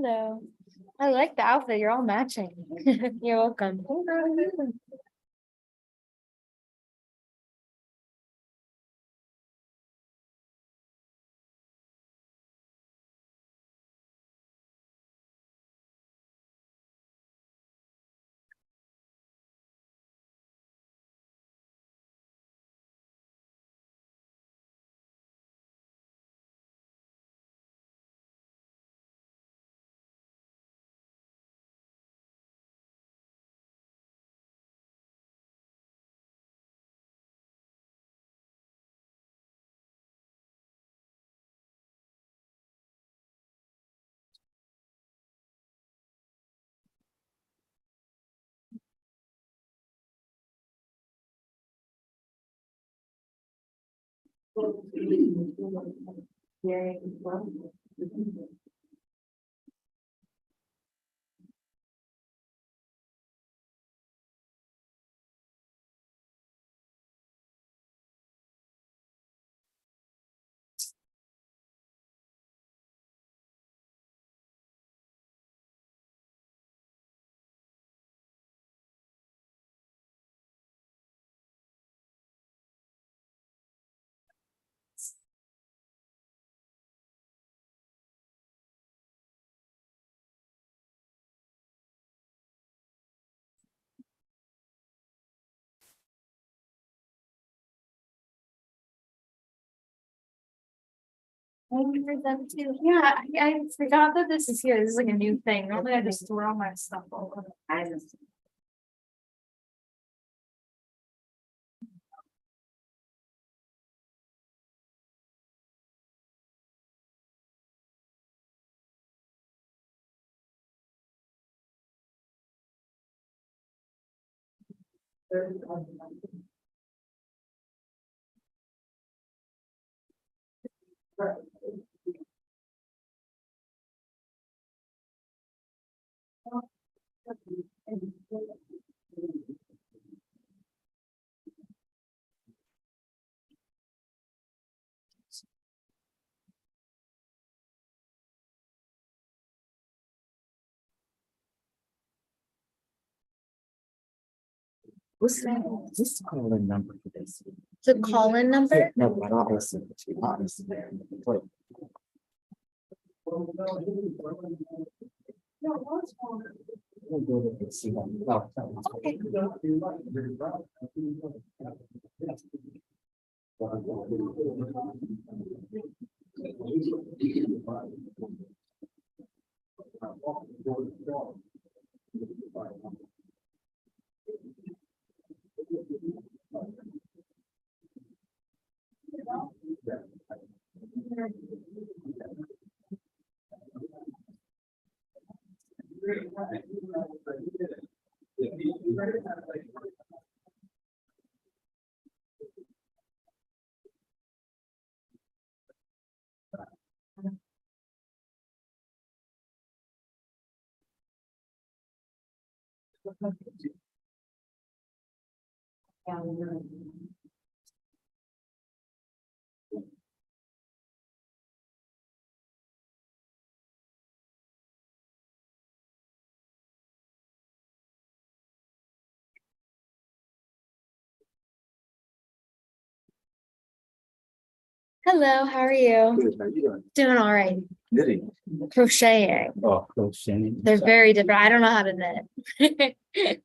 Hello. I like the outfit. You're all matching. You're welcome. I heard them too. Yeah, I forgot that this is here. This is like a new thing. Normally I just throw all my stuff over. What's this call-in number for this? The call-in number? No, but obviously, honestly. Like, we'll go and see what- well, Hello, how are you? Good, how you doing? Doing all right. Knitting. Crocheting. Oh, crocheting. They're very different. I don't know how to knit.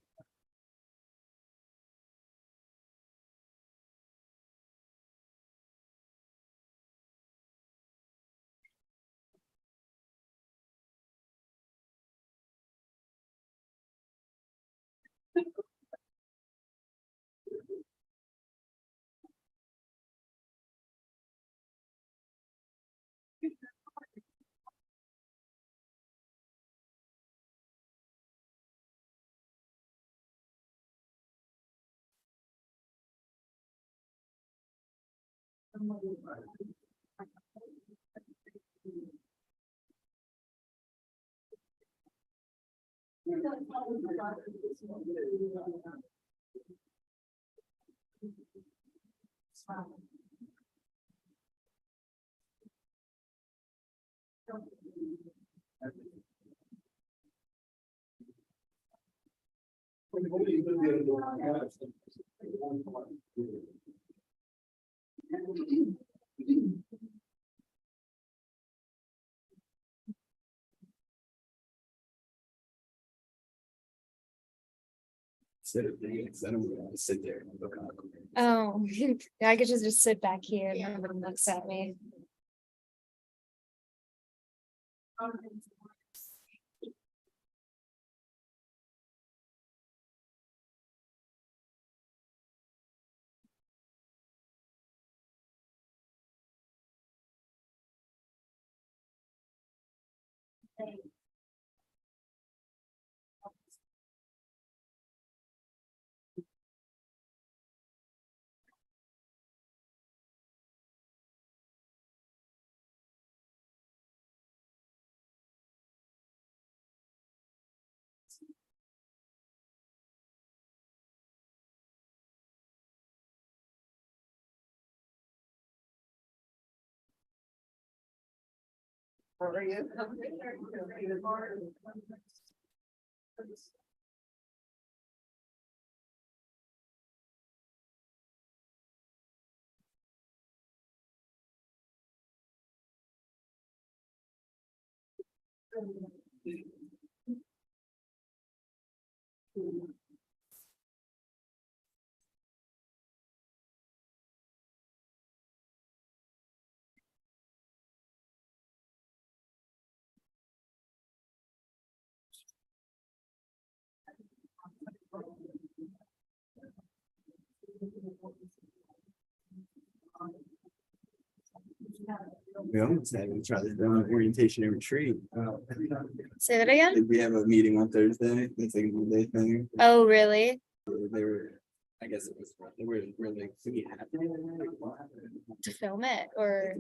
I don't want to sit there and look out. Oh, I could just sit back here and nobody looks at me. We almost had each other doing orientation and retreat. Say that again? We have a meeting on Thursday. It's like a Monday thing. Oh, really? They were, I guess it was, they were really. To film it or?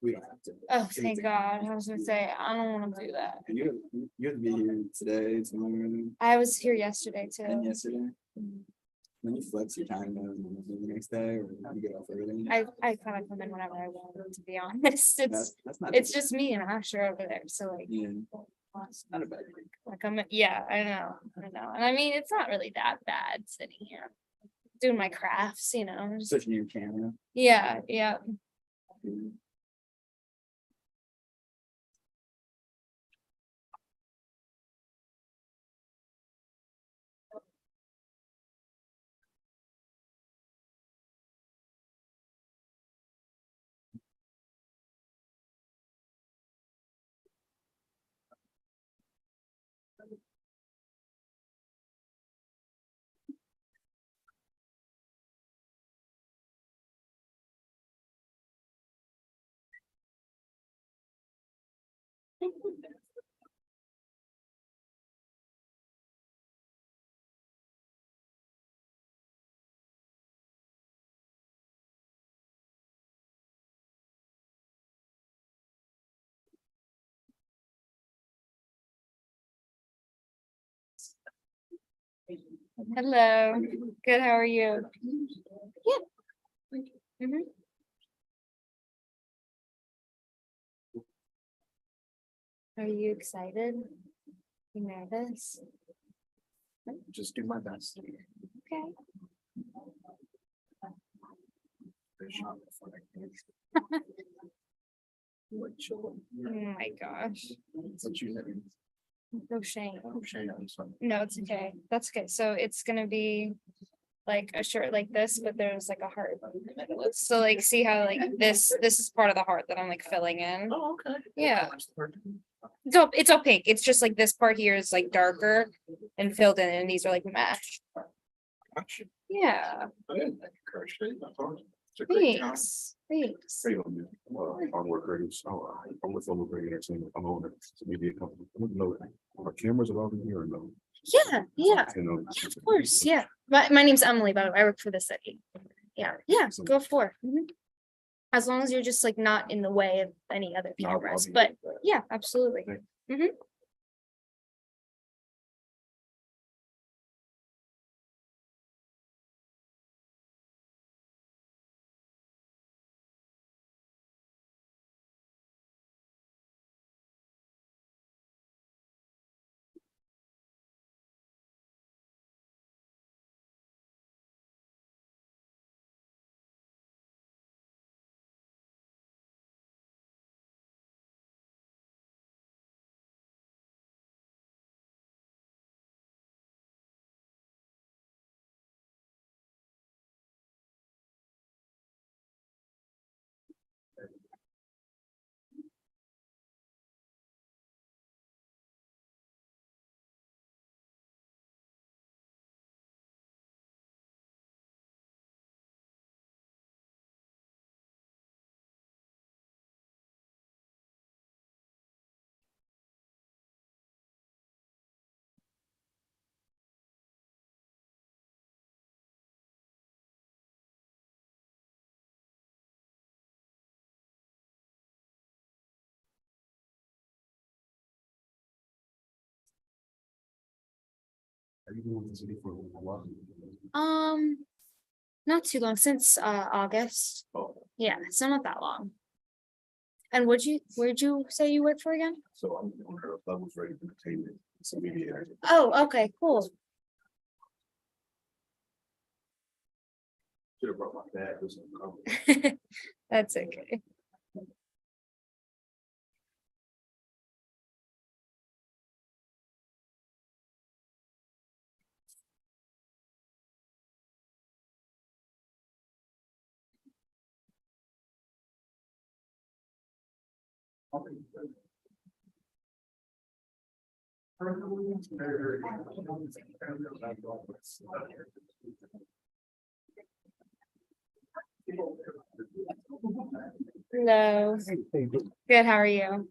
We don't have to. Oh, thank God. I was gonna say, I don't want to do that. And you have to be here today, tomorrow, I was here yesterday and too. yesterday. When you flex your time the next day, or you get off early. I kind of come in whenever I want, to be honest. That's not. It's just me and Asher over there. So like, Yeah, not a bad thing. like yeah, I know. And I mean, it's not really that bad sitting here doing my crafts, just- Switching your camera. yeah. Hello. Good. How are you? Yeah. Mhm. Are you excited? You nervous? Just do my best. Okay. Oh my gosh. What you having? No shame. Oh, shame on this one. No, it's okay. That's okay. So it's gonna be like a shirt like this, but there's like a heart. in the middle. So like, see how like this is part of the heart that I'm like filling in. Oh, okay. Yeah. It's all pink. It's just like this part here is like darker and filled in, and these are like matched. Yeah. I didn't think crochet. I thought it's a great time. Thanks. Thanks. Hey, on work ratings. I'm with Over Great Entertainment. I'm owner. It's a media company. I don't know. Are cameras allowed in here or no? Yeah, yeah, You know, of course, yeah. My name's Emily, by the way. I work for the city. Yeah, go for it. Mhm. As long as you're just like not in the way of any other No, I'll cameras, be but with that. yeah, absolutely. Thank Mhm. Are you doing this for a while? Not too long, since August. Oh, Yeah, so not that long. And where'd you say you work for again? so I'm the owner of Levels Ready Entertainment. It's a media. Oh, okay, cool. Should have brought my bag. There's no cover. That's okay. Hello. Good, how are you?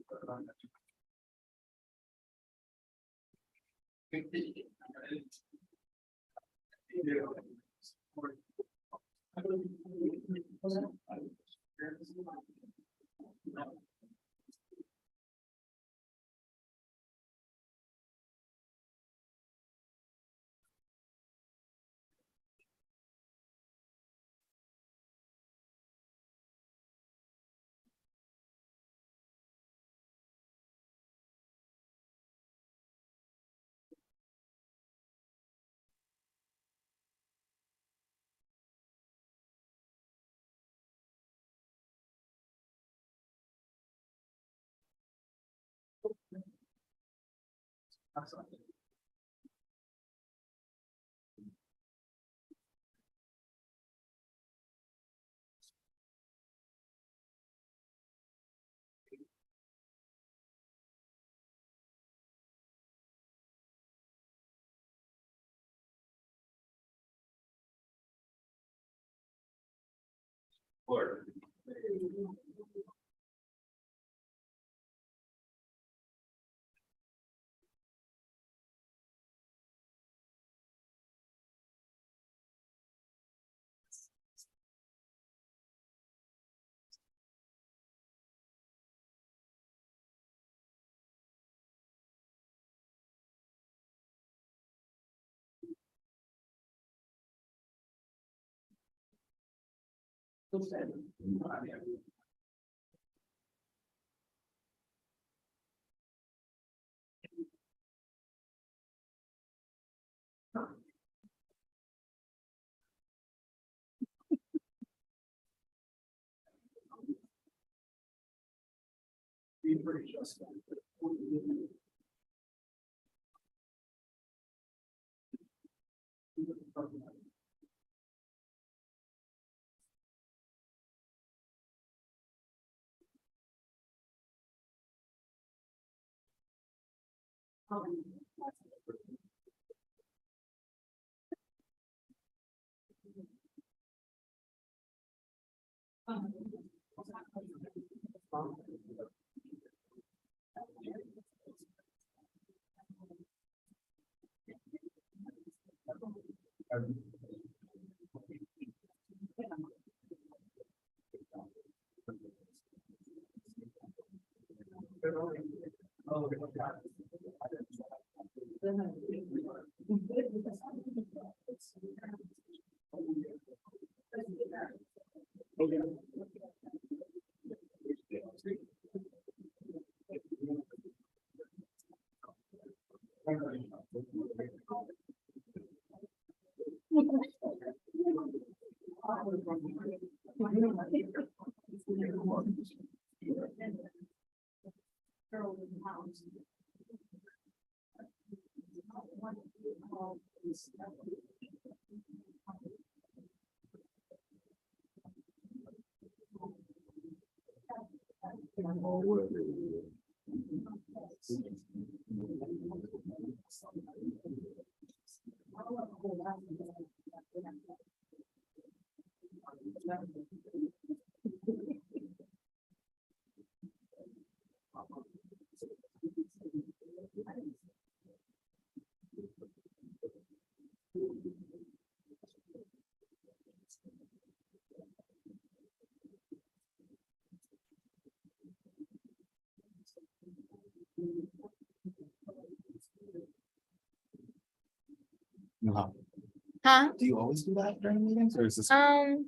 Huh? Do you always do that during meetings or is this? In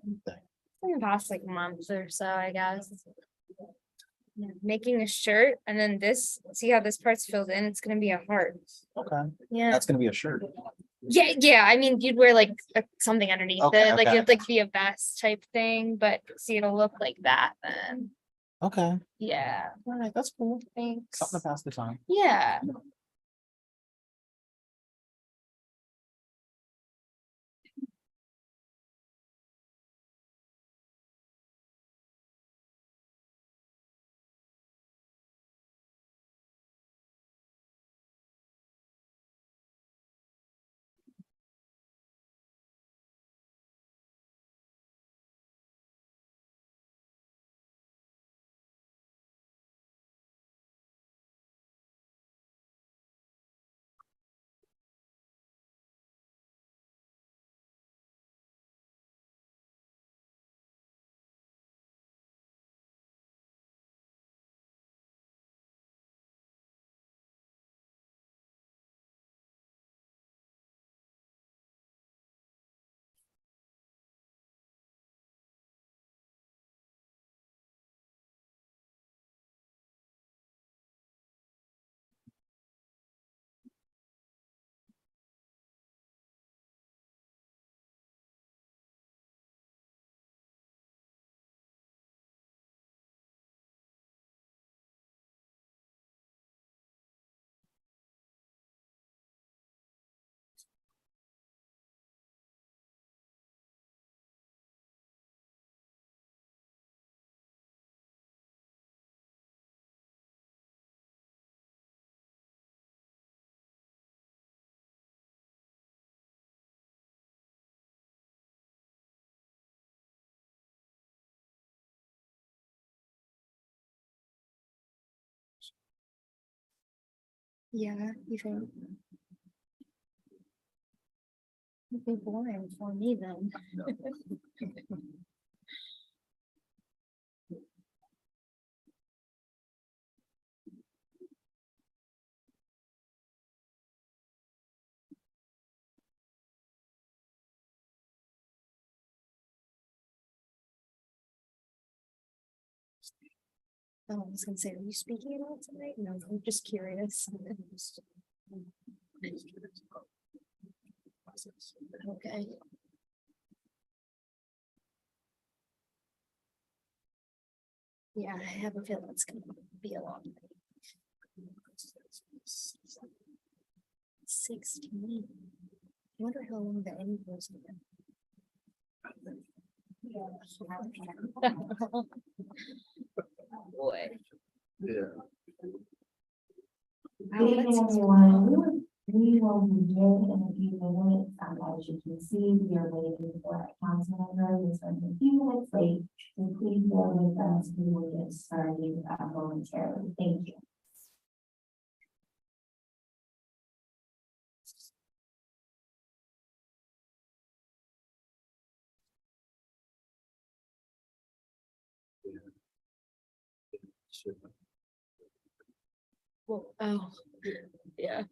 the past like month or so, I guess. Yeah, making a shirt and then this, see how this part's filled in? It's gonna be a heart. Okay, Yeah, that's gonna be a shirt. yeah, I mean, you'd wear like something underneath Okay, it, like okay. it'd like be a vest type thing, but see, it'll look like that then. Okay, Yeah, all right, that's cool. thanks. Something to pass the time. Yeah. Yeah, you think? It'd be boring for me then. Oh, I was gonna say, are you speaking at all tonight? No, I'm just curious. Okay. Yeah, I have a feeling it's gonna. be a long. 16. I wonder how long the end goes. Boy. Yeah. Wow, Good evening, that's- everyone. We will begin in a few minutes. As you can see, we are waiting for our council member. This is a few minutes late. So please bear with us. We will get started momentarily. Thank you. Well, oh, yeah.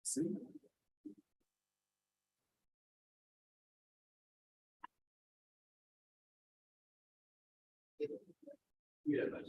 See? Yeah, that's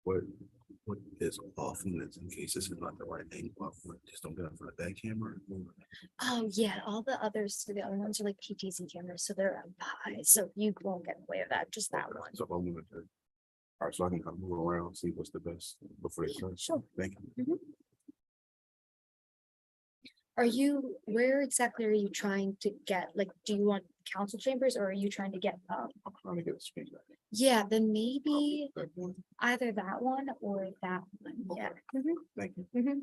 what, what is off limits in case this is not the right angle? Off limits, just don't get up for the back camera. Oh, yeah, all the others, the other ones are like PTZ cameras, so they're up high, so you won't get away with that, just that one. So I'm gonna do. All right, so I can kind of move around, see what's the best before they start. Sure. Thank you. Are you, where exactly are you trying to get, like, do you want council chambers or are you trying to get, I'm trying to get the speed back. yeah, then maybe That one. either that one or that one, yeah. Thank you. Mhm.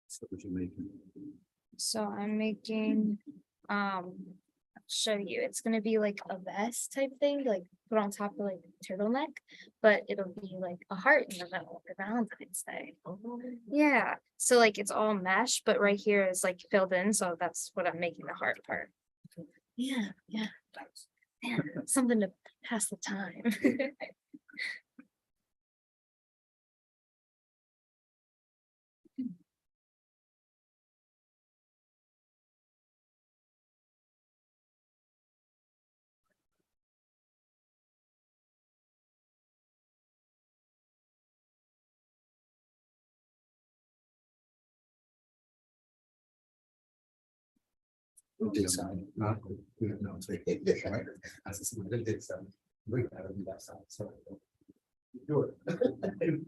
So what you making? So I'm making, I'll show you, it's gonna be like a vest type thing, like put on top of like turtleneck, but it'll be like a heart in the middle for Valentine's Day. Yeah, so like it's all mesh, but right here is like filled in, so that's what I'm making the heart part. Yeah, yeah. Yeah, something to pass the time. Did sign. No, it's right. Right. I said, somebody did something. Bring that on that side, so. Do it.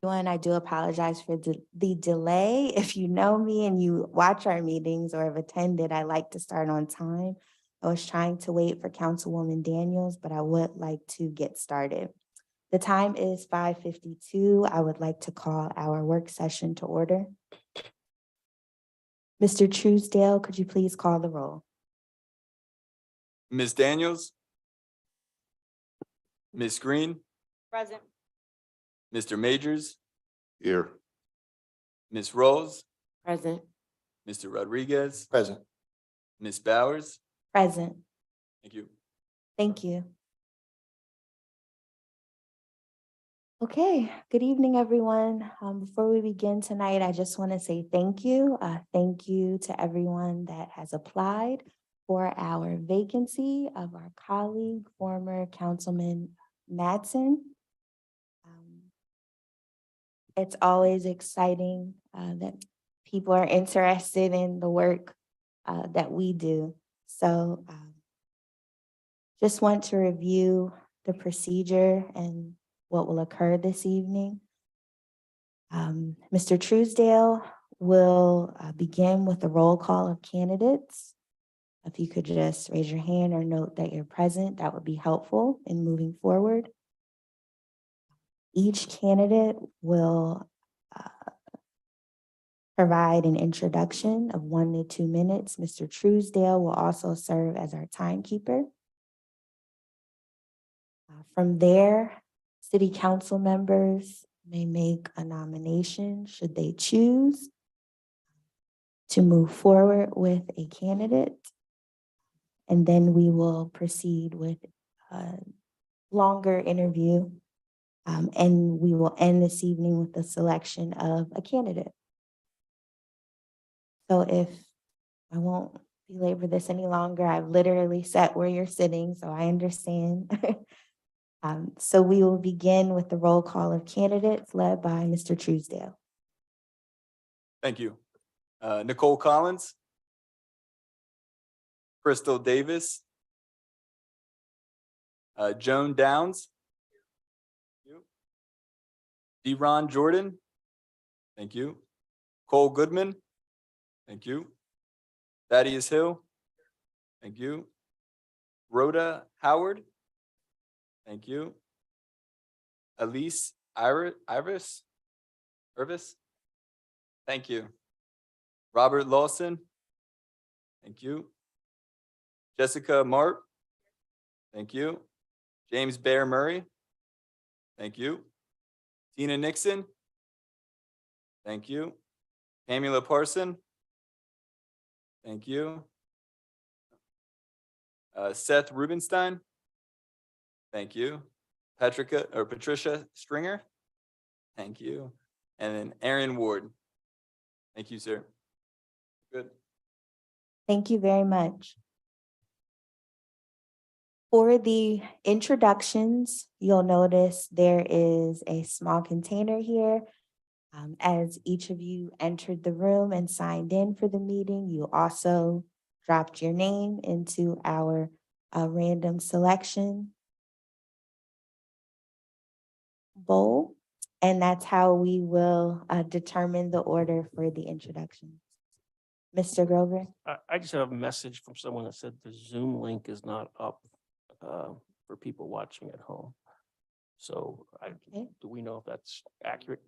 Everyone, I do apologize for the delay. If you know me and you watch our meetings or have attended, I like to start on time. I was trying to wait for Councilwoman Daniels, but I would like to get started. The time is 5:52. I would like to call our work session to order. Mr. Truesdale, could you please call the roll? Ms. Daniels? Ms. Green? Present. Mr. Majors? Here. Ms. Rose? Present. Mr. Rodriguez? Present. Ms. Bowers? Present. Thank you. Thank you. Okay, good evening, everyone. Before we begin tonight, I just want to say thank you. Thank you to everyone that has applied for our vacancy of our colleague, former Councilman Mattson. It's always exciting that people are interested in the work that we do. So just want to review the procedure and what will occur this evening. Mr. Truesdale will begin with a roll call of candidates. If you could just raise your hand or note that you're present, that would be helpful in moving forward. Each candidate will provide an introduction of 1 to 2 minutes. Mr. Truesdale will also serve as our timekeeper. From there, city council members may make a nomination should they choose to move forward with a candidate. And then we will proceed with a longer interview. And we will end this evening with the selection of a candidate. So if I won't belabor this any longer, I've literally sat where you're sitting, so I understand. So we will begin with the roll call of candidates led by Mr. Truesdale. Thank you. Nicole Collins? Crystal Davis? Joan Downs? Thank you. Deron Jordan? Thank you. Cole Goodman? Thank you. Thaddeus Hill? Thank you. Rhoda Howard? Thank you. Elise Irvis? Thank you. Robert Lawson? Thank you. Jessica Mart? Thank you. James Bear Murray? Thank you. Tina Nixon? Thank you. Pamela Parson? Thank you. Seth Rubenstein? Thank you. Patricia Stringer? Thank you. And then Aaron Ward. Thank you, sir. Good. Thank you very much. For the introductions, you'll notice there is a small container here. As each of you entered the room and signed in for the meeting, you also dropped your name into our random selection bowl. And that's how we will determine the order for the introductions. Mr. Grover? I just have a message from someone that said the Zoom link is not up for people watching at home. So Okay. do we know if that's accurate?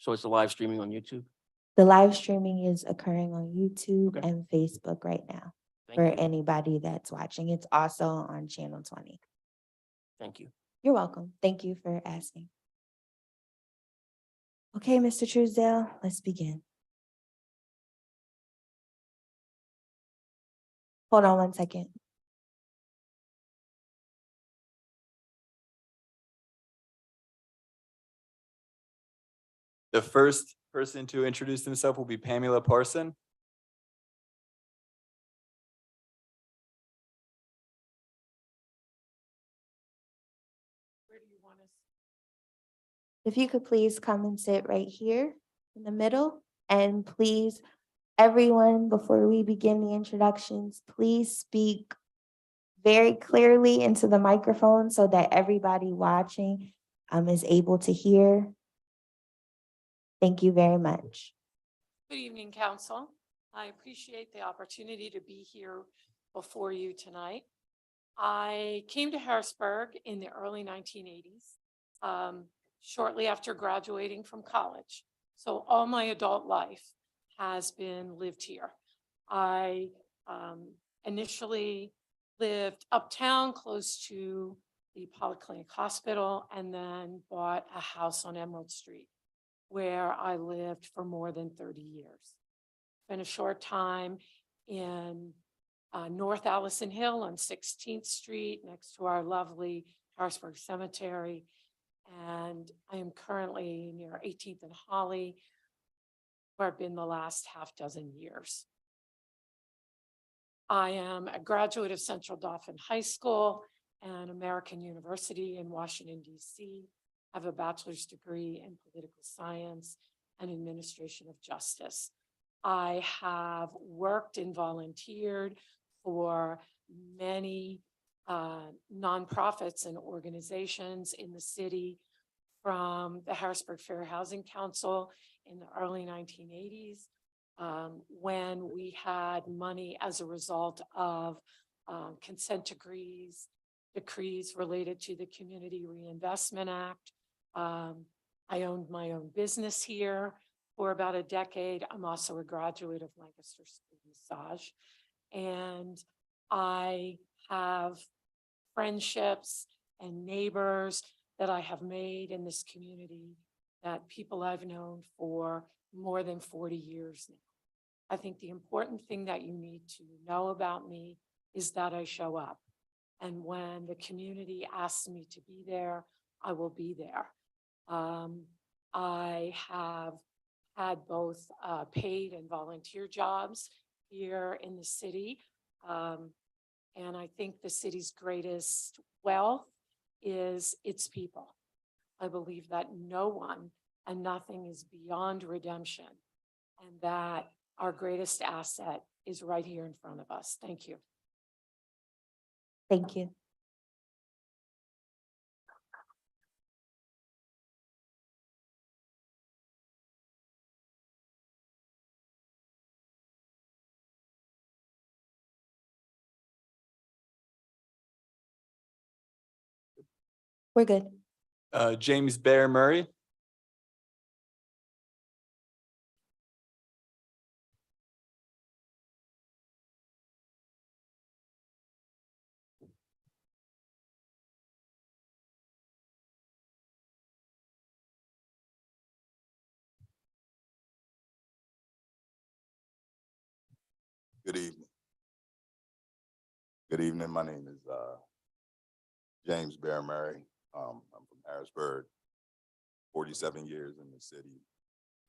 So it's a live streaming on YouTube? The live streaming is occurring on YouTube Okay. and Facebook right now Thank for you. anybody that's watching. It's also on channel 20. Thank you. You're welcome. Thank you for asking. Okay, Mr. Truesdale, let's begin. Hold on 1 second. The first person to introduce himself will be Pamela Parson. If you could please come and sit right here in the middle, and please, everyone, before we begin the introductions, please speak very clearly into the microphone so that everybody watching is able to hear? Thank you very much. Good evening, council. I appreciate the opportunity to be here before you tonight. I came to Harrisburg in the early 1980s, shortly after graduating from college. So all my adult life has been lived here. I initially lived uptown close to the Polyclinic Hospital and then bought a house on Emerald Street, where I lived for more than 30 years. Spent a short time in North Allison Hill on 16th Street next to our lovely Harrisburg Cemetery. And I am currently near 18th and Holly, where I've been the last half dozen years. I am a graduate of Central Dauphin High School and American University in Washington, D.C. I have a bachelor's degree in political science and administration of justice. I have worked and volunteered for many nonprofits and organizations in the city, from the Harrisburg Fair Housing Council in the early 1980s, when we had money as a result of consent decrees related to the Community Reinvestment Act. I owned my own business here for about a decade. I'm also a graduate of Lancaster School of Massage. And I have friendships and neighbors that I have made in this community, that people I've known for more than 40 years now. I think the important thing that you need to know about me is that I show up. And when the community asks me to be there, I will be there. I have had both paid and volunteer jobs here in the city. And I think the city's greatest wealth is its people. I believe that no one and nothing is beyond redemption, and that our greatest asset is right here in front of us. Thank you. Thank you. We're good. James Bear Murray. Good evening. Good evening. My name is James Bear Murray. I'm from Harrisburg, 47 years in the city.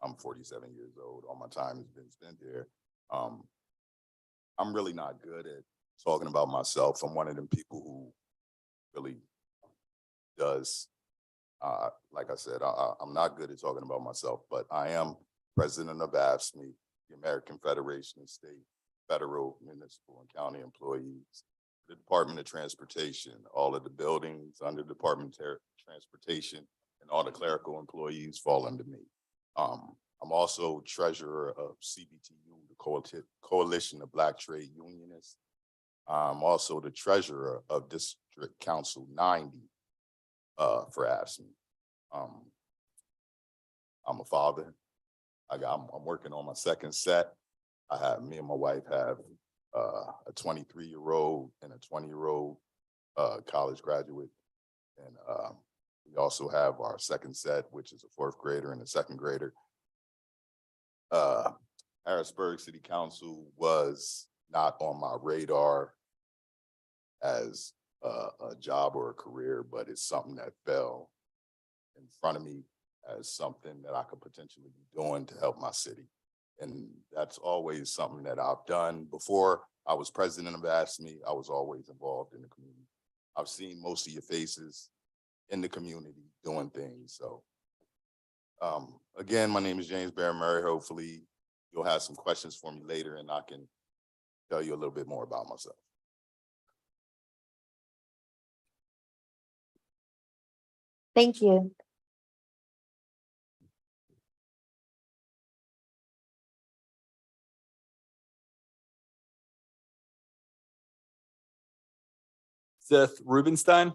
I'm 47 years old. All my time has been spent here. I'm really not good at talking about myself. I'm one of them people who really does, like I said, I'm not good at talking about myself, but I am president of AFSCME, the American Federation of State, Federal, Municipal, and County Employees, the Department of Transportation, all of the buildings under the Department of Transportation, and all the clerical employees fall under me. I'm also treasurer of CBTU, the Coalition of Black Trade Unionists. I'm also the treasurer of District Council 90 for AFSCME. I'm a father. I'm working on my second set. Me and my wife have a 23-year-old and a 20-year-old college graduate. And we also have our second set, which is a fourth grader and a second grader. Harrisburg City Council was not on my radar as a job or a career, but it's something that fell in front of me as something that I could potentially be doing to help my city. And that's always something that I've done. Before I was president of AFSCME, I was always involved in the community. I've seen most of your faces in the community doing things. So again, my name is James Bear Murray. Hopefully you'll have some questions for me later and I can tell you a little bit more about myself. Thank you. Seth Rubenstein.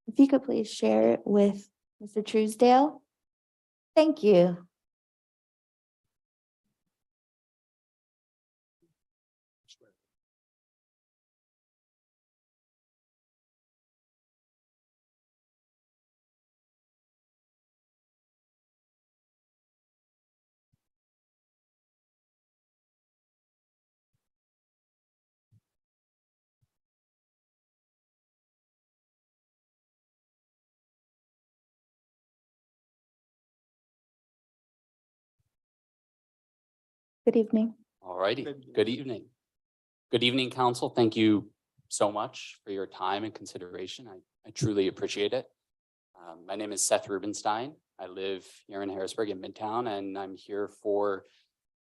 If you could please share it with Mr. Truesdale. Thank you. Good evening. All righty. Good evening. Good evening. Good evening, council. Thank you so much for your time and consideration. I truly appreciate it. My name is Seth Rubenstein. I live here in Harrisburg in Midtown, and I'm here for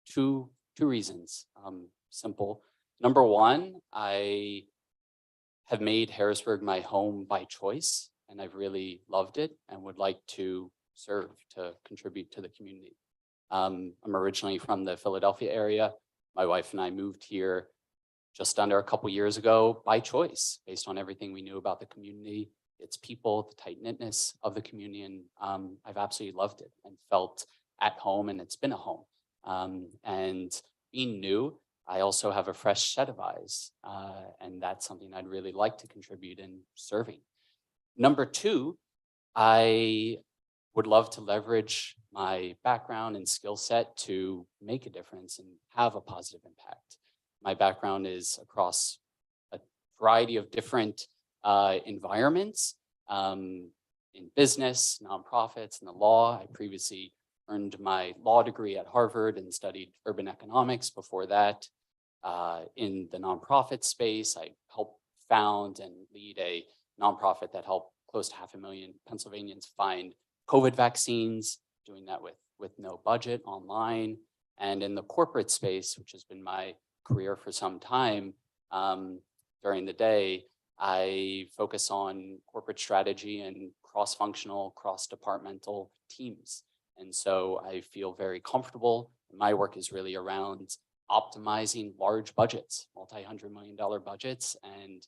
two reasons. Simple. Number one, I have made Harrisburg my home by choice, and I've really loved it and would like to serve to contribute to the community. I'm originally from the Philadelphia area. My wife and I moved here just under a couple years ago by choice, based on everything we knew about the community, its people, the tight knitness of the community, and I've absolutely loved it and felt at home, and it's been a home. And being new, I also have a fresh set of eyes, and that's something I'd really like to contribute in serving. Number two, I would love to leverage my background and skill set to make a difference and have a positive impact. My background is across a variety of different environments, in business, nonprofits, and the law. I previously earned my law degree at Harvard and studied urban economics before that. In the nonprofit space, I helped found and lead a nonprofit that helped close to 500,000 Pennsylvanians find COVID vaccines, doing that with no budget online. And in the corporate space, which has been my career for some time, during the day, I focus on corporate strategy and cross-functional, cross-departmental teams. And so I feel very comfortable. My work is really around optimizing large budgets, multi-$100 million budgets, and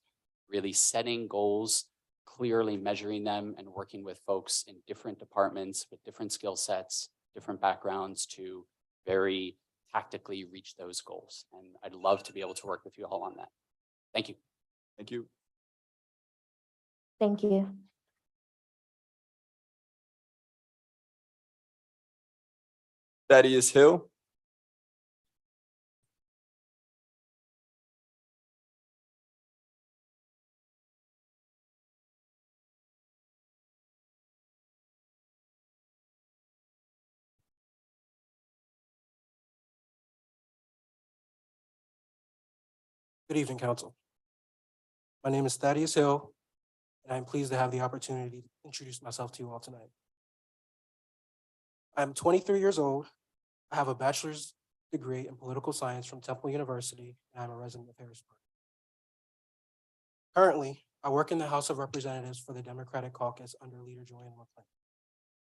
really setting goals, clearly measuring them, and working with folks in different departments with different skill sets, different backgrounds to very tactically reach those goals. And I'd love to be able to work with you all on that. Thank you. Thank you. Thank you. Thaddeus Hill. Good evening, council. My name is Thaddeus Hill, and I'm pleased to have the opportunity to introduce myself to you all tonight. I'm 23 years old. I have a bachelor's degree in political science from Temple University, and I'm a resident of Harrisburg. Currently, I work in the House of Representatives for the Democratic Caucus under Leader Joanne McClain.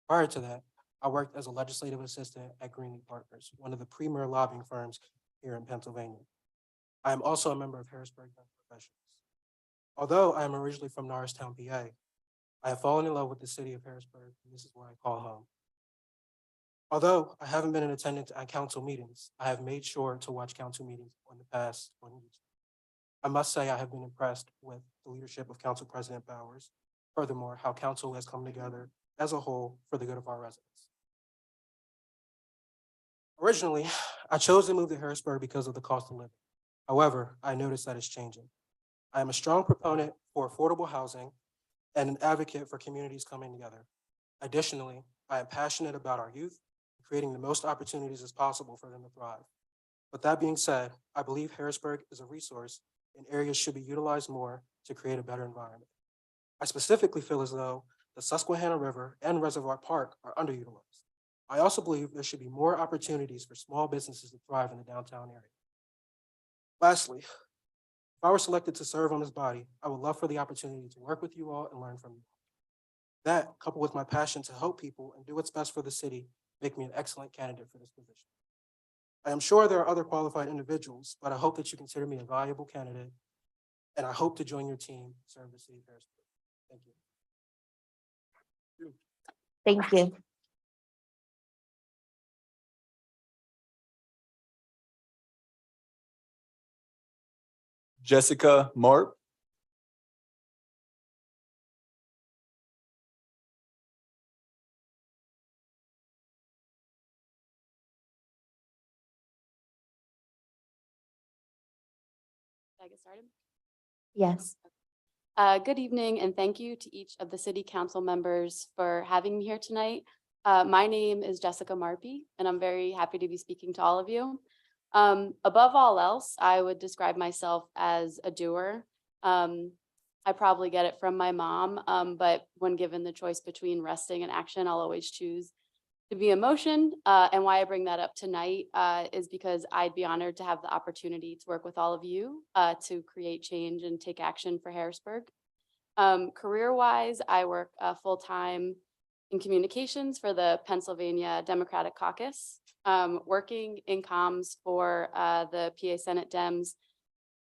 Prior to that, I worked as a legislative assistant at Greenlee Partners, one of the premier lobbying firms here in Pennsylvania. I am also a member of Harrisburg Young Professionals. Although I am originally from Norristown, PA, I have fallen in love with the city of Harrisburg, and this is where I call home. Although I haven't been in attendance at council meetings, I have made sure to watch council meetings in the past 1 year. I must say I have been impressed with the leadership of Council President Bowers. Furthermore, how council has come together as a whole for the good of our residents. Originally, I chose to move to Harrisburg because of the cost of living. However, I noticed that it's changing. I am a strong proponent for affordable housing and an advocate for communities coming together. Additionally, I am passionate about our youth, creating the most opportunities as possible for them to thrive. With that being said, I believe Harrisburg is a resource and areas should be utilized more to create a better environment. I specifically feel as though the Susquehanna River and Reservoir Park are underutilized. I also believe there should be more opportunities for small businesses to thrive in the downtown area. Lastly, if I were selected to serve on this body, I would love for the opportunity to work with you all and learn from you. That, coupled with my passion to help people and do what's best for the city, make me an excellent candidate for this position. I am sure there are other qualified individuals, but I hope that you consider me a valuable candidate, and I hope to join your team to serve the city of Harrisburg. Thank you. Thank you. Jessica Marp. Should I get started? Yes. Good evening, and thank you to each of the city council members for having me here tonight. My name is Jessica Marpy, and I'm very happy to be speaking to all of you. Above all else, I would describe myself as a doer. I probably get it from my mom, but when given the choice between resting and action, I'll always choose to be in motion. And why I bring that up tonight is because I'd be honored to have the opportunity to work with all of you to create change and take action for Harrisburg. Career-wise, I work full-time in communications for the Pennsylvania Democratic Caucus. Working in comms for the PA Senate Dems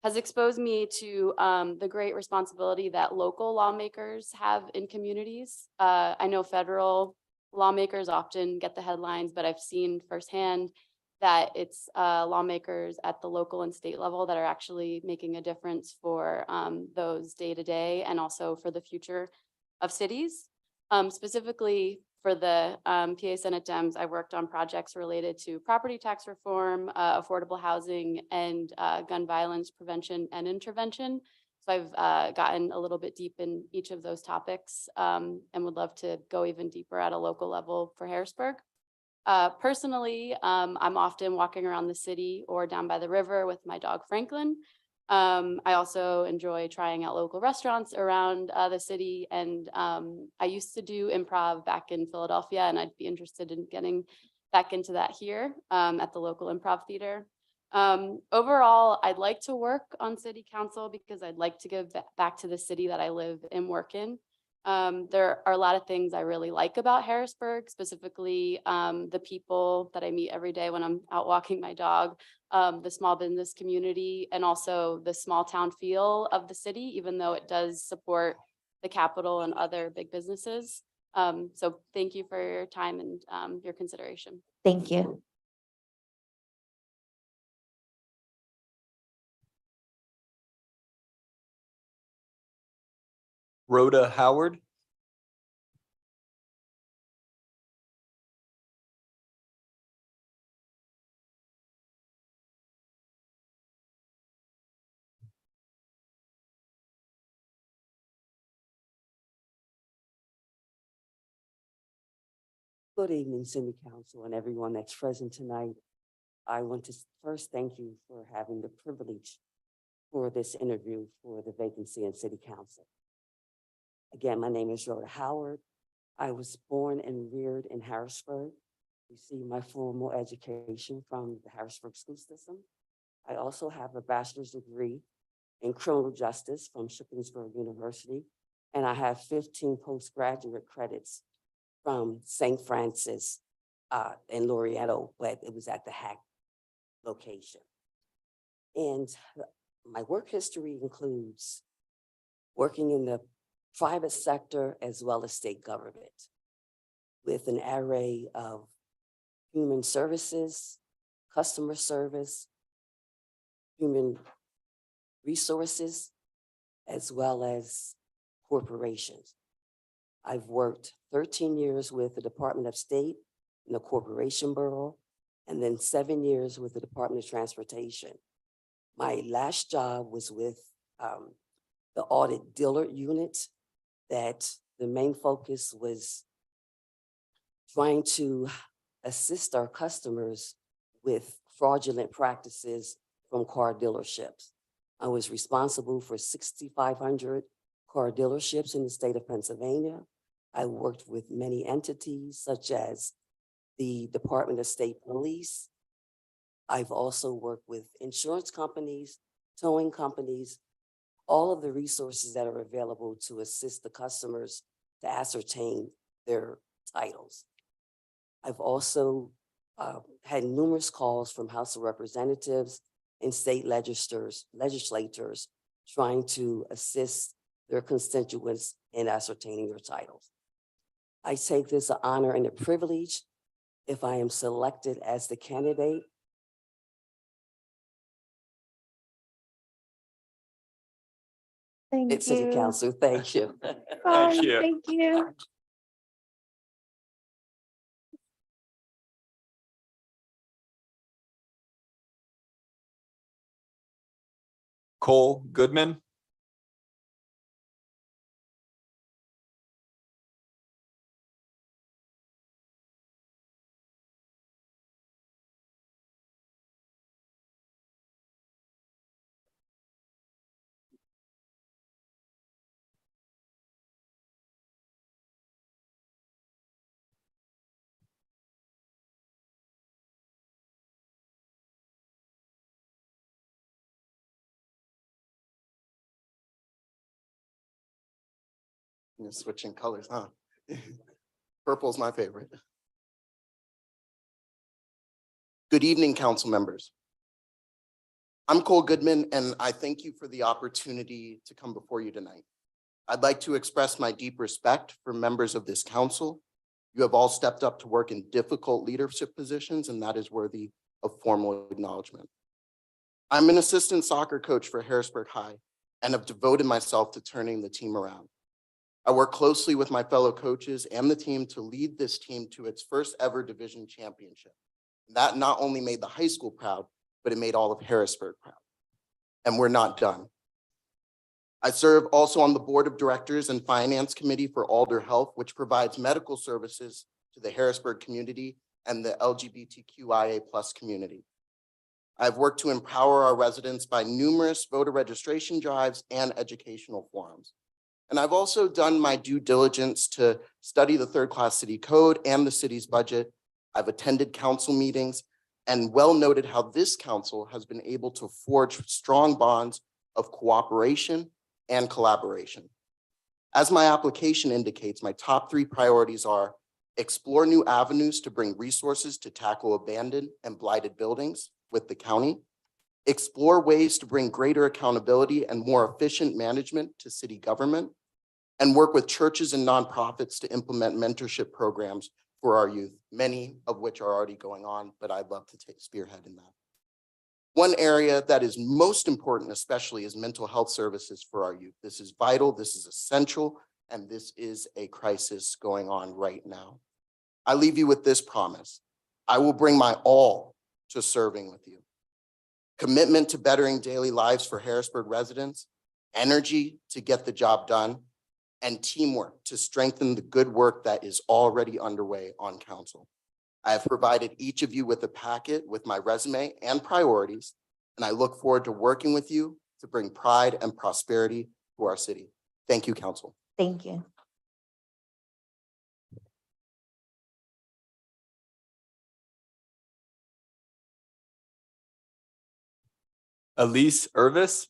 has exposed me to the great responsibility that local lawmakers have in communities. I know federal lawmakers often get the headlines, but I've seen firsthand that it's lawmakers at the local and state level that are actually making a difference for those day to day and also for the future of cities. Specifically for the PA Senate Dems, I worked on projects related to property tax reform, affordable housing, and gun violence prevention and intervention. So I've gotten a little bit deep in each of those topics and would love to go even deeper at a local level for Harrisburg. Personally, I'm often walking around the city or down by the river with my dog Franklin. I also enjoy trying out local restaurants around the city, and I used to do improv back in Philadelphia, and I'd be interested in getting back into that here at the local improv theater. Overall, I'd like to work on city council because I'd like to give back to the city that I live and work in. There are a lot of things I really like about Harrisburg, specifically the people that I meet every day when I'm out walking my dog, the small business community, and also the small town feel of the city, even though it does support the capital and other big businesses. So thank you for your time and your consideration. Thank you. Rhoda Howard. Good evening, City Council and everyone that's present tonight. I want to first thank you for having the privilege for this interview for the vacancy in City Council. Again, my name is Rhoda Howard. I was born and reared in Harrisburg, received my formal education from the Harrisburg school system. I also have a bachelor's degree in criminal justice from Shippensburg University, and I have 15 postgraduate credits from St. Francis in Laureato, but it was at the Hack location. And my work history includes working in the private sector as well as state government with an array of human services, customer service, human resources, as well as corporations. I've worked 13 years with the Department of State in the Corporation Bureau, and then 7 years with the Department of Transportation. My last job was with the audit dealer unit, that the main focus was trying to assist our customers with fraudulent practices from car dealerships. I was responsible for 6,500 car dealerships in the state of Pennsylvania. I worked with many entities such as the Department of State Police. I've also worked with insurance companies, towing companies, all of the resources that are available to assist the customers to ascertain their titles. I've also had numerous calls from House of Representatives and state legislators trying to assist their constituents in ascertaining their titles. I take this an honor and a privilege if I am selected as the candidate. Thank It's City you. Council, thank you. Thank you. Thank you. Cole Goodman. You're switching colors, huh? Purple's my favorite. Good evening, council members. I'm Cole Goodman, and I thank you for the opportunity to come before you tonight. I'd like to express my deep respect for members of this council. You have all stepped up to work in difficult leadership positions, and that is worthy of formal acknowledgement. I'm an assistant soccer coach for Harrisburg High and have devoted myself to turning the team around. I work closely with my fellow coaches and the team to lead this team to its first ever division championship. That not only made the high school proud, but it made all of Harrisburg proud. And we're not done. I serve also on the board of directors and finance committee for Alder Health, which provides medical services to the Harrisburg community and the LGBTQIA+ community. I've worked to empower our residents by numerous voter registration drives and educational forums. And I've also done my due diligence to study the third-class city code and the city's budget. I've attended council meetings and well noted how this council has been able to forge strong bonds of cooperation and collaboration. As my application indicates, my top 3 priorities are explore new avenues to bring resources to tackle abandoned and blighted buildings with the county, explore ways to bring greater accountability and more efficient management to city government, and work with churches and nonprofits to implement mentorship programs for our youth, many of which are already going on, but I'd love to take spearhead in that. One area that is most important, especially, is mental health services for our youth. This is vital, this is essential, and this is a crisis going on right now. I leave you with this promise. I will bring my all to serving with you. Commitment to bettering daily lives for Harrisburg residents, energy to get the job done, and teamwork to strengthen the good work that is already underway on council. I have provided each of you with a packet with my resume and priorities, and I look forward to working with you to bring pride and prosperity to our city. Thank you, council. Thank you. Elise Irvis.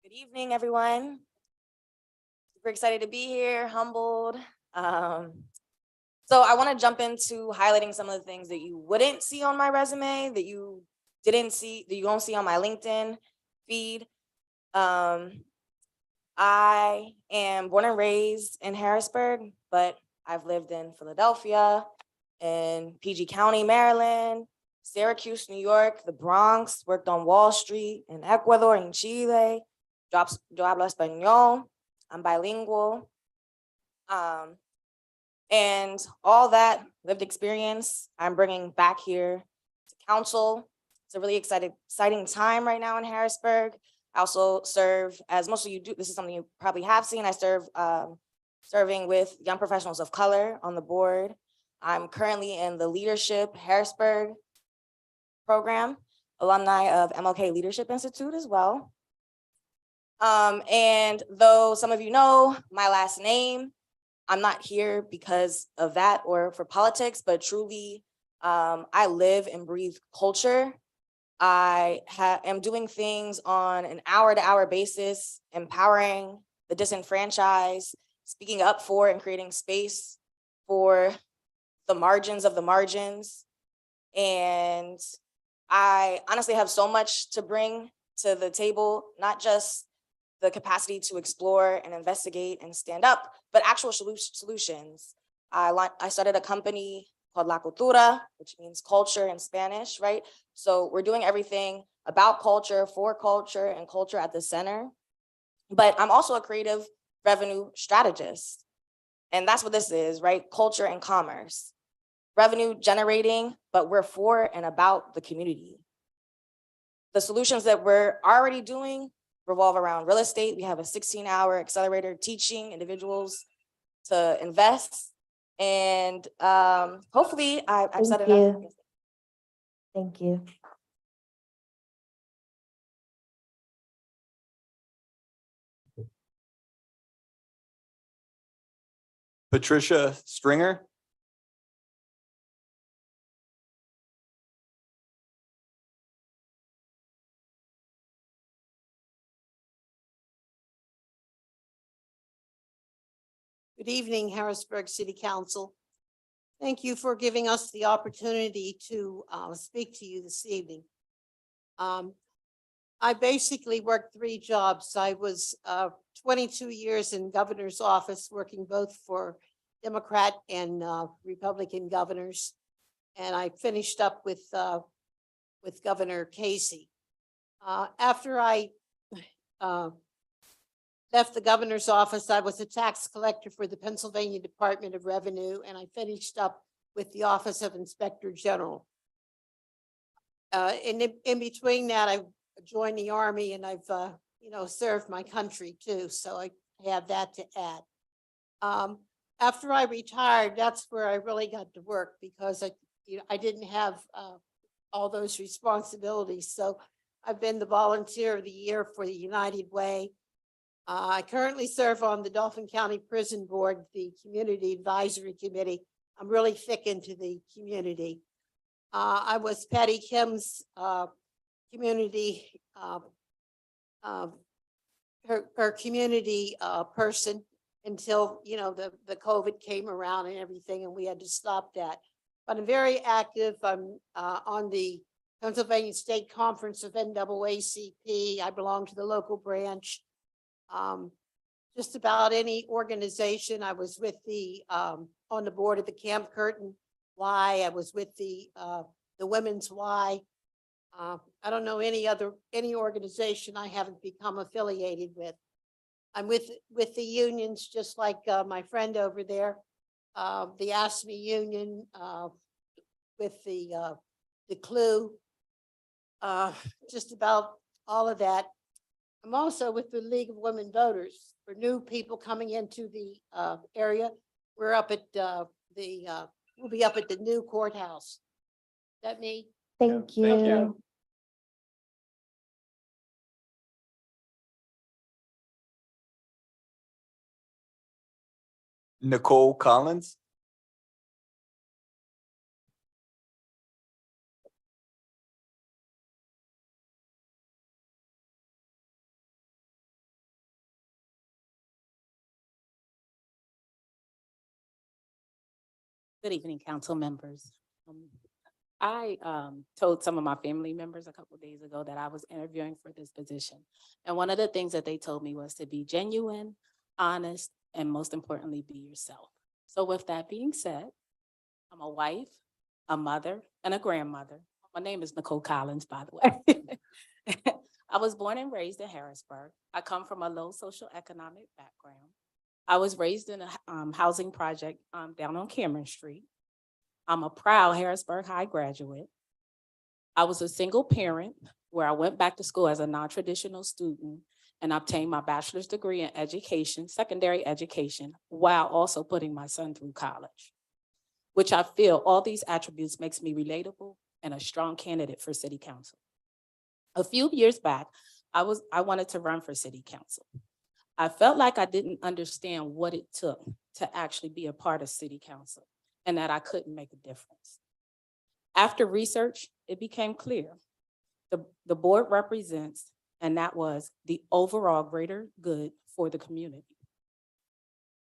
Good evening, everyone. Super excited to be here, humbled. So I want to jump into highlighting some of the things that you wouldn't see on my resume, that you didn't see, that you won't see on my LinkedIn feed. I am born and raised in Harrisburg, but I've lived in Philadelphia, in PG County, Maryland, Syracuse, New York, the Bronx, worked on Wall Street, in Ecuador, in Chile. Yo hablo español. I'm bilingual. And all that lived experience, I'm bringing back here to council. It's a really exciting time right now in Harrisburg. I also serve, as most of you do, this is something you probably have seen, I serve serving with young professionals of color on the board. I'm currently in the Leadership Harrisburg program, alumni of MLK Leadership Institute as well. And though some of you know my last name, I'm not here because of that or for politics, but truly, I live and breathe culture. I am doing things on an hour-to-hour basis, empowering the disenfranchised, speaking up for and creating space for the margins of the margins. And I honestly have so much to bring to the table, not just the capacity to explore and investigate and stand up, but actual solutions. I started a company called La Cultura, which means culture in Spanish, right? So we're doing everything about culture, for culture, and culture at the center. But I'm also a creative revenue strategist. And that's what this is, right? Culture and commerce. Revenue generating, but we're for and about the community. The solutions that we're already doing revolve around real estate. We have a 16-hour accelerator teaching individuals to invest. And hopefully I've said Thank enough. you. Thank you. Patricia Stringer. Good evening, Harrisburg City Council. Thank you for giving us the opportunity to speak to you this evening. I basically worked 3 jobs. I was 22 years in governor's office, working both for Democrat and Republican governors. And I finished up with Governor Casey. After I left the governor's office, I was a tax collector for the Pennsylvania Department of Revenue, and I finished up with the Office of Inspector General. In between that, I joined the Army, and I've served my country too, so I have that to add. After I retired, that's where I really got to work, because I didn't have all those responsibilities. So I've been the Volunteer of the Year for the United Way. I currently serve on the Dauphin County Prison Board, the Community Advisory Committee. I'm really thick into the community. I was Patty Kim's community, her community person until, the COVID came around and everything, and we had to stop that. But I'm very active. I'm on the Pennsylvania State Conference of NAACP. I belong to the local branch. Just about any organization. I was with the on the board of the Camp Curtin Y. I was with the Women's Y. I don't know any organization I haven't become affiliated with. I'm with the unions, just like my friend over there, the ASME union, with the CLU, just about all of that. I'm also with the League of Women Voters for new people coming into the area. We're up at we'll be up at the new courthouse. Is that me? Thank you. Nicole Collins. Good evening, council members. I told some of my family members a couple of days ago that I was interviewing for this position. And one of the things that they told me was to be genuine, honest, and most importantly, be yourself. So with that being said, I'm a wife, a mother, and a grandmother. My name is Nicole Collins, by the way. I was born and raised in Harrisburg. I come from a low socioeconomic background. I was raised in a housing project down on Cameron Street. I'm a proud Harrisburg High graduate. I was a single parent where I went back to school as a non-traditional student and obtained my bachelor's degree in education, secondary education, while also putting my son through college, which I feel all these attributes makes me relatable and a strong candidate for city council. A few years back, I wanted to run for city council. I felt like I didn't understand what it took to actually be a part of city council and that I couldn't make a difference. After research, it became clear. The board represents, and that was the overall greater good for the community.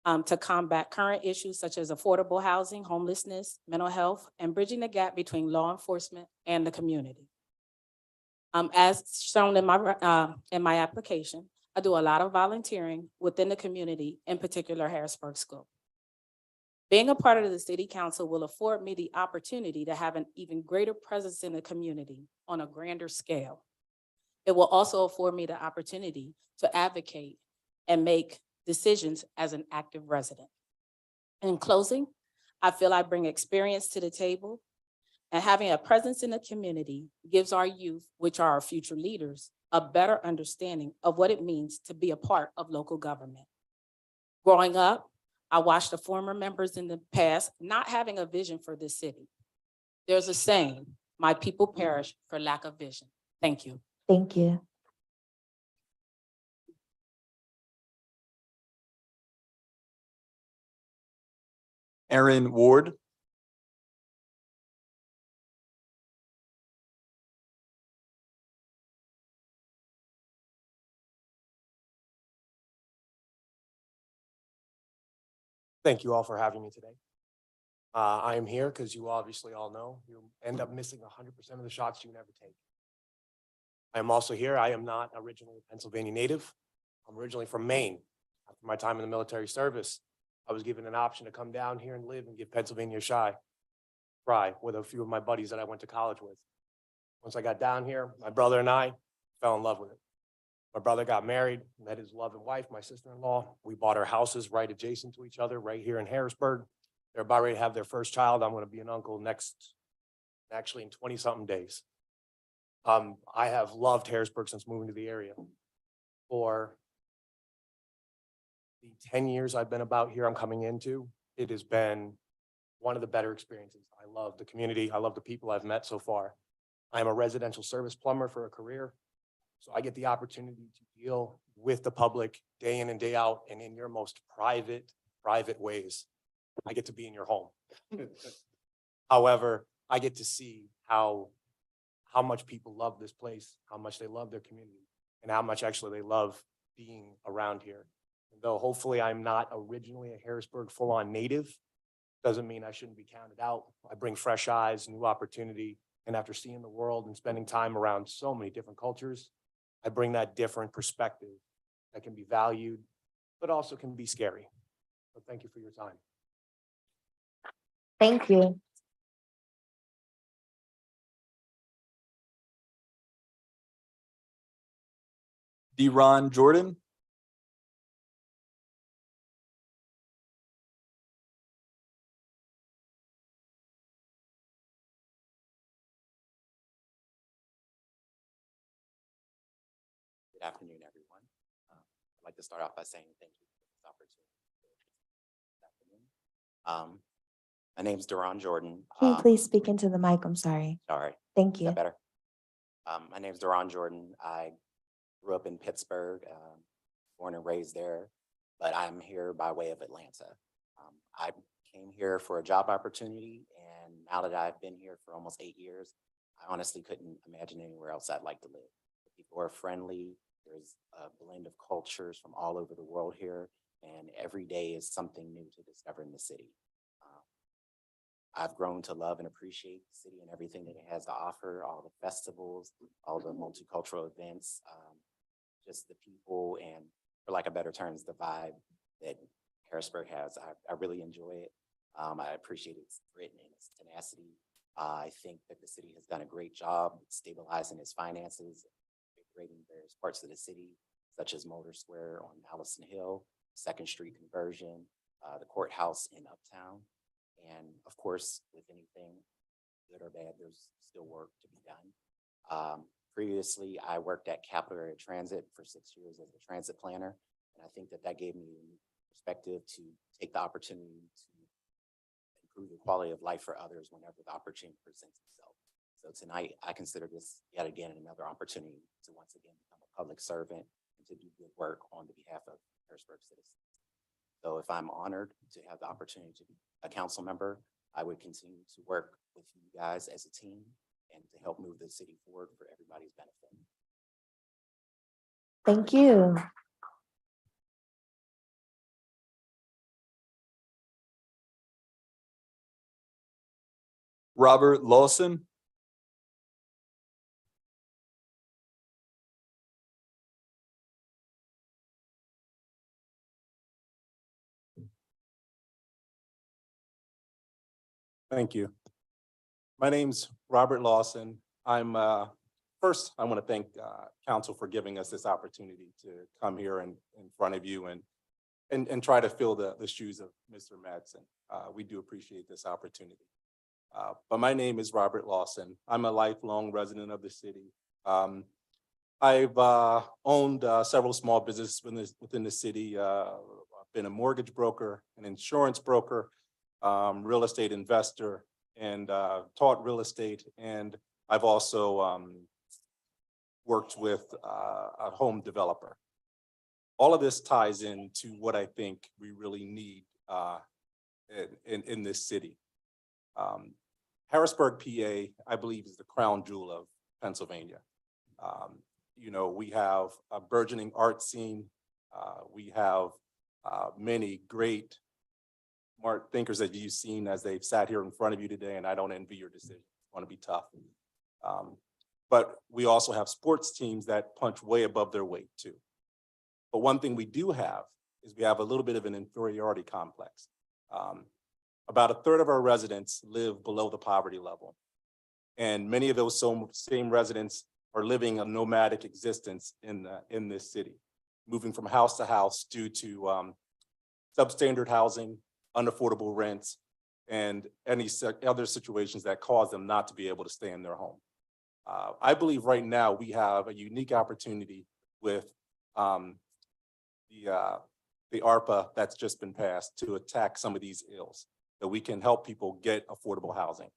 To combat current issues such as affordable housing, homelessness, mental health, and bridging the gap between law enforcement and the community. As shown in my application, I do a lot of volunteering within the community, in particular Harrisburg School. Being a part of the city council will afford me the opportunity to have an even greater presence in the community on a grander scale. It will also afford me the opportunity to advocate and make decisions as an active resident. In closing, I feel I bring experience to the table, and having a presence in the community gives our youth, which are our future leaders, a better understanding of what it means to be a part of local government. Growing up, I watched the former members in the past not having a vision for this city. There's a saying, my people perish for lack of vision. Thank you. Thank you. Erin Ward. Thank you all for having me today. I am here because you obviously all know you end up missing 100% of the shots you never take. I am also here. I am not originally a Pennsylvania native. I'm originally from Maine. After my time in the military service, I was given an option to come down here and live and give Pennsylvania a try with a few of my buddies that I went to college with. Once I got down here, my brother and I fell in love with it. My brother got married, met his loving wife, my sister-in-law. We bought our houses right adjacent to each other, right here in Harrisburg. They're about ready to have their first child. I'm going to be an uncle actually in 20-something days. I have loved Harrisburg since moving to the area. For the 10 years I've been about here, I'm coming into, it has been one of the better experiences. I love the community. I love the people I've met so far. I'm a residential service plumber for a career. So I get the opportunity to deal with the public day in and day out and in your most private ways. I get to be in your home. However, I get to see how much people love this place, how much they love their community, and how much actually they love being around here. And though hopefully I'm not originally a Harrisburg full-on native, doesn't mean I shouldn't be counted out. I bring fresh eyes, new opportunity, and after seeing the world and spending time around so many different cultures, I bring that different perspective that can be valued, but also can be scary. So thank you for your time. Thank you. Deron Jordan. Good afternoon, everyone. I'd like to start off by saying thank you for this opportunity this afternoon. My name is Deron Jordan. Can you please speak into the mic? I'm sorry. Sorry. Thank Is you. that better? My name is Deron Jordan. I grew up in Pittsburgh, born and raised there, but I'm here by way of Atlanta. I came here for a job opportunity, and now that I've been here for almost 8 years, I honestly couldn't imagine anywhere else I'd like to live. The people are friendly. There's a blend of cultures from all over the world here, and every day is something new to discover in the city. I've grown to love and appreciate the city and everything that it has to offer, all the festivals, all the multicultural events, just the people, and for lack of better terms, the vibe that Harrisburg has. I really enjoy it. I appreciate its grit and its tenacity. I think that the city has done a great job stabilizing its finances, integrating various parts of the city, such as Motor Square on Allison Hill, 2nd Street conversion, the courthouse in Uptown. And of course, with anything good or bad, there's still work to be done. Previously, I worked at Capital Area Transit for 6 years as a transit planner. And I think that that gave me a perspective to take the opportunity to improve the quality of life for others whenever the opportunity presents itself. So tonight, I consider this yet again another opportunity to once again become a public servant and to do good work on the behalf of Harrisburg citizens. So if I'm honored to have the opportunity to be a council member, I would continue to work with you guys as a team and to help move the city forward for everybody's benefit. Thank you. Robert Lawson. Thank you. My name's Robert Lawson. First, I want to thank council for giving us this opportunity to come here in front of you and try to fill the shoes of Mr. Madsen. We do appreciate this opportunity. But my name is Robert Lawson. I'm a lifelong resident of the city. I've owned several small businesses within the city. I've been a mortgage broker, an insurance broker, real estate investor, and taught real estate. And I've also worked with a home developer. All of this ties into what I think we really need in this city. Harrisburg, PA, I believe, is the crown jewel of Pennsylvania. You know, we have a burgeoning art scene. We have many great smart thinkers that you've seen as they've sat here in front of you today, and I don't envy your decision. It's going to be tough. But we also have sports teams that punch way above their weight too. But one thing we do have is we have a little bit of an inferiority complex. About a third of our residents live below the poverty level. And many of those same residents are living a nomadic existence in this city, moving from house to house due to substandard housing, unaffordable rents, and any other situations that cause them not to be able to stay in their home. I believe right now we have a unique opportunity with the ARPA that's just been passed to attack some of these ills, that we can help people get affordable housing.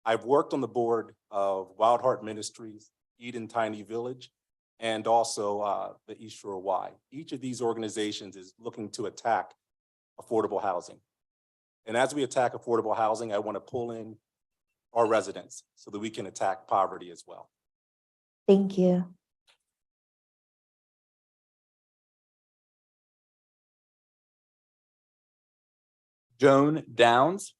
I've worked on the board of Wild Heart Ministries, Eden Tiny Village, and also the East Shore Y. Each of these organizations is looking to attack affordable housing. And as we attack affordable housing, I want to pull in our residents so that we can attack poverty as well. Thank you. Joan Downs.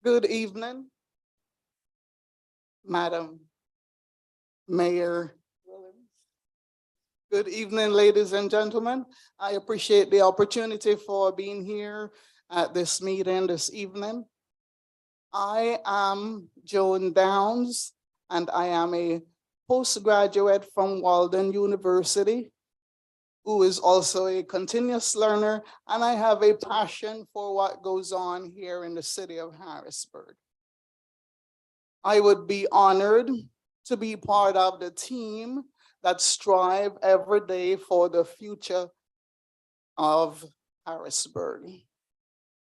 Good evening, Madam Mayor Williams. Good evening, ladies and gentlemen. I appreciate the opportunity for being here at this meeting this evening. I am Joan Downs, and I am a postgraduate from Walden University, who is also a continuous learner, and I have a passion for what goes on here in the city of Harrisburg. I would be honored to be part of the team that strive every day for the future of Harrisburg,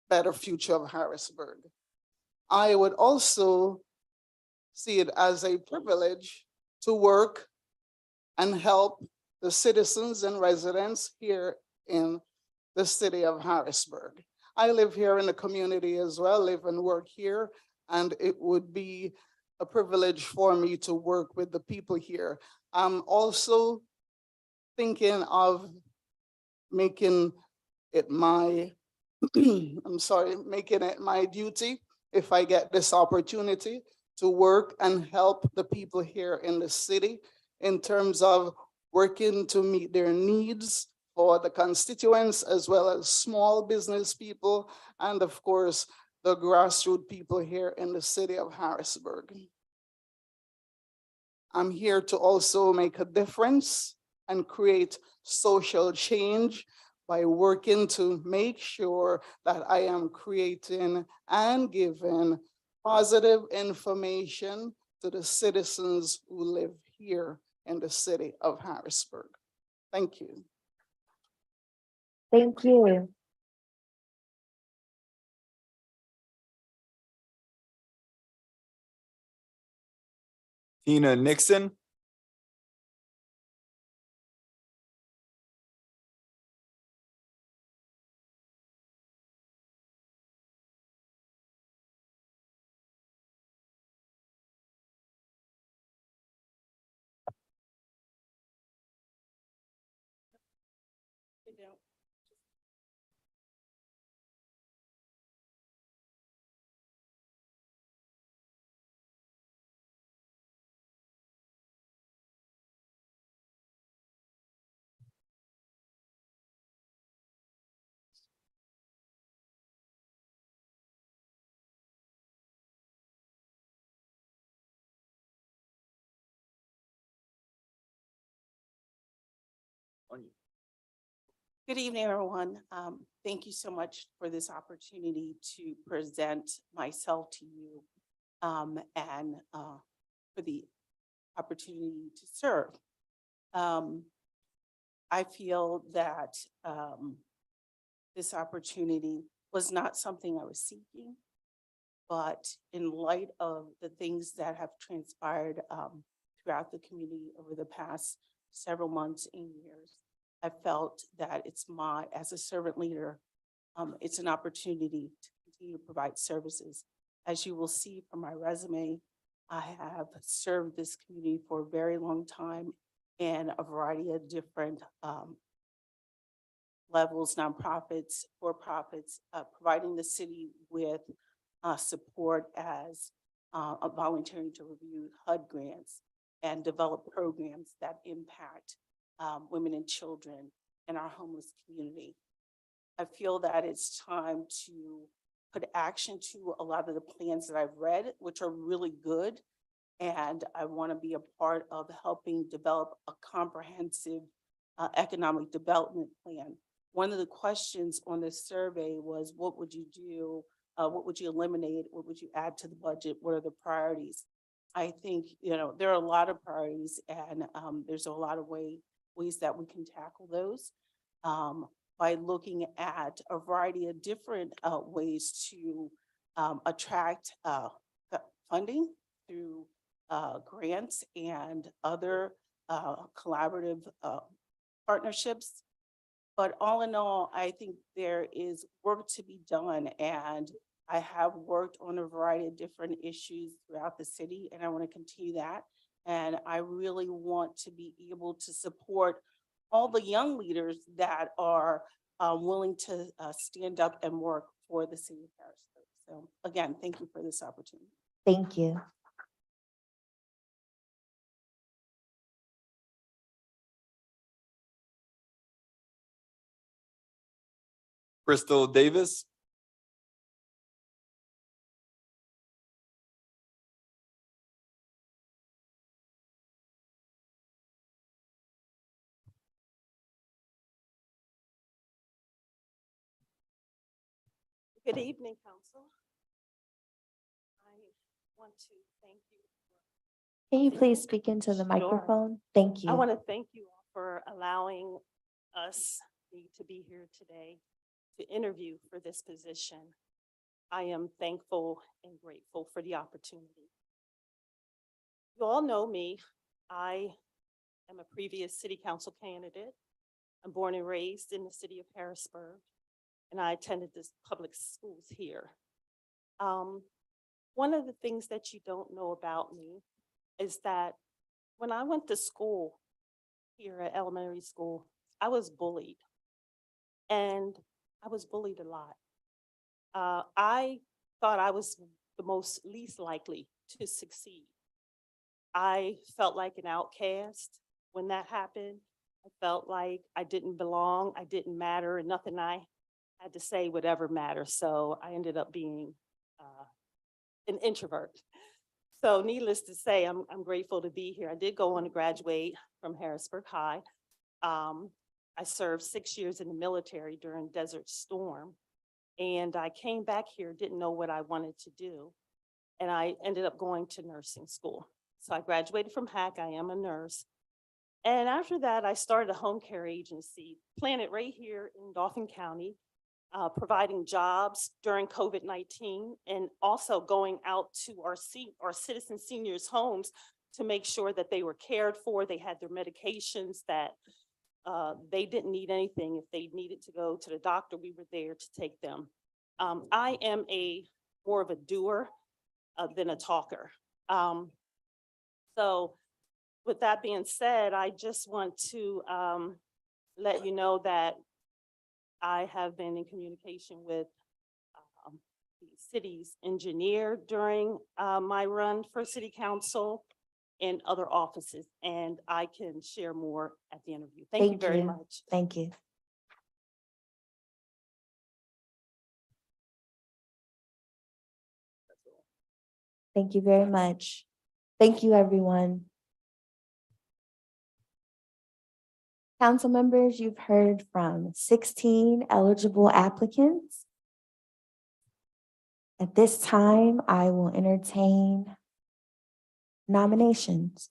better future of Harrisburg. I would also see it as a privilege to work and help the citizens and residents here in the city of Harrisburg. I live here in the community as well, live and work here, and it would be a privilege for me to work with the people here. I'm also thinking of making it my, making it my duty, if I get this opportunity, to work and help the people here in the city in terms of working to meet their needs for the constituents, as well as small business people, and of course, the grassroots people here in the city of Harrisburg. I'm here to also make a difference and create social change by working to make sure that I am creating and giving positive information to the citizens who live here in the city of Harrisburg. Thank you. Thank you. Tina Nixon. Good evening, everyone. Thank you so much for this opportunity to present myself to you and for the opportunity to serve. I feel that this opportunity was not something I was seeking, but in light of the things that have transpired throughout the community over the past several months and years, I felt that as a servant leader, it's an opportunity to continue to provide services. As you will see from my resume, I have served this community for a very long time in a variety of different levels, nonprofits, for-profits, providing the city with support as volunteering to review HUD grants and develop programs that impact women and children in our homeless community. I feel that it's time to put action to a lot of the plans that I've read, which are really good. And I want to be a part of helping develop a comprehensive economic development plan. One of the questions on this survey was, what would you do? What would you eliminate? What would you add to the budget? What are the priorities? I think, there are a lot of priorities and there's a lot of ways that we can tackle those by looking at a variety of different ways to attract funding through grants and other collaborative partnerships. But all in all, I think there is work to be done, and I have worked on a variety of different issues throughout the city, and I want to continue that. And I really want to be able to support all the young leaders that are willing to stand up and work for the city of Harrisburg. So again, thank you for this opportunity. Thank you. Crystal Davis. Good evening, Council. I want to thank you. Can you please speak into the microphone? Thank I you. want to thank you all for allowing me to be here today to interview for this position. I am thankful and grateful for the opportunity. You all know me. I am a previous city council candidate. I'm born and raised in the city of Harrisburg, and I attended the public schools here. One of the things that you don't know about me is that when I went to school here at elementary school, I was bullied, and I was bullied a lot. I thought I was the least likely to succeed. I felt like an outcast when that happened. I felt like I didn't belong, I didn't matter, and nothing I had to say would ever matter. So I ended up being an introvert. So needless to say, I'm grateful to be here. I did go on to graduate from Harrisburg High. I served 6 years in the military during Desert Storm. And I came back here, didn't know what I wanted to do. And I ended up going to nursing school. So I graduated from HAC. I am a nurse. And after that, I started a home care agency planted right here in Dauphin County, providing jobs during COVID-19 and also going out to our citizen seniors' homes to make sure that they were cared for, they had their medications, that they didn't need anything. If they needed to go to the doctor, we were there to take them. I am more of a doer than a talker. So with that being said, I just want to let you know that I have been in communication with the city's engineer during my run for city council and other offices, and I can share more at the interview. Thank you very much. Thank you. Thank you very much. Thank you, everyone. Council members, you've heard from 16 eligible applicants. At this time, I will entertain nominations.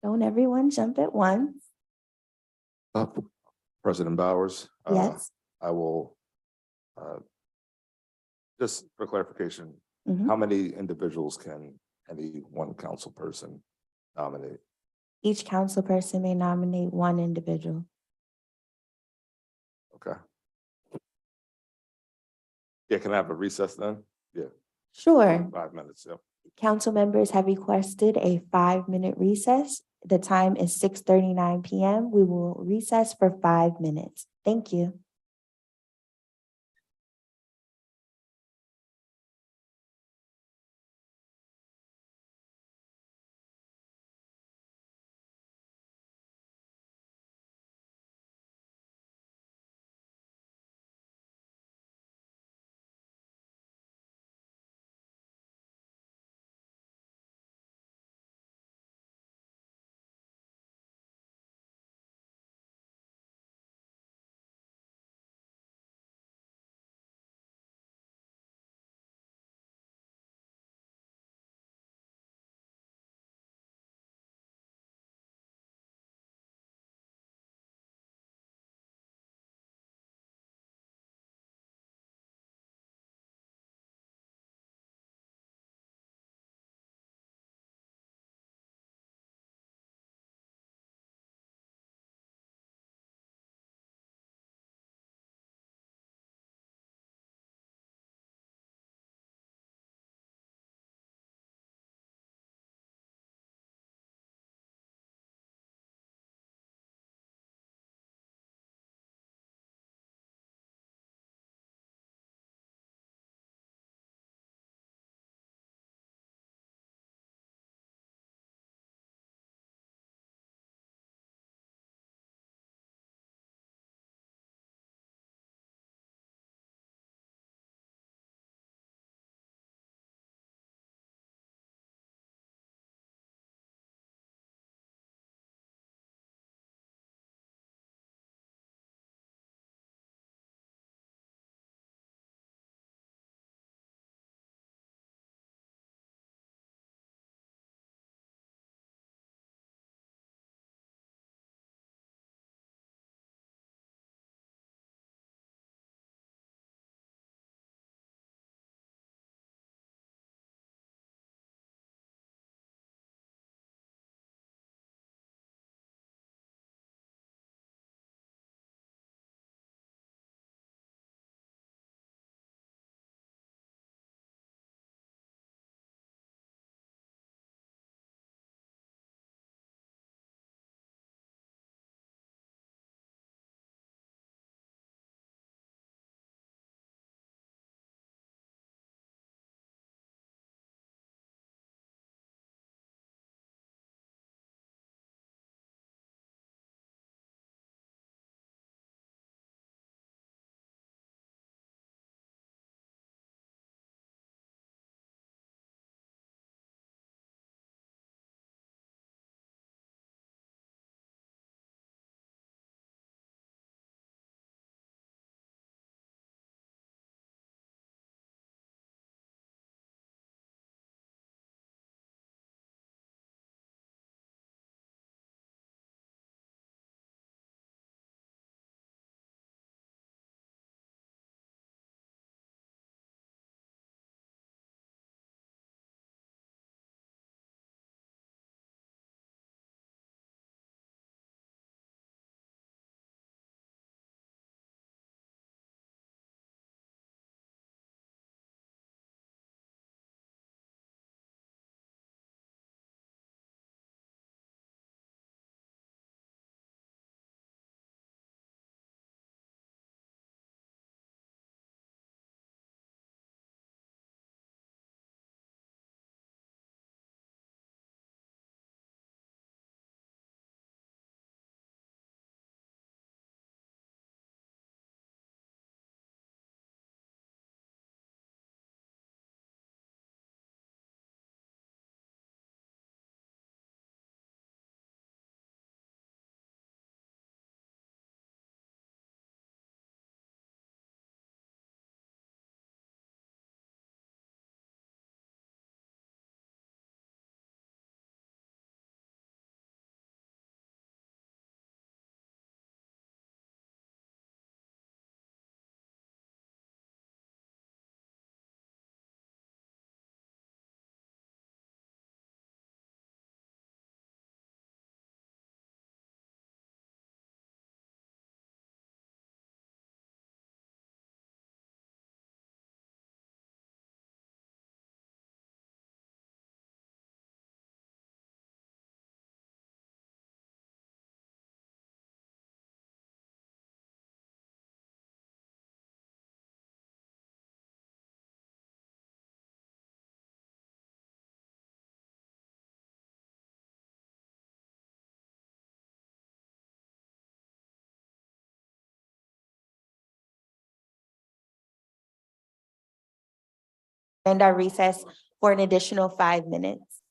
Don't everyone jump at once. President Bowers. Yes. I will, just for clarification, Mhm. how many individuals can any one council person nominate? Each council person may nominate one individual. Okay. Yeah, can I have a recess then? Yeah, Sure. 5 minutes, yeah. Council members have requested a 5-minute recess. The time is 6:39 p.m. We will recess for 5 minutes. Thank you. And our recess for an additional 5 minutes.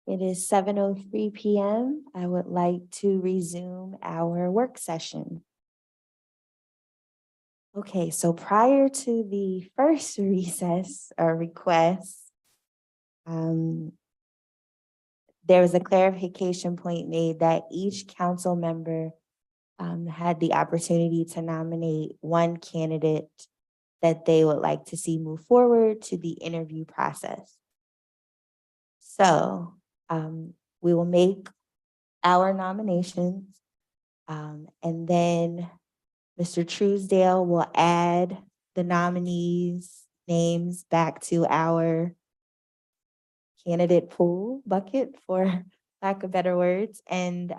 It is 7:03 PM. I would like to resume our work session. Okay, so prior to the first recess or request, there was a clarification point made that each council member had the opportunity to nominate one candidate that they would like to see move forward to the interview process. So we will make our nominations, and then Mr. Truesdale will add the nominees' names back to our candidate pool bucket, for lack of better words, and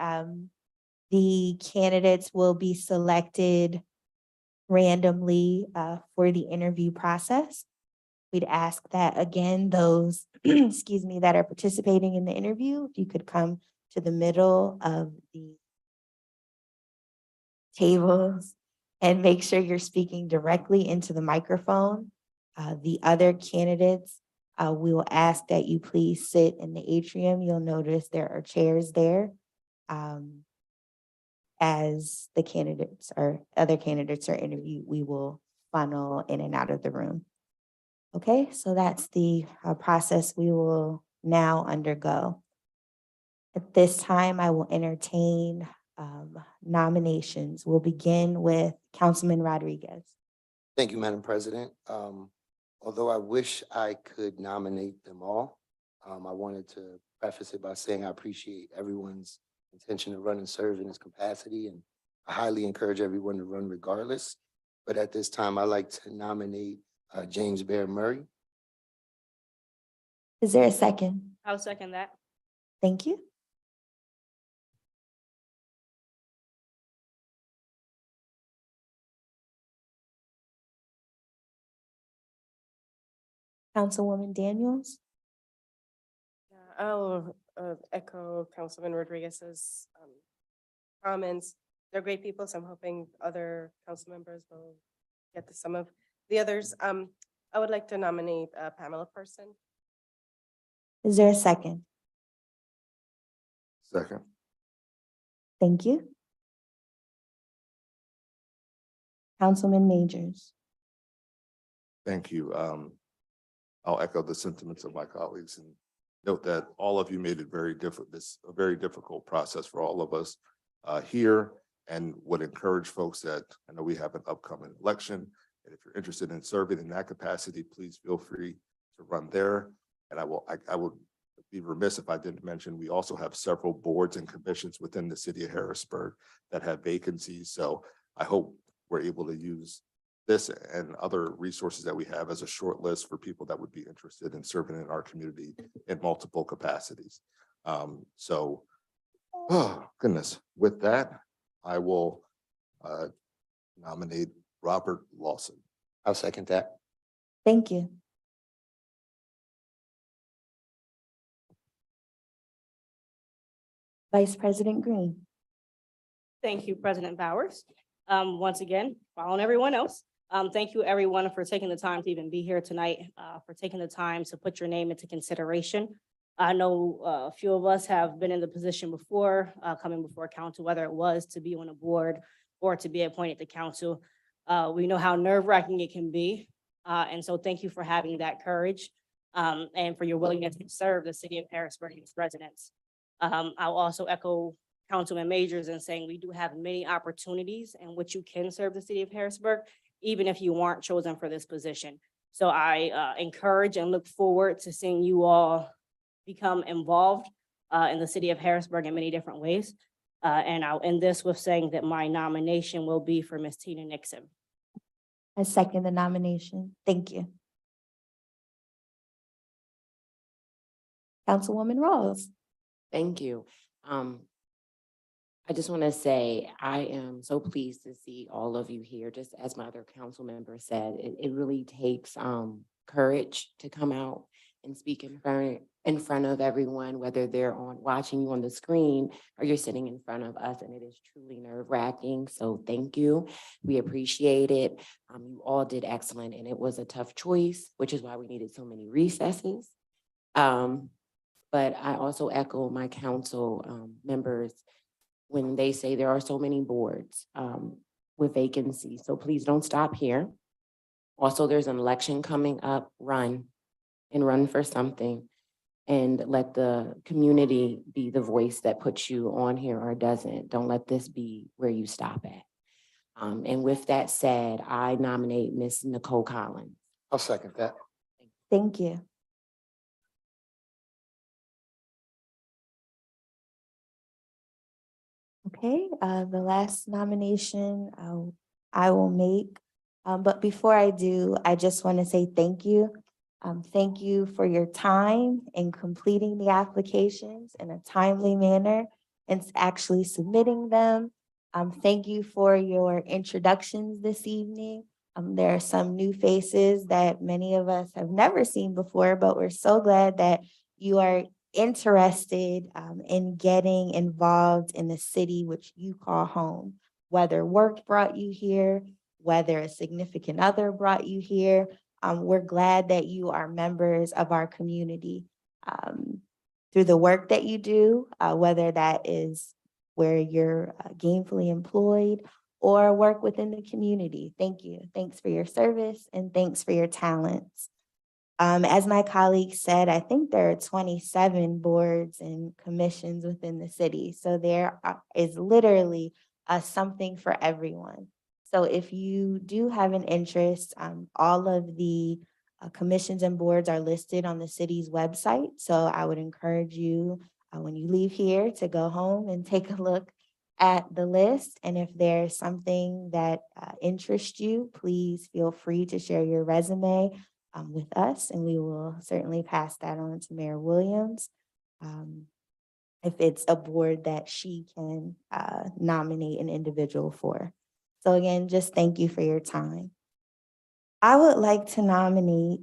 the candidates will be selected randomly for the interview process. We'd ask that, again, those, excuse me, that are participating in the interview, if you could come to the middle of the tables and make sure you're speaking directly into the microphone. The other candidates, we will ask that you please sit in the atrium. You'll notice there are chairs there. As the candidates or other candidates are interviewed, we will funnel in and out of the room. Okay, so that's the process we will now undergo. At this time, I will entertain nominations. We'll begin with Councilman Rodriguez. Thank you, Madam President. Although I wish I could nominate them all, I wanted to preface it by saying I appreciate everyone's intention to run and serve in this capacity, and I highly encourage everyone to run regardless. But at this time, I'd like to nominate James Bear Murray. Is there a second? I'll second that. Thank you. Councilwoman Daniels? I'll echo Councilman Rodriguez's comments. They're great people, so I'm hoping other council members will get to some of the others. I would like to nominate Pamela Person. Is there a second? Second. Thank you. Councilman Majors? Thank you. I'll echo the sentiments of my colleagues and note that all of you made it this a very difficult process for all of us here, and would encourage folks that I know we have an upcoming election. And if you're interested in serving in that capacity, please feel free to run there. And I would be remiss if I didn't mention, we also have several boards and commissions within the city of Harrisburg that have vacancies. So I hope we're able to use this and other resources that we have as a short list for people that would be interested in serving in our community in multiple capacities. Oh goodness, with that, I will nominate Robert Lawson. I'll second that. Thank you. Vice President Green? Thank you, President Bowers. Once again, following everyone else. Thank you, everyone, for taking the time to even be here tonight, for taking the time to put your name into consideration. I know a few of us have been in the position before, coming before council, whether it was to be on a board or to be appointed to council. We know how nerve-wracking it can be. And so thank you for having that courage and for your willingness to serve the city of Harrisburg and its residents. I'll also echo Councilman Majors in saying we do have many opportunities in which you can serve the city of Harrisburg, even if you weren't chosen for this position. So I encourage and look forward to seeing you all become involved in the city of Harrisburg in many different ways. And I'll end this with saying that my nomination will be for Ms. Tina Nixon. I second the nomination. Thank you. Councilwoman Rawls? Thank you. I just want to say I am so pleased to see all of you here. Just as my other council member said, it really takes courage to come out and speak in front of everyone, whether they're watching you on the screen or you're sitting in front of us, and it is truly nerve-wracking. So thank you. We appreciate it. You all did excellent, and it was a tough choice, which is why we needed so many recesses. But I also echo my council members when they say there are so many boards with vacancies. So please don't stop here. Also, there's an election coming up, run and run for something. And let the community be the voice that puts you on here or doesn't. Don't let this be where you stop at. And with that said, I nominate Miss Nicole Collins. I'll second that. Thank you. Okay, the last nomination I will make. But before I do, I just want to say thank you. Thank you for your time in completing the applications in a timely manner and actually submitting them. Thank you for your introductions this evening. There are some new faces that many of us have never seen before, but we're so glad that you are interested in getting involved in the city which you call home, whether work brought you here, whether a significant other brought you here. We're glad that you are members of our community through the work that you do, whether that is where you're gainfully employed or work within the community. Thank you. Thanks for your service and thanks for your talents. As my colleague said, I think there are 27 boards and commissions within the city. So there is literally something for everyone. So if you do have an interest, all of the commissions and boards are listed on the city's website. So I would encourage you when you leave here to go home and take a look at the list. And if there's something that interests you, please feel free to share your resume with us, and we will certainly pass that on to Mayor Williams if it's a board that she can nominate an individual for. So again, just thank you for your time. I would like to nominate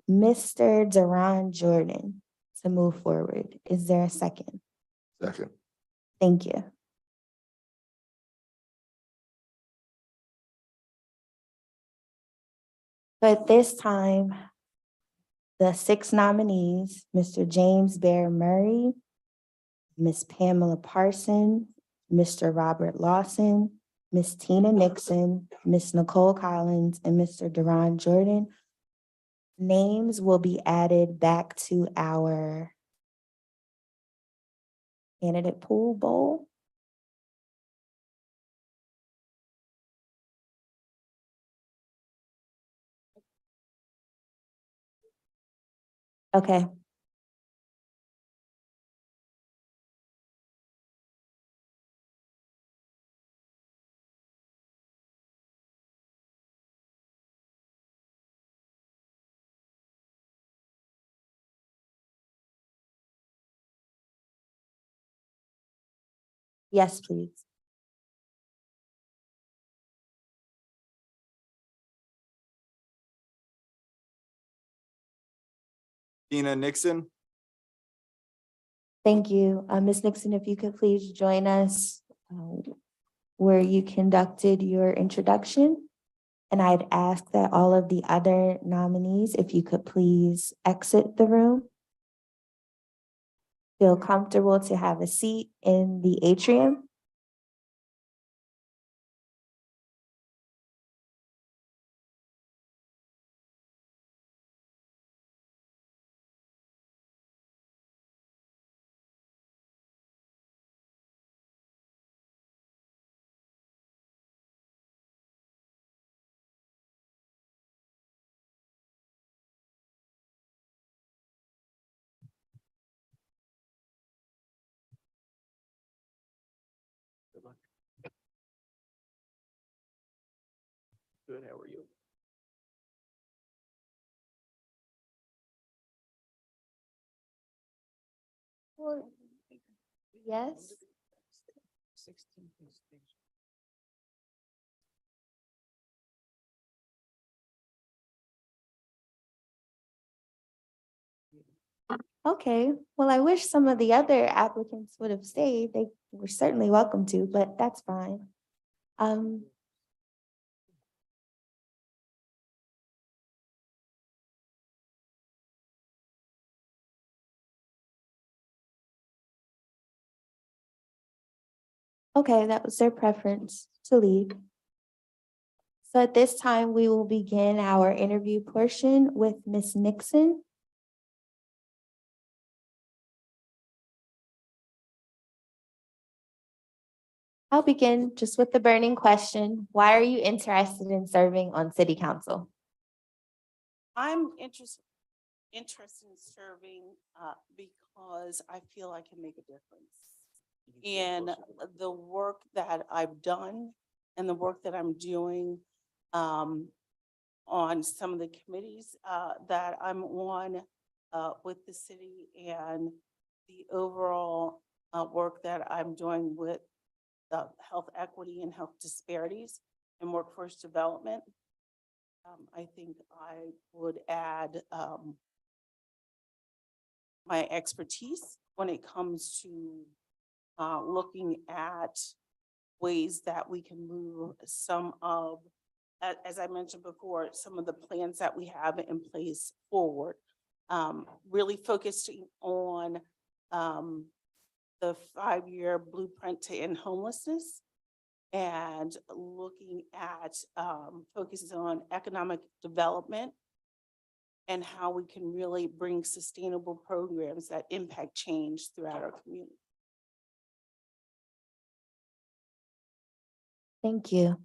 Mr. Duran Jordan to move forward. Is there a second? Second. Thank you. But this time, the 6 nominees, Mr. James Bear Murray, Ms. Pamela Parson, Mr. Robert Lawson, Ms. Tina Nixon, Ms. Nicole Collins, and Mr. Duran Jordan, names will be added back to our candidate pool bowl. Okay. Yes, please. Tina Nixon. Thank you. Ms. Nixon, if you could please join us where you conducted your introduction. And I'd ask that all of the other nominees, if you could please exit the room. Feel comfortable to have a seat in the atrium. Good luck. Good, how are you? Yes. Okay, well, I wish some of the other applicants would have stayed. They were certainly welcome to, but that's fine. Okay, that was their preference to leave. So at this time, we will begin our interview portion with Ms. Nixon. I'll begin just with the burning question. Why are you interested in serving on city council? I'm interested in serving because I feel I can make a difference in the work that I've done and the work that I'm doing on some of the committees that I'm on with the city, and the overall work that I'm doing with health equity and health disparities and workforce development. I think I would add my expertise when it comes to looking at ways that we can move some of, as I mentioned before, some of the plans that we have in place forward. Really focusing on the 5-year blueprint to end homelessness, and looking at focusing on economic development and how we can really bring sustainable programs that impact change throughout our community. Thank you.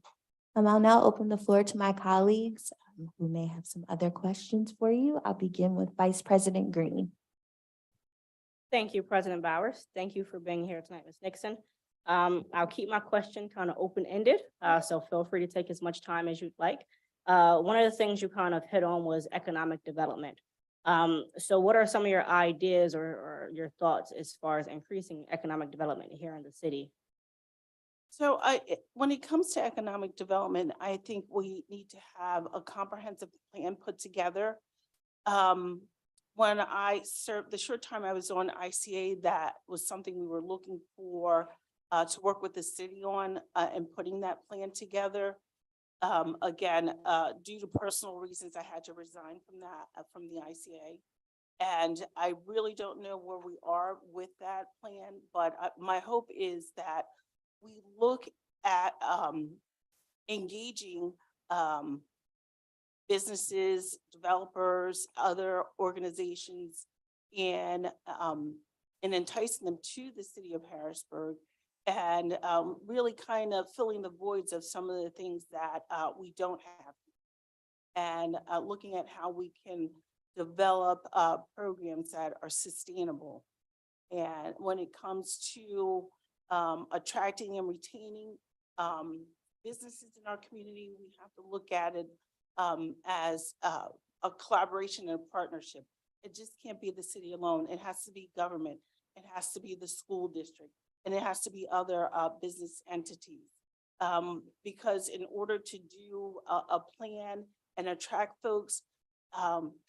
I'll now open the floor to my colleagues who may have some other questions for you. I'll begin with Vice President Green. Thank you, President Bowers. Thank you for being here tonight, Ms. Nixon. I'll keep my question kind of open-ended, so feel free to take as much time as you'd like. One of the things you kind of hit on was economic development. So what are some of your ideas or your thoughts as far as increasing economic development here in the city? So when it comes to economic development, I think we need to have a comprehensive plan put together. When I served, the short time I was on ICA, that was something we were looking for to work with the city on and putting that plan together. Again, due to personal reasons, I had to resign from that, from the ICA. And I really don't know where we are with that plan, but my hope is that we look at engaging businesses, developers, other organizations, and enticing them to the city of Harrisburg, and really kind of filling the voids of some of the things that we don't have, and looking at how we can develop programs that are sustainable. And when it comes to attracting and retaining businesses in our community, we have to look at it as a collaboration and a partnership. It just can't be the city alone. It has to be government. It has to be the school district, and it has to be other business entities. Because in order to do a plan and attract folks,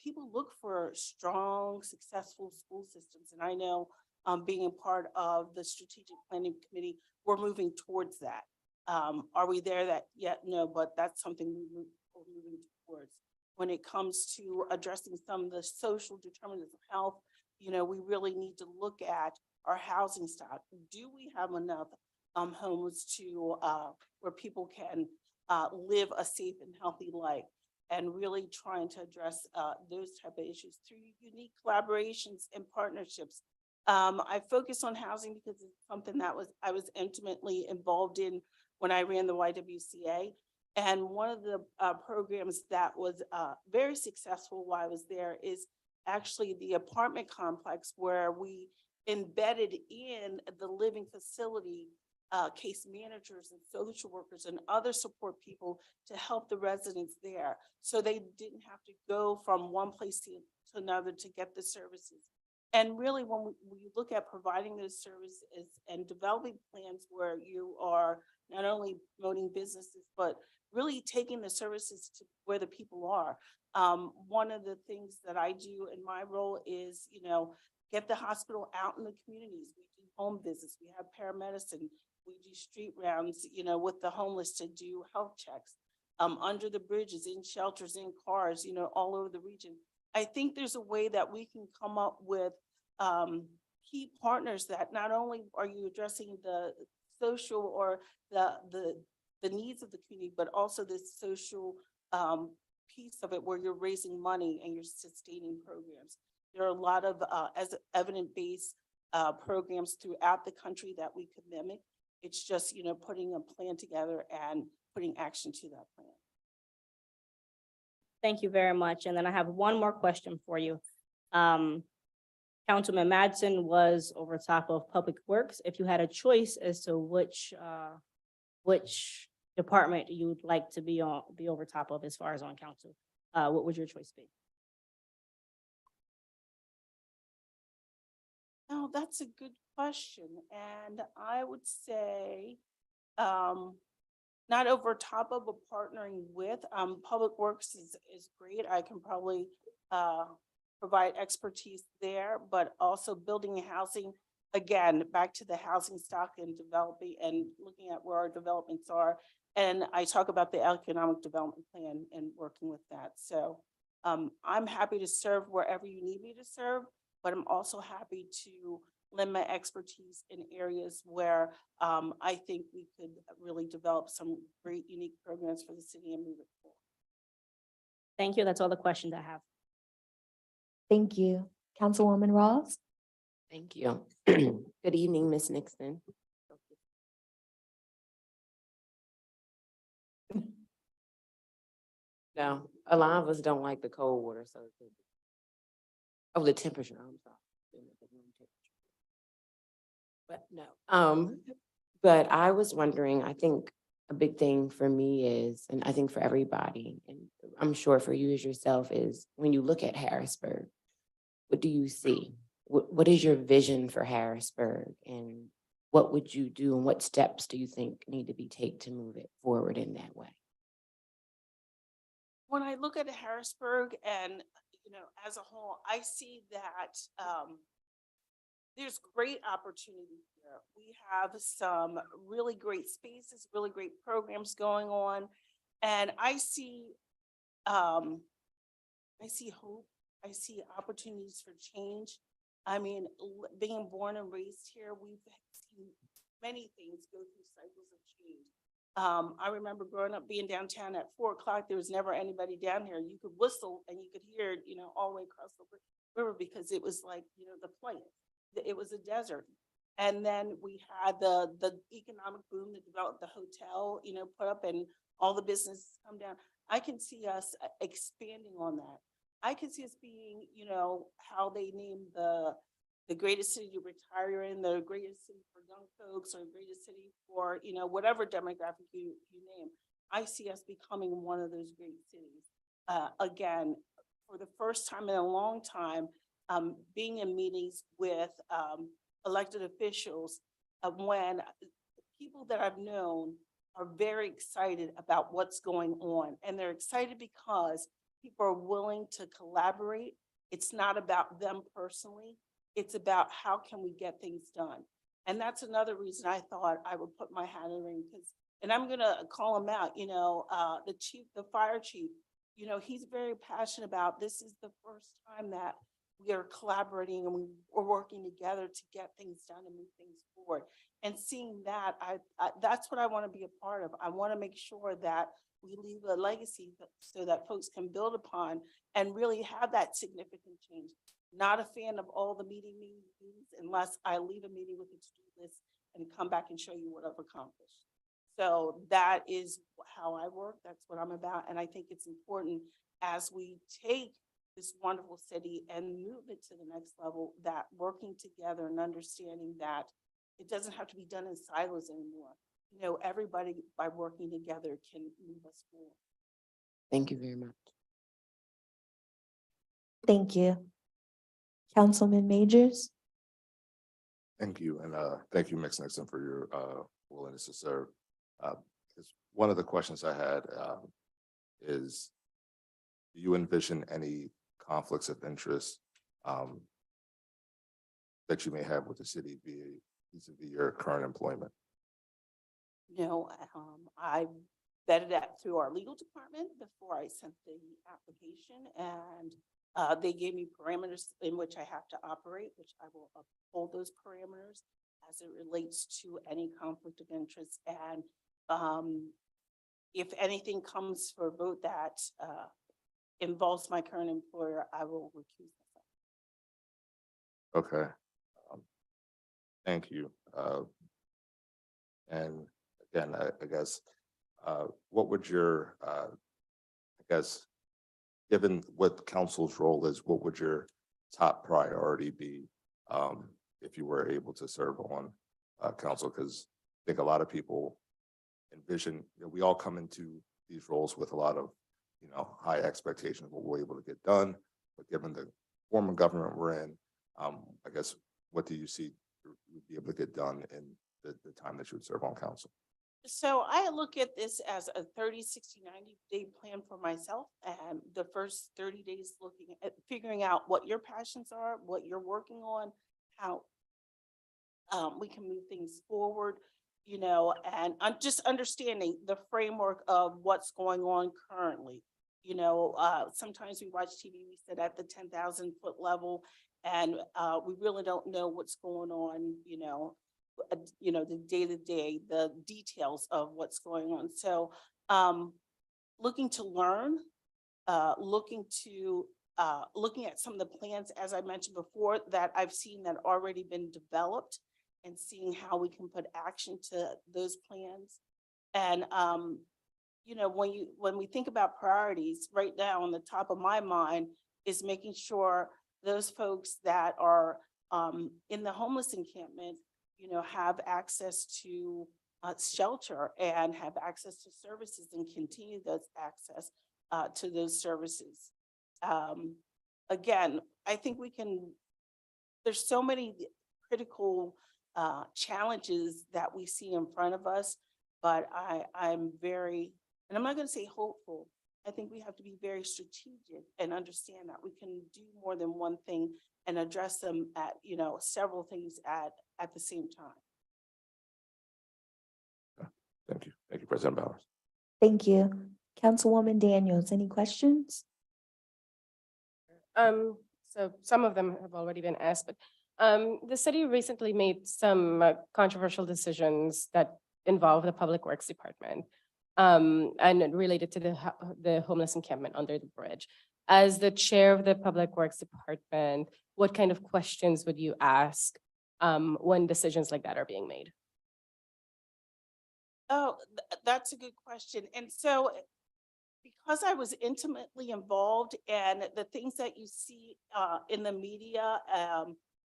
people look for strong, successful school systems. And I know being a part of the strategic planning committee, we're moving towards that. Are we there that yet? No, but that's something we're moving towards. When it comes to addressing some of the social determinants of health, you know, we really need to look at our housing stock. Do we have enough homes to where people can live a safe and healthy life? And really trying to address those type of issues through unique collaborations and partnerships. I focus on housing because it's something that I was intimately involved in when I ran the YWCA. And one of the programs that was very successful while I was there is actually the apartment complex, where we embedded in the living facility case managers and social workers and other support people to help the residents there. So they didn't have to go from one place to another to get the services. And really, when we look at providing those services and developing plans where you are not only promoting businesses, but really taking the services to where the people are. One of the things that I do in my role is, you know, get the hospital out in the communities. We do home visits, we have paramedicine, we do street rounds, you know, with the homeless to do health checks, under the bridges, in shelters, in cars, you know, all over the region. I think there's a way that we can come up with key partners that not only are you addressing the social or the needs of the community, but also this social piece of it where you're raising money and you're sustaining programs. There are a lot of as evidence-based programs throughout the country that we could mimic. It's just, putting a plan together and putting action to that plan. Thank you very much. And then I have one more question for you. Councilman Madsen was over top of Public Works. If you had a choice as to which department you would like to be over top of as far as on council, what would your choice be? Oh, that's a good question. And I would say, not over top of, but partnering with, Public Works is great. I can probably, provide expertise there, but also building and housing, again, back to the housing stock and developing and looking at where our developments are. And I talk about the economic development plan and working with that. So I'm happy to serve wherever you need me to serve, but I'm also happy to lend my expertise in areas where I think we could really develop some great, unique programs for the city and move it forward. Thank you. That's all the questions I have. Thank you. Councilwoman Rawls? Thank you. Good evening, Ms. Nixon. No, a lot of us don't like the cold water, so it's the temperature, I'm sorry. But no, but I was wondering, I think a big thing for me is, and I think for everybody, and I'm sure for you as yourself, is when you look at Harrisburg, what do you see? What is your vision for Harrisburg, and what would you do, and what steps do you think need to be taken to move it forward in that way? When I look at Harrisburg and, as a whole, I see that there's great opportunity here. We have some really great spaces, really great programs going on. And I see hope. I see opportunities for change. I mean, being born and raised here, we've seen many things go through cycles of change. I remember growing up being downtown at 4 o'clock, there was never anybody down here. You could whistle and you could hear it, all the way across the river because it was like, the plain. It was a desert. And then we had the economic boom that developed the hotel, put up and all the businesses come down. I can see us expanding on that. I can see us being, how they name the greatest city to retire in, the greatest city for young folks, or the greatest city for, whatever demographic you name. I see us becoming one of those great cities. Again, for the first time in a long time, being in meetings with elected officials when people that I've known are very excited about what's going on. And they're excited because people are willing to collaborate. It's not about them personally. It's about how can we get things done. And that's another reason I thought I would put my hat in the ring, and I'm gonna call him out, the fire chief, he's very passionate about this. Is the first time that we are collaborating and we're working together to get things done and move things forward. And seeing that, that's what I want to be a part of. I want to make sure that we leave a legacy so that folks can build upon and really have that significant change. Not a fan of all the meetings unless I leave a meeting with a to-do list and come back and show you what I've accomplished. So that is how I work. That's what I'm about. And I think it's important as we take this wonderful city and move it to the next level, that working together and understanding that it doesn't have to be done in silos anymore. Everybody by working together can move us forward. Thank you very much. Thank you. Councilman Majors? Thank you, and thank you, Ms. Nixon, for your willingness to serve. One of the questions I had is, do you envision any conflicts of interest that you may have with the city vis-a-vis your current employment? I vetted that through our legal department before I sent the application, and they gave me parameters in which I have to operate, which I will uphold those parameters. as it relates to any conflict of interest. And if anything comes for a vote that involves my current employer, I will recuse myself. Okay. Thank you. And again, I guess, what would your, I guess, given what council's role is, what would your top priority be if you were able to serve on council? Because I think a lot of people envision, we all come into these roles with a lot of, high expectations of what we're able to get done. But given the form of government we're in, I guess, what do you see you'd be able to get done in the time that you would serve on council? So I look at this as a 30, 60, 90-day plan for myself. And the first 30 days looking at figuring out what your passions are, what you're working on, how we can move things forward, and just understanding the framework of what's going on currently. Sometimes we watch TV, we sit at the 10,000 foot level, and we really don't know what's going on, the day-to-day, the details of what's going on. So looking to learn, looking at some of the plans, as I mentioned before, that I've seen that already been developed, and seeing how we can put action to those plans. And when we think about priorities, right now on the top of my mind is making sure those folks that are in the homeless encampment, have access to shelter and have access to services, and continue those access to those services. Again, I think there's so many critical challenges that we see in front of us, but I'm very, and I'm not going to say hopeful. I think we have to be very strategic and understand that we can do more than one thing and address them at, several things at the same time. Thank you. Thank you, President Bowers. Thank you. Councilwoman Daniels, any questions? So some of them have already been asked, but the city recently made some controversial decisions that involve the Public Works Department and related to the homeless encampment under the bridge. As the chair of the Public Works Department, what kind of questions would you ask when decisions like that are being made? Oh, that's a good question. And so because I was intimately involved, and the things that you see in the media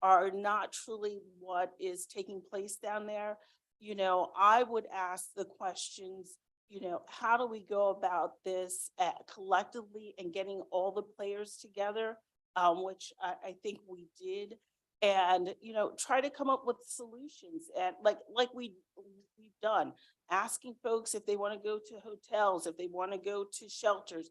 are not truly what is taking place down there, I would ask the questions, how do we go about this collectively and getting all the players together, which I think we did, and, try to come up with solutions, and like we've done, asking folks if they want to go to hotels, if they want to go to shelters,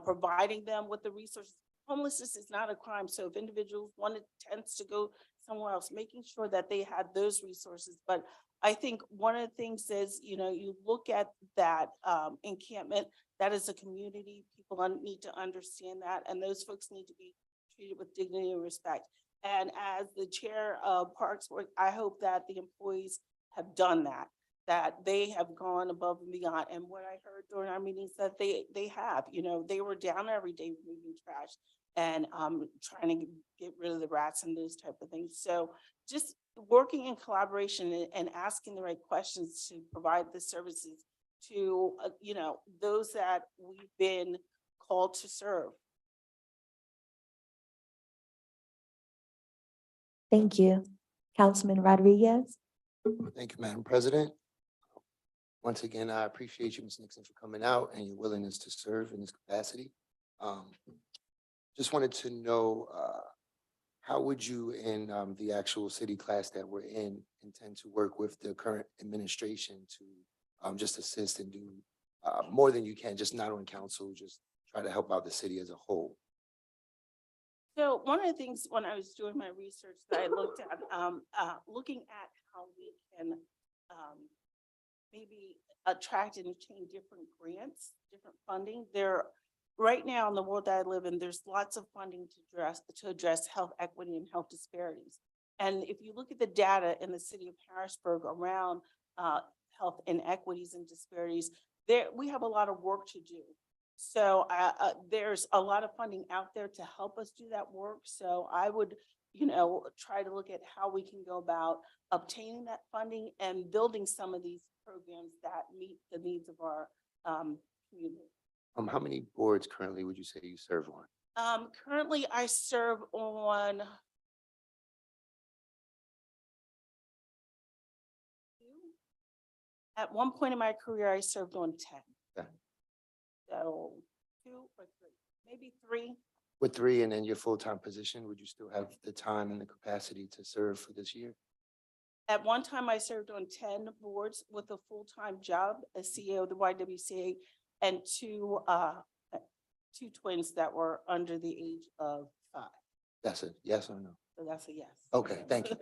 providing them with the resources. Homelessness is not a crime. So if individuals wanted tends to go somewhere else, making sure that they had those resources. But I think one of the things is, you look at that encampment, that is a community. People need to understand that, and those folks need to be treated with dignity and respect. And as the chair of Parks, I hope that the employees have done that they have gone above and beyond. And what I heard during our meetings that they have, they were down every day moving trash and trying to get rid of the rats and those type of things. So just working in collaboration and asking the right questions to provide the services to, those that we've been called to serve. Thank you. Councilman Rodriguez. Thank you, Madam President. Once again, I appreciate you, Ms. Nixon, for coming out and your willingness to serve in this capacity. Just wanted to know, how would you in the actual city class that we're in intend to work with the current administration to just assist and do more than you can, just not on council, just try to help out the city as a whole? So one of the things when I was doing my research that I looked at, looking at how we can maybe attract and obtain different grants, different funding. Right now in the world that I live in, there's lots of funding to address health equity and health disparities. And if you look at the data in the city of Harrisburg around health inequities and disparities, we have a lot of work to do. So there's a lot of funding out there to help us do that work. So I would, try to look at how we can go about obtaining that funding and building some of these programs that meet the needs of our community. How many boards currently would you say you serve on? Currently I serve on at one point in my career, I served on 10. Okay. So 2 or 3, maybe 3. With 3 and then your full-time position, would you still have the time and the capacity to serve for this year? At one time, I served on 10 boards with a full-time job as CEO of the YWCA and 2 twins that were under the age of 5. That's a yes or no? So that's a yes. Okay, thank you.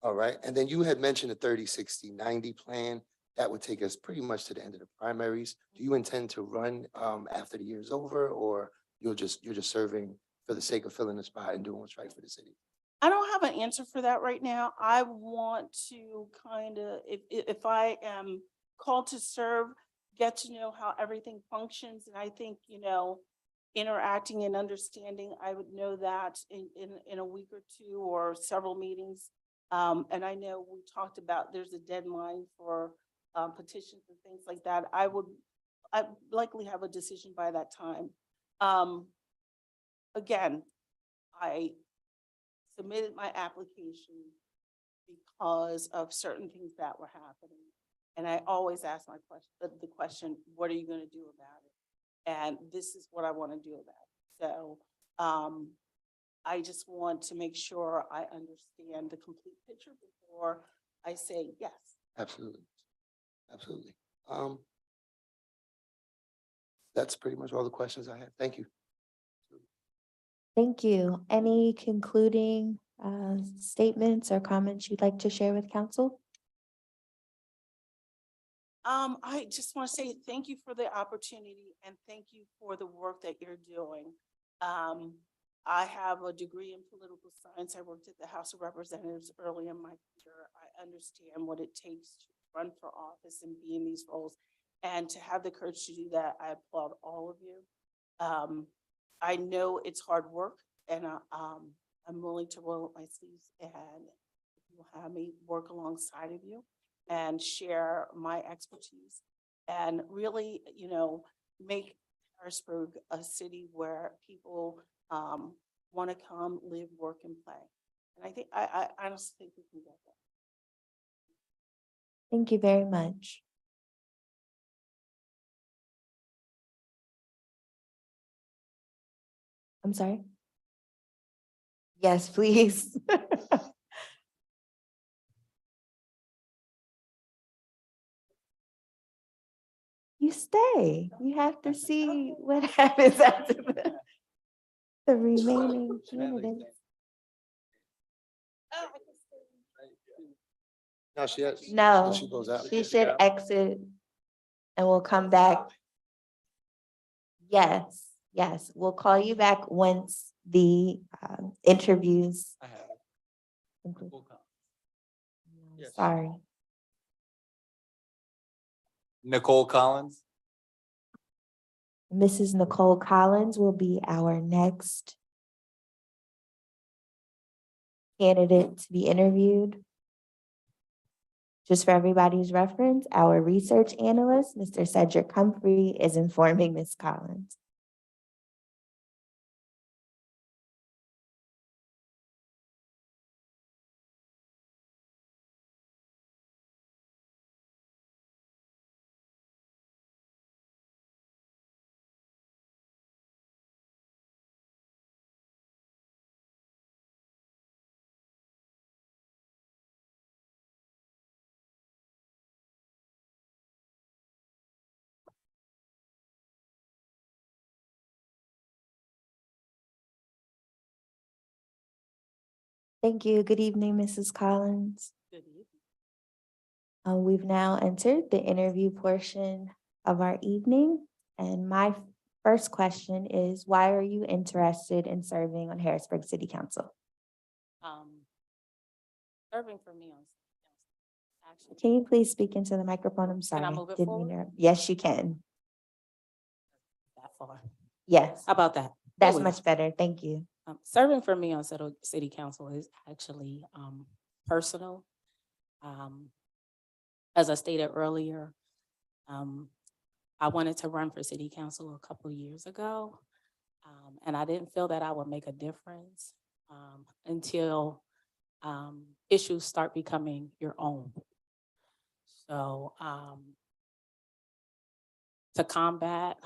All right, and then you had mentioned a 30-60-90 plan. That would take us pretty much to the end of the primaries. Do you intend to run after the year's over, or you're just serving for the sake of filling the spot and doing what's right for the city? I don't have an answer for that right now. I want to kind of, if I am called to serve, get to know how everything functions. And I think, interacting and understanding, I would know that in a week or 2 or several meetings. And I know we talked about there's a deadline for petitions and things like that. I'd likely have a decision by that time. Again, I submitted my application because of certain things that were happening. And I always ask the question, what are you going to do about it? And this is what I want to do about it. So I just want to make sure I understand the complete picture before I say yes. Absolutely. Absolutely. That's pretty much all the questions I have. Thank you. Thank you. Any concluding statements or comments you'd like to share with council? I just want to say thank you for the opportunity and thank you for the work that you're doing. I have a degree in political science. I worked at the House of Representatives early in my career. I understand what it takes to run for office and be in these roles. And to have the courage to do that, I applaud all of you. I know it's hard work, and I'm willing to roll up my sleeves and you'll have me work alongside of you and share my expertise and really, make Harrisburg a city where people want to come, live, work, and play. And I think I honestly think we can get there. Thank you very much. I'm sorry? Yes, please. You stay. You have to see what happens after the remaining candidates. No, she has. No, She goes out. she should exit and we'll come back. Yes, yes, we'll call you back once the interviews. I have it. conclude. Yes. Sorry. Nicole Collins. Mrs. Nicole Collins will be our next candidate to be interviewed. Just for everybody's reference, our research analyst, Mr. Cedric Humphrey, is informing Ms. Collins. Thank you. Good evening, Mrs. Collins. Good evening. We've now entered the interview portion of our evening. And my first question is, why are you interested in serving on Harrisburg City Council? Serving for me on actually Can you please speak into the microphone? I'm sorry. I move it Didn't mean forward? to- Yes, you can. that far. Yes, How about that? There that's we go. much better. Thank you. Serving for me on city council is actually personal. As I stated earlier, I wanted to run for city council a couple years ago. And I didn't feel that I would make a difference until issues start becoming your own. So to combat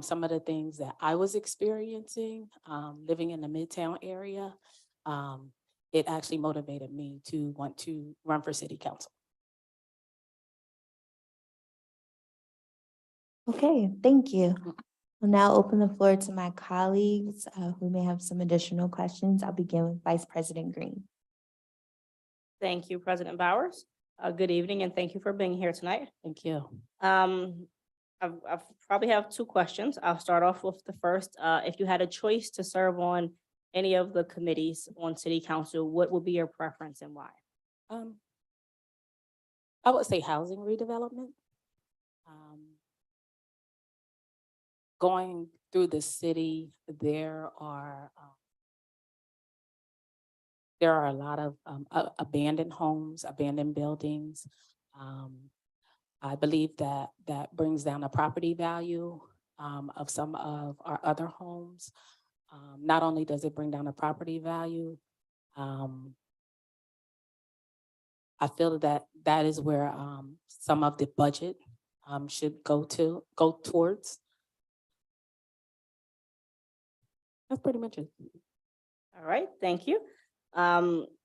some of the things that I was experiencing living in the Midtown area, it actually motivated me to want to run for city council. Okay, thank you. We'll now open the floor to my colleagues who may have some additional questions. I'll begin with Vice President Green. Thank you, President Bowers. Good evening, and thank you for being here tonight. Thank you. I've probably have two questions. I'll start off with the first. If you had a choice to serve on any of the committees on city council, what would be your preference and why? I would say housing redevelopment. Going through the city, there are a lot of abandoned homes, abandoned buildings. I believe that brings down the property value of some of our other homes. Not only does it bring down the property value, I feel that is where some of the budget should go towards. That's pretty much it. All right, thank you.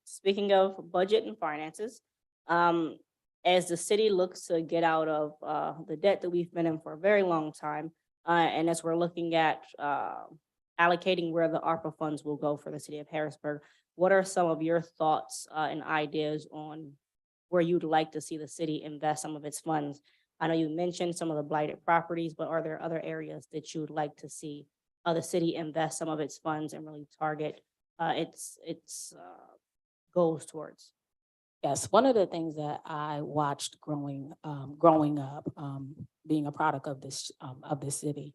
Speaking of budget and finances, as the city looks to get out of the debt that we've been in for a very long time, and as we're looking at allocating where the ARPA funds will go for the city of Harrisburg, what are some of your thoughts and ideas on where you'd like to see the city invest some of its funds? I know you mentioned some of the blighted properties, but are there other areas that you would like to see the city invest some of its funds and really target its goals towards? Yes, one of the things that I watched growing up, being a product of this city,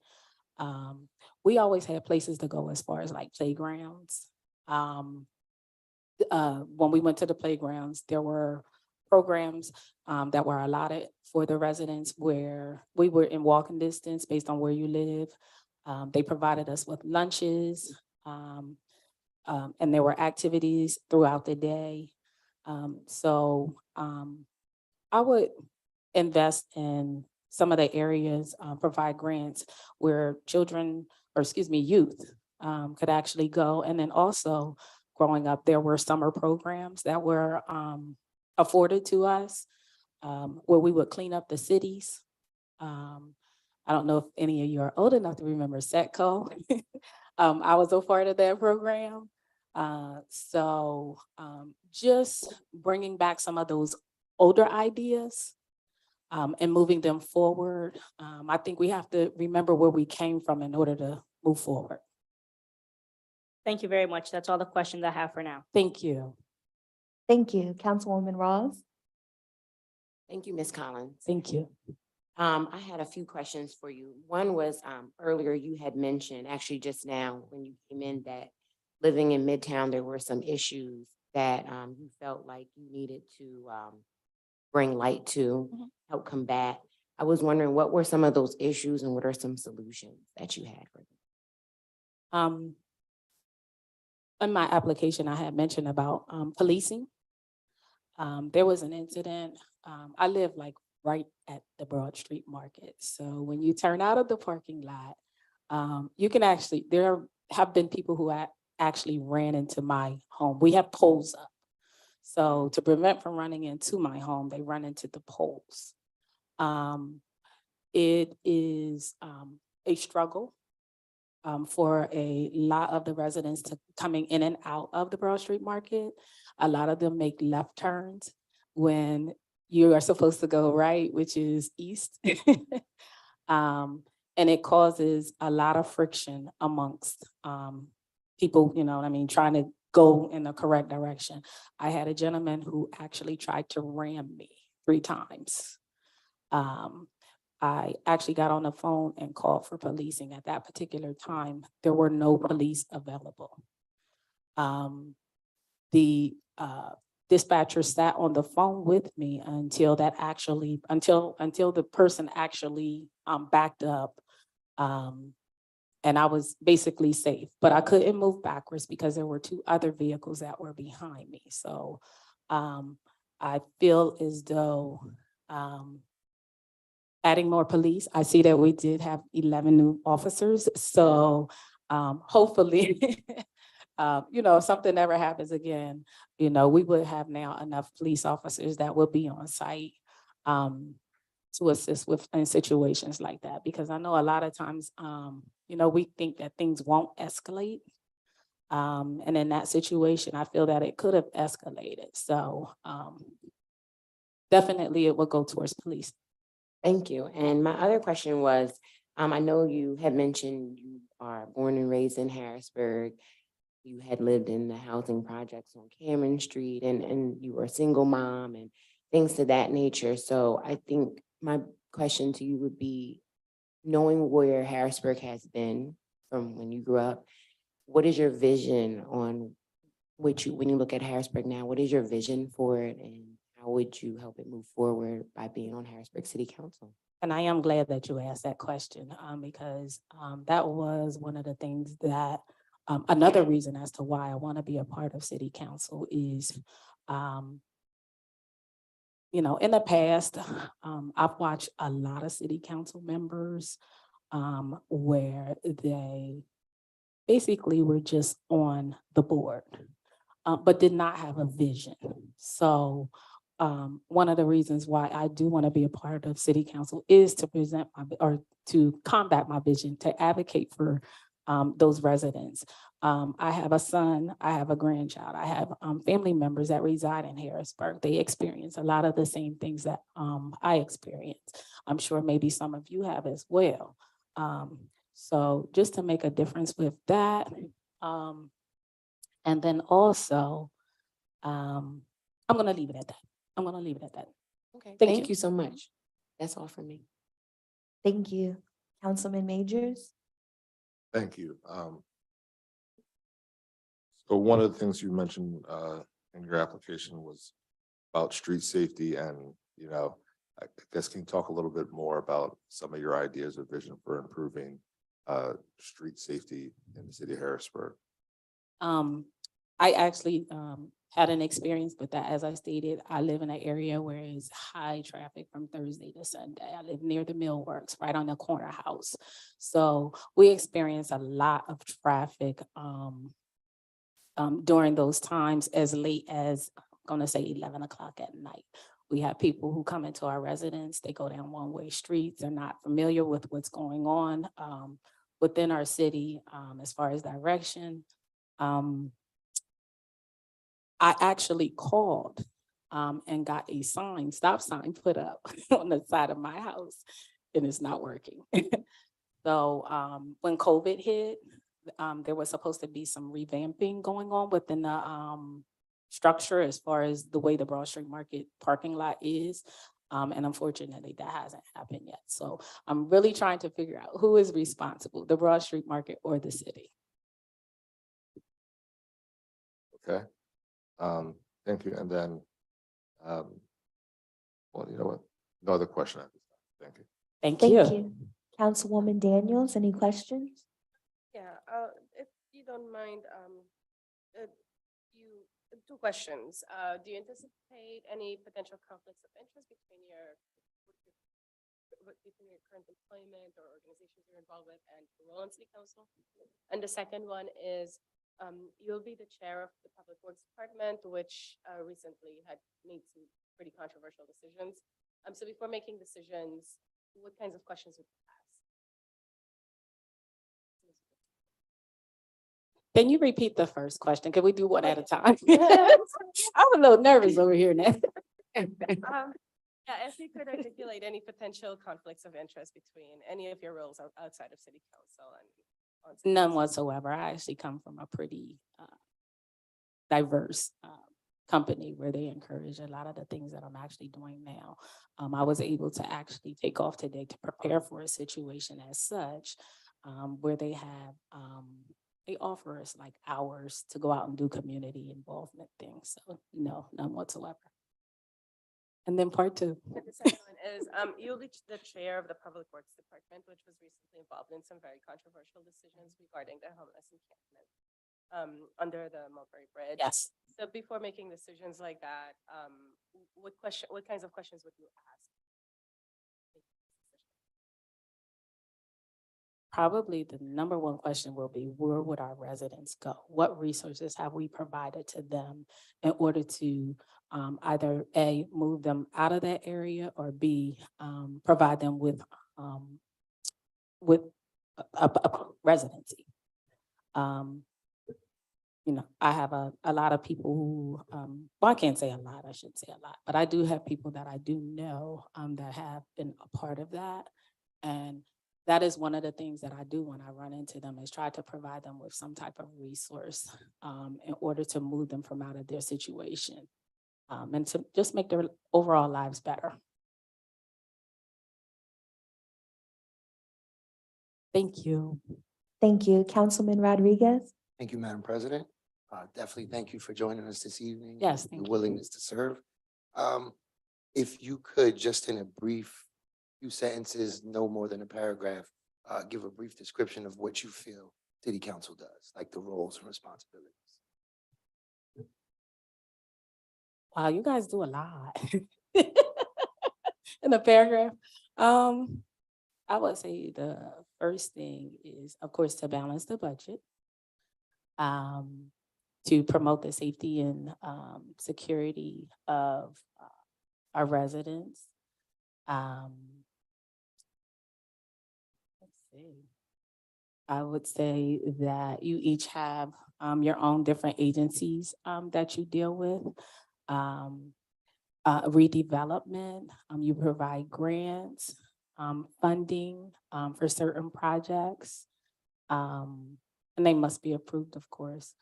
we always had places to go as far as like playgrounds. When we went to the playgrounds, there were programs that were allotted for the residents where we were in walking distance based on where you live. They provided us with lunches, and there were activities throughout the day. So I would invest in some of the areas, provide grants where youth could actually go. And then also growing up, there were summer programs that were afforded to us where we would clean up the cities. I don't know if any of you are old enough to remember SETCO. I was a part of that program. So just bringing back some of those older ideas and moving them forward. I think we have to remember where we came from in order to move forward. Thank you very much. That's all the questions I have for now. Thank you. Thank you, Councilwoman Rawls. Thank you, Ms. Collins. Thank you. I had a few questions for you. One was earlier you had mentioned, actually just now when you came in, that living in Midtown, there were some issues that you felt like you needed to bring light to, help combat. I was wondering, what were some of those issues and what are some solutions that you had for them? In my application, I had mentioned about policing. There was an incident. I live like right at the Broad Street Market. So when you turn out of the parking lot, you can actually, there have been people who actually ran into my home. We have poles up. So to prevent from running into my home, they run into the poles. It is a struggle for a lot of the residents coming in and out of the Broad Street Market. A lot of them make left turns when you are supposed to go right, which is east. And it causes a lot of friction amongst people, you know what I mean, trying to go in the correct direction. I had a gentleman who actually tried to ram me 3 times. I actually got on the phone and called for policing. At that particular time, there were no police available. The dispatcher sat on the phone with me until the person actually backed up. And I was basically safe, but I couldn't move backwards because there were 2 other vehicles that were behind me. So I feel as though adding more police, I see that we did have 11 new officers. So hopefully, if something ever happens again, we would have now enough police officers that will be on site to assist in situations like that. Because I know a lot of times, we think that things won't escalate. And in that situation, I feel that it could have escalated. So definitely it will go towards police. Thank you. And my other question was, I know you had mentioned you are born and raised in Harrisburg. You had lived in the housing projects on Cameron Street and you were a single mom and things to that nature. So I think my question to you would be, knowing where Harrisburg has been from when you grew up, what is your vision on when you look at Harrisburg now, what is your vision for it and how would you help it move forward by being on Harrisburg City Council? And I am glad that you asked that question because that was one of the things that, another reason as to why I want to be a part of City Council is, in the past, I've watched a lot of City Council members where they basically were just on the board, but did not have a vision. So one of the reasons why I do want to be a part of City Council is to to combat my vision, to advocate for those residents. I have a son, I have a grandchild, I have family members that reside in Harrisburg. They experience a lot of the same things that I experience. I'm sure maybe some of you have as well. So just to make a difference with that. And then also, I'm going to leave it at that. Okay, Thank thank you so much. That's all for me. Thank you. Councilman Majors? Thank you. So one of the things you mentioned in your application was about street safety and, I guess can you talk a little bit more about some of your ideas or vision for improving street safety in the city of Harrisburg? I actually had an experience with that. As I stated, I live in an area where it's high traffic from Thursday to Sunday. I live near the millworks, right on the corner house. So we experience a lot of traffic during those times as late as, I'm gonna say 11 o'clock at night. We have people who come into our residence, they go down one-way streets, they're not familiar with what's going on within our city as far as direction. I actually called and got a stop sign put up on the side of my house, and it's not working. So when COVID hit, there was supposed to be some revamping going on within the structure as far as the way the Broad Street Market parking lot is. And unfortunately, that hasn't happened yet. So I'm really trying to figure out who is responsible, the Broad Street Market or the city. Okay. Thank you. And then, well, you know what? No other question at this time. Thank you. Thank you. Councilwoman Daniels, any questions? Yeah, if you don't mind, two questions. Do you anticipate any potential conflicts of interest between your current employment or organizations you're involved with and the role in City Council? And the second one is, you'll be the chair of the Public Works Department, which recently had made some pretty controversial decisions. So before making decisions, what kinds of questions would you ask? Can you repeat the first question? Can we do one at a time? I'm a little nervous over here now. Yeah, if you could articulate any potential conflicts of interest between any of your roles outside of City Council and None whatsoever. I actually come from a pretty diverse company where they encourage a lot of the things that I'm actually doing now. I was able to actually take off today to prepare for a situation as such, where they have, they offer us like hours to go out and do community involvement things. So no, none whatsoever. And then part two. The second one is, you'll be the chair of the Public Works Department, which was recently involved in some very controversial decisions regarding the homeless encampment under the Mulberry Bridge. Yes. So before making decisions like that, what kinds of questions would you ask? Probably the number one question will be, where would our residents go? What resources have we provided to them in order to either A, move them out of that area, or B, provide them with a residency? You know, I have a lot of people who, well, I can't say a lot, I shouldn't say a lot, but I do have people that I do know that have been a part of that. And that is one of the things that I do when I run into them, is try to provide them with some type of resource in order to move them from out of their situation and to just make their overall lives better. Thank you. Thank you. Councilman Rodriguez? Thank you, Madam President. Definitely thank you for joining us this evening. Yes, Your thank you. willingness to serve. If you could, just in a brief few sentences, no more than a paragraph, give a brief description of what you feel City Council does, like the roles and responsibilities. Wow, you guys do a lot in a paragraph. I would say the first thing is, of course, to balance the budget, to promote the safety and security of our residents. Let's see. I would say that you each have your own different agencies that you deal with. Redevelopment, you provide grants, funding for certain projects, and they must be approved, of course.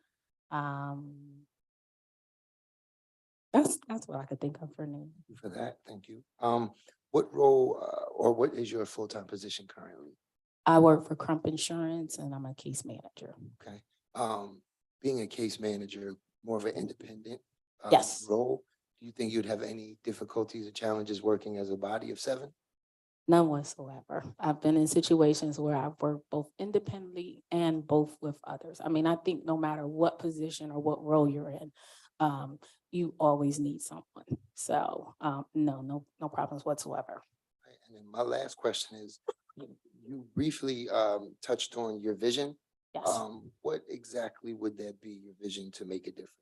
That's what I could think of for now. Thank you for that, thank you. What role or what is your full-time position currently? I work for Crump Insurance and I'm a case manager. Okay. Being a case manager, more of an independent Yes. role, do you think you'd have any difficulties or challenges working as a body of 7? None whatsoever. I've been in situations where I've worked both independently and both with others. I mean, I think no matter what position or what role you're in, you always need someone. So no problems whatsoever. Right, and then my last question is, you briefly touched on your vision. Yes. What exactly would that be, your vision to make a difference?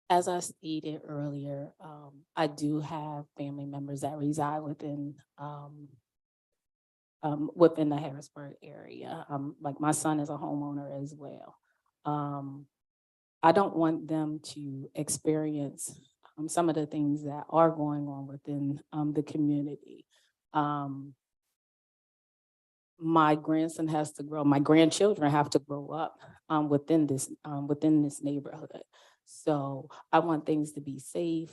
As I stated earlier, I do have family members that reside within the Harrisburg area. Like my son is a homeowner as well. I don't want them to experience some of the things that are going on within the community. My grandson has to grow, my grandchildren have to grow up within this neighborhood. So I want things to be safe.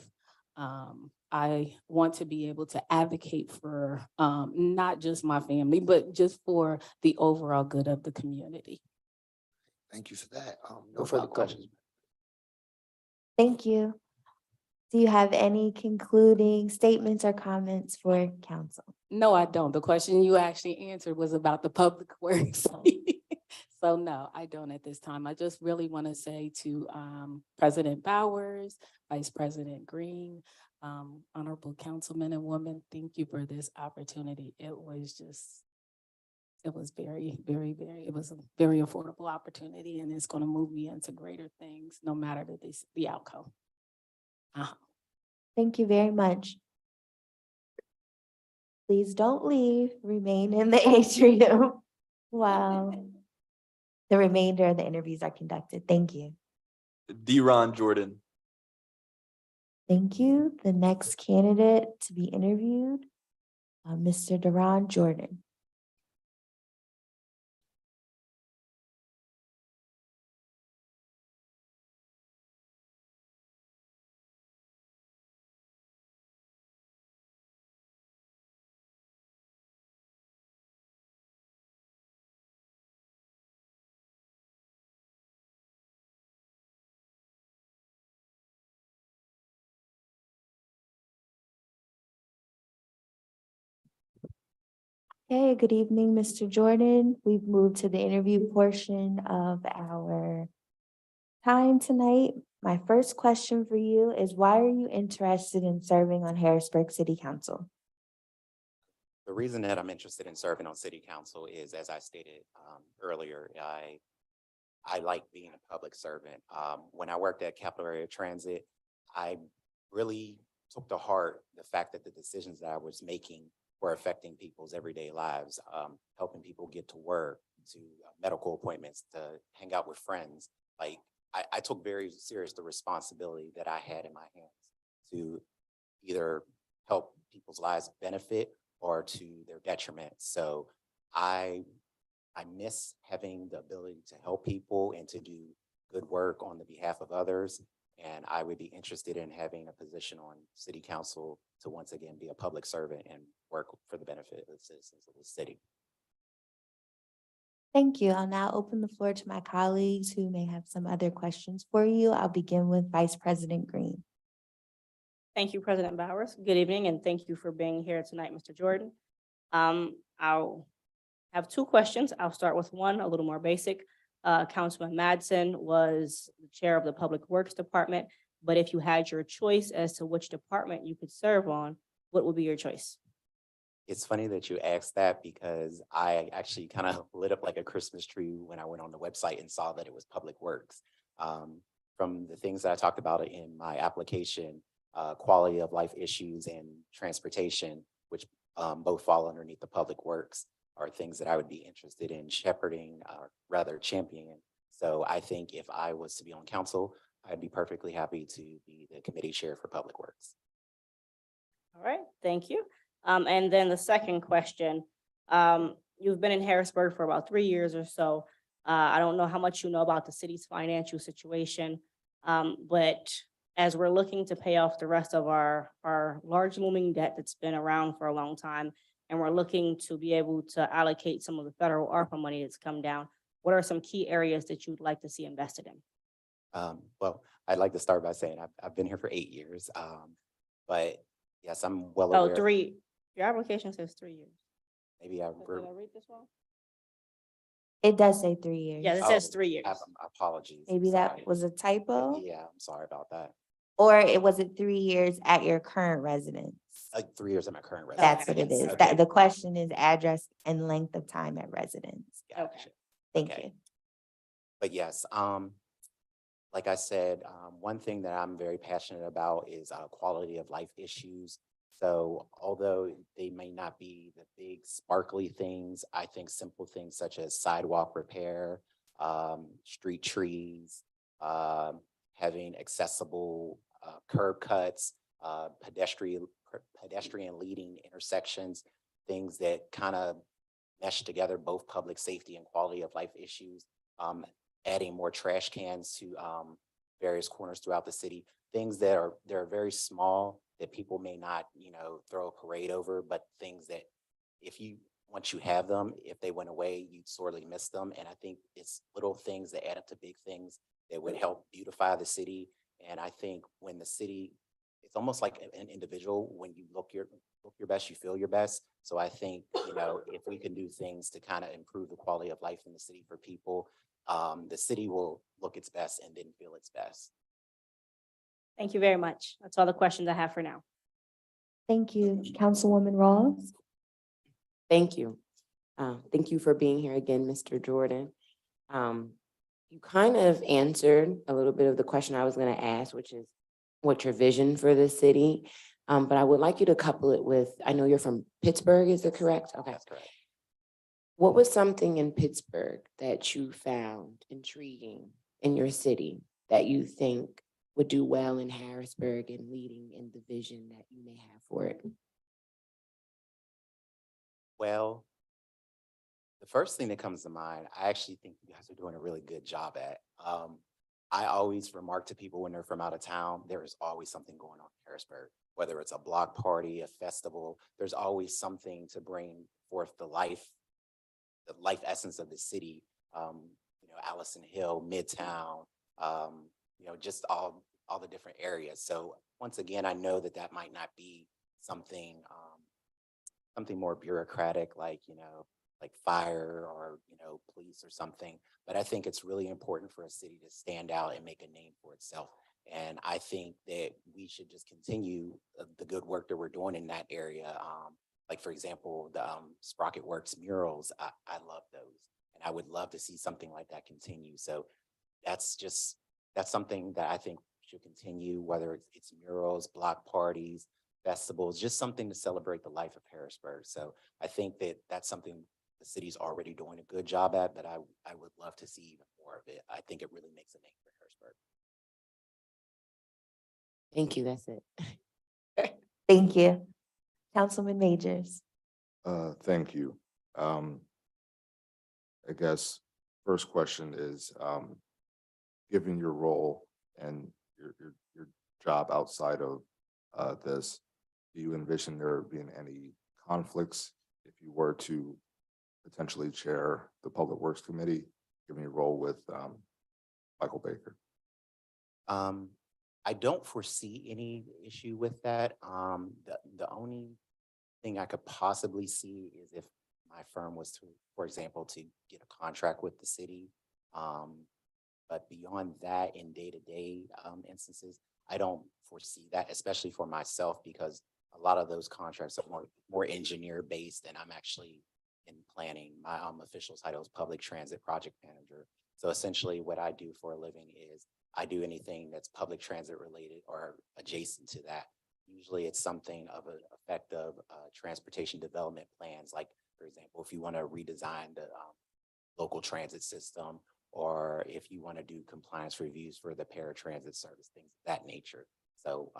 I want to be able to advocate for not just my family, but just for the overall good of the community. Thank you for that. No further questions. Thank you. Do you have any concluding statements or comments for council? No, I don't. The question you actually answered was about the public works. So no, I don't at this time. I just really want to say to President Bowers, Vice President Green, honorable councilmen and women, thank you for this opportunity. It was a very affordable opportunity, and it's going to move me into greater things no matter the outcome. Thank you very much. Please don't leave, remain in the atrium while the remainder of the interviews are conducted. Thank you. Deron Jordan. Thank you. The next candidate to be interviewed, Mr. Deron Jordan. Okay, good evening, Mr. Jordan. We've moved to the interview portion of our time tonight. My first question for you is, why are you interested in serving on Harrisburg City Council? The reason that I'm interested in serving on city council is, as I stated earlier, I like being a public servant. When I worked at Capital Area Transit, I really took to heart the fact that the decisions that I was making were affecting people's everyday lives, helping people get to work, to medical appointments, to hang out with friends. Like I took very serious the responsibility that I had in my hands to either help people's lives benefit or to their detriment. So I miss having the ability to help people and to do good work on the behalf of others. And I would be interested in having a position on city council to once again be a public servant and work for the benefit of the citizens of the city. Thank you. I'll now open the floor to my colleagues who may have some other questions for you. I'll begin with Vice President Green. Thank you, President Bowers. Good evening, and thank you for being here tonight, Mr. Jordan. I'll have two questions. I'll start with one, a little more basic. Councilman Madsen was the chair of the Public Works Department, but if you had your choice as to which department you could serve on, what would be your choice? It's funny that you asked that because I actually kind of lit up like a Christmas tree when I went on the website and saw that it was Public Works. From the things that I talked about in my application, quality of life issues and transportation, which both fall underneath the Public Works, are things that I would be interested in shepherding, or rather championing. So I think if I was to be on council, I'd be perfectly happy to be the committee chair for Public Works. All right, thank you. And then the second question, you've been in Harrisburg for about 3 years or so. I don't know how much you know about the city's financial situation, but as we're looking to pay off the rest of our large looming debt that's been around for a long time, and we're looking to be able to allocate some of the federal ARPA money that's come down, what are some key areas that you'd like to see invested in? Well, I'd like to start by saying I've been here for 8 years, but yes, I'm well Oh, aware. 3, your application says 3 years. Maybe I Did I read this wrong? It does say 3 years. Yeah, it says 3 years. Apologies. Maybe Sorry. that was a typo, Yeah, I'm sorry about that. or it was it 3 years at your current residence? 3 years at my current residence. That's what it is. Okay. That the question is address and length of time at residence. Gotcha. Thank Okay. you. But yes, like I said, one thing that I'm very passionate about is quality of life issues. So although they may not be the big sparkly things, I think simple things such as sidewalk repair, street trees, having accessible curb cuts, pedestrian leading intersections, things that kind of mesh together both public safety and quality of life issues, adding more trash cans to various corners throughout the city, things that are very small that people may not, throw a parade over, but things that once you have them, if they went away, you'd sorely miss them. And I think it's little things that add up to big things that would help beautify the city. And I think when the city, it's almost like an individual, when you look your best, you feel your best. So I think, if we can do things to kind of improve the quality of life in the city for people, the city will look its best and then feel its best. Thank you very much. That's all the questions I have for now. Thank you. Councilwoman Rawls. Thank you. Thank you for being here again, Mr. Jordan. You kind of answered a little bit of the question I was going to ask, which is what's your vision for the city? But I would like you to couple it with, I know you're from Pittsburgh, is it correct? Okay. That's correct. What was something in Pittsburgh that you found intriguing in your city that you think would do well in Harrisburg and leading in the vision that you may have for it? Well, the first thing that comes to mind, I actually think you guys are doing a really good job at. I always remark to people when they're from out of town, there is always something going on in Harrisburg, whether it's a block party, a festival, there's always something to bring forth the life essence of the city. Allison Hill, Midtown, just all the different areas. So once again, I know that might not be something something more bureaucratic, like, like fire or, police or something. But I think it's really important for a city to stand out and make a name for itself. And I think that we should just continue the good work that we're doing in that area. Like, for example, the Sprocket Works murals, I love those. And I would love to see something like that continue. So that's something that I think should continue, whether it's murals, block parties, festivals, just something to celebrate the life of Harrisburg. So I think that that's something the city's already doing a good job at, but I would love to see even more of it. I think it really makes a name for Harrisburg. Thank you, that's it. Thank you. Councilman Majors. Thank you. I guess first question is, given your role and your job outside of this, do you envision there being any conflicts if you were to potentially chair the Public Works Committee, given your role with Michael Baker? I don't foresee any issue with that. The only thing I could possibly see is if my firm was to, for example, to get a contract with the city. But beyond that, in day-to-day instances, I don't foresee that, especially for myself, because a lot of those contracts are more engineer based, and I'm actually in planning. My official title is Public Transit Project Manager. So essentially what I do for a living is I do anything that's public transit related or adjacent to that. Usually it's something of an effect of transportation development plans. Like, for example, if you want to redesign the local transit system, or if you want to do compliance reviews for the paratransit service, things of that nature. So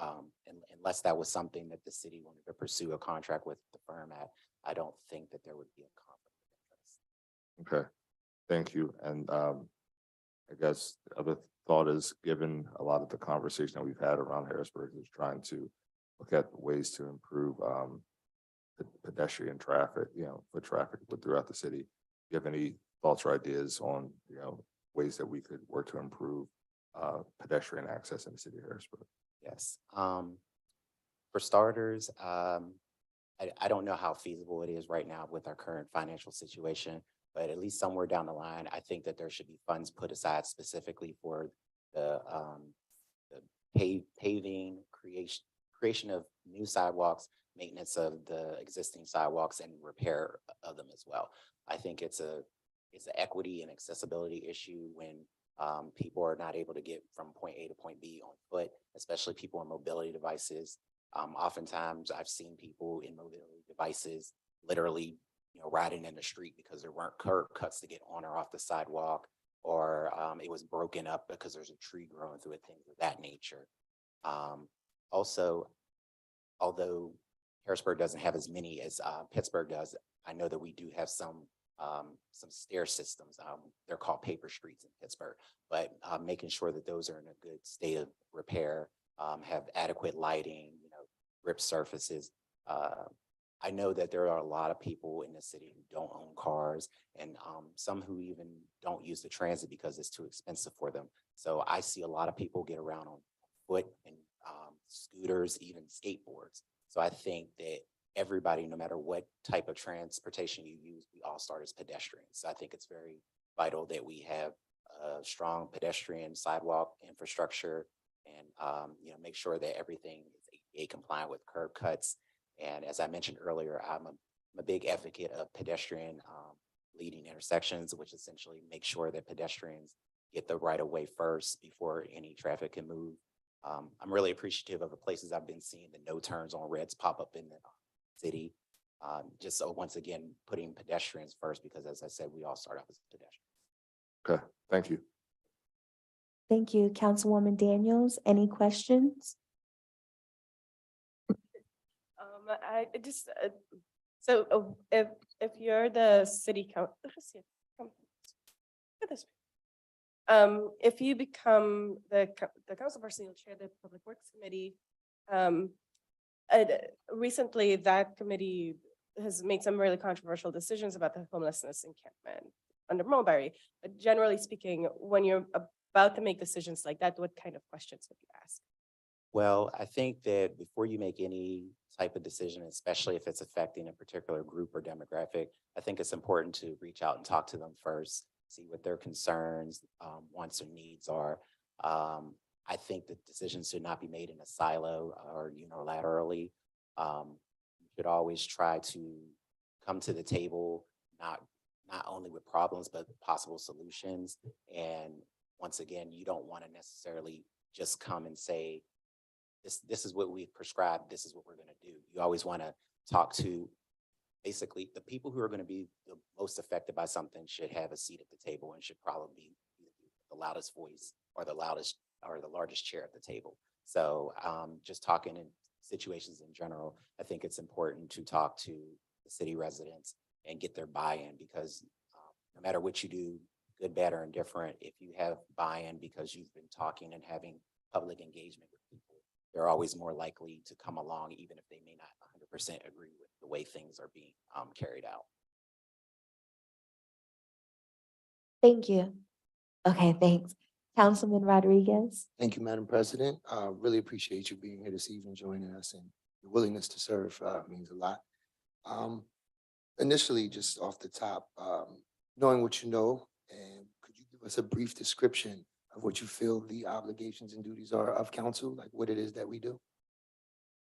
unless that was something that the city wanted to pursue a contract with the firm at, I don't think that there would be a conflict of interest. Okay, thank you. And I guess the other thought is, given a lot of the conversation that we've had around Harrisburg is trying to look at ways to improve pedestrian traffic, foot traffic throughout the city. Do you have any thoughts or ideas on, ways that we could work to improve pedestrian access in the city of Harrisburg? Yes. For starters, I don't know how feasible it is right now with our current financial situation, but at least somewhere down the line, I think that there should be funds put aside specifically for the paving, creation of new sidewalks, maintenance of the existing sidewalks, and repair of them as well. I think it's an equity and accessibility issue when people are not able to get from point A to point B on foot, especially people on mobility devices. Oftentimes I've seen people in mobility devices literally, riding in the street because there weren't curb cuts to get on or off the sidewalk, or it was broken up because there's a tree growing through it, things of that nature. Also, although Harrisburg doesn't have as many as Pittsburgh does, I know that we do have some stair systems. They're called paper streets in Pittsburgh, but making sure that those are in a good state of repair, have adequate lighting, grip surfaces. I know that there are a lot of people in the city who don't own cars, and some who even don't use the transit because it's too expensive for them. So I see a lot of people get around on foot and scooters, even skateboards. So I think that everybody, no matter what type of transportation you use, we all start as pedestrians. So I think it's very vital that we have a strong pedestrian sidewalk infrastructure, and make sure that everything is ADA compliant with curb cuts. And as I mentioned earlier, I'm a big advocate of pedestrian leading intersections, which essentially make sure that pedestrians get the right of way first before any traffic can move. I'm really appreciative of the places I've been seeing the no turns on reds pop up in the city. Just so once again, putting pedestrians first, because as I said, we all start off as pedestrians. Okay, thank you. Thank you. Councilwoman Daniels, any questions? I just, so if you're the city council, if you become the council person, you'll chair the Public Works Committee. Recently, that committee has made some really controversial decisions about the homelessness encampment under Mulberry. But generally speaking, when you're about to make decisions like that, what kind of questions would you ask? Well, I think that before you make any type of decision, especially if it's affecting a particular group or demographic, I think it's important to reach out and talk to them first, see what their concerns, wants, or needs are. I think that decisions should not be made in a silo or unilaterally. You should always try to come to the table, not only with problems, but possible solutions. And once again, you don't want to necessarily just come and say, this is what we've prescribed, this is what we're going to do. You always want to talk to basically the people who are going to be the most affected by something should have a seat at the table and should probably be the loudest voice or the loudest or the largest chair at the table. So just talking in situations in general, I think it's important to talk to the city residents and get their buy-in, because no matter what you do, good, bad, or indifferent, if you have buy-in because you've been talking and having public engagement with people, they're always more likely to come along, even if they may not 100% agree with the way things are being carried out. Thank you. Okay, thanks. Councilman Rodriguez. Thank you, Madam President. Really appreciate you being here this evening, joining us, and your willingness to serve means a lot. Initially, just off the top, knowing what you know, and could you give us a brief description of what you feel the obligations and duties are of council, like what it is that we do?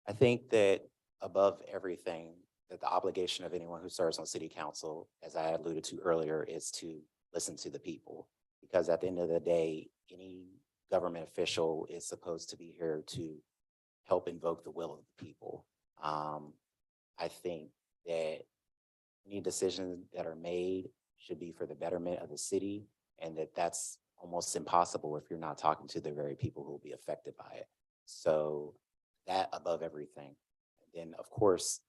I think that above everything, that the obligation of anyone who serves on city council, as I alluded to earlier, is to listen to the people. Because at the end of the day, any government official is supposed to be here to help invoke the will of the people. I think that any decisions that are made should be for the betterment of the city, and that's almost impossible if you're not talking to the very people who will be affected by it. So that above everything. And then, of course,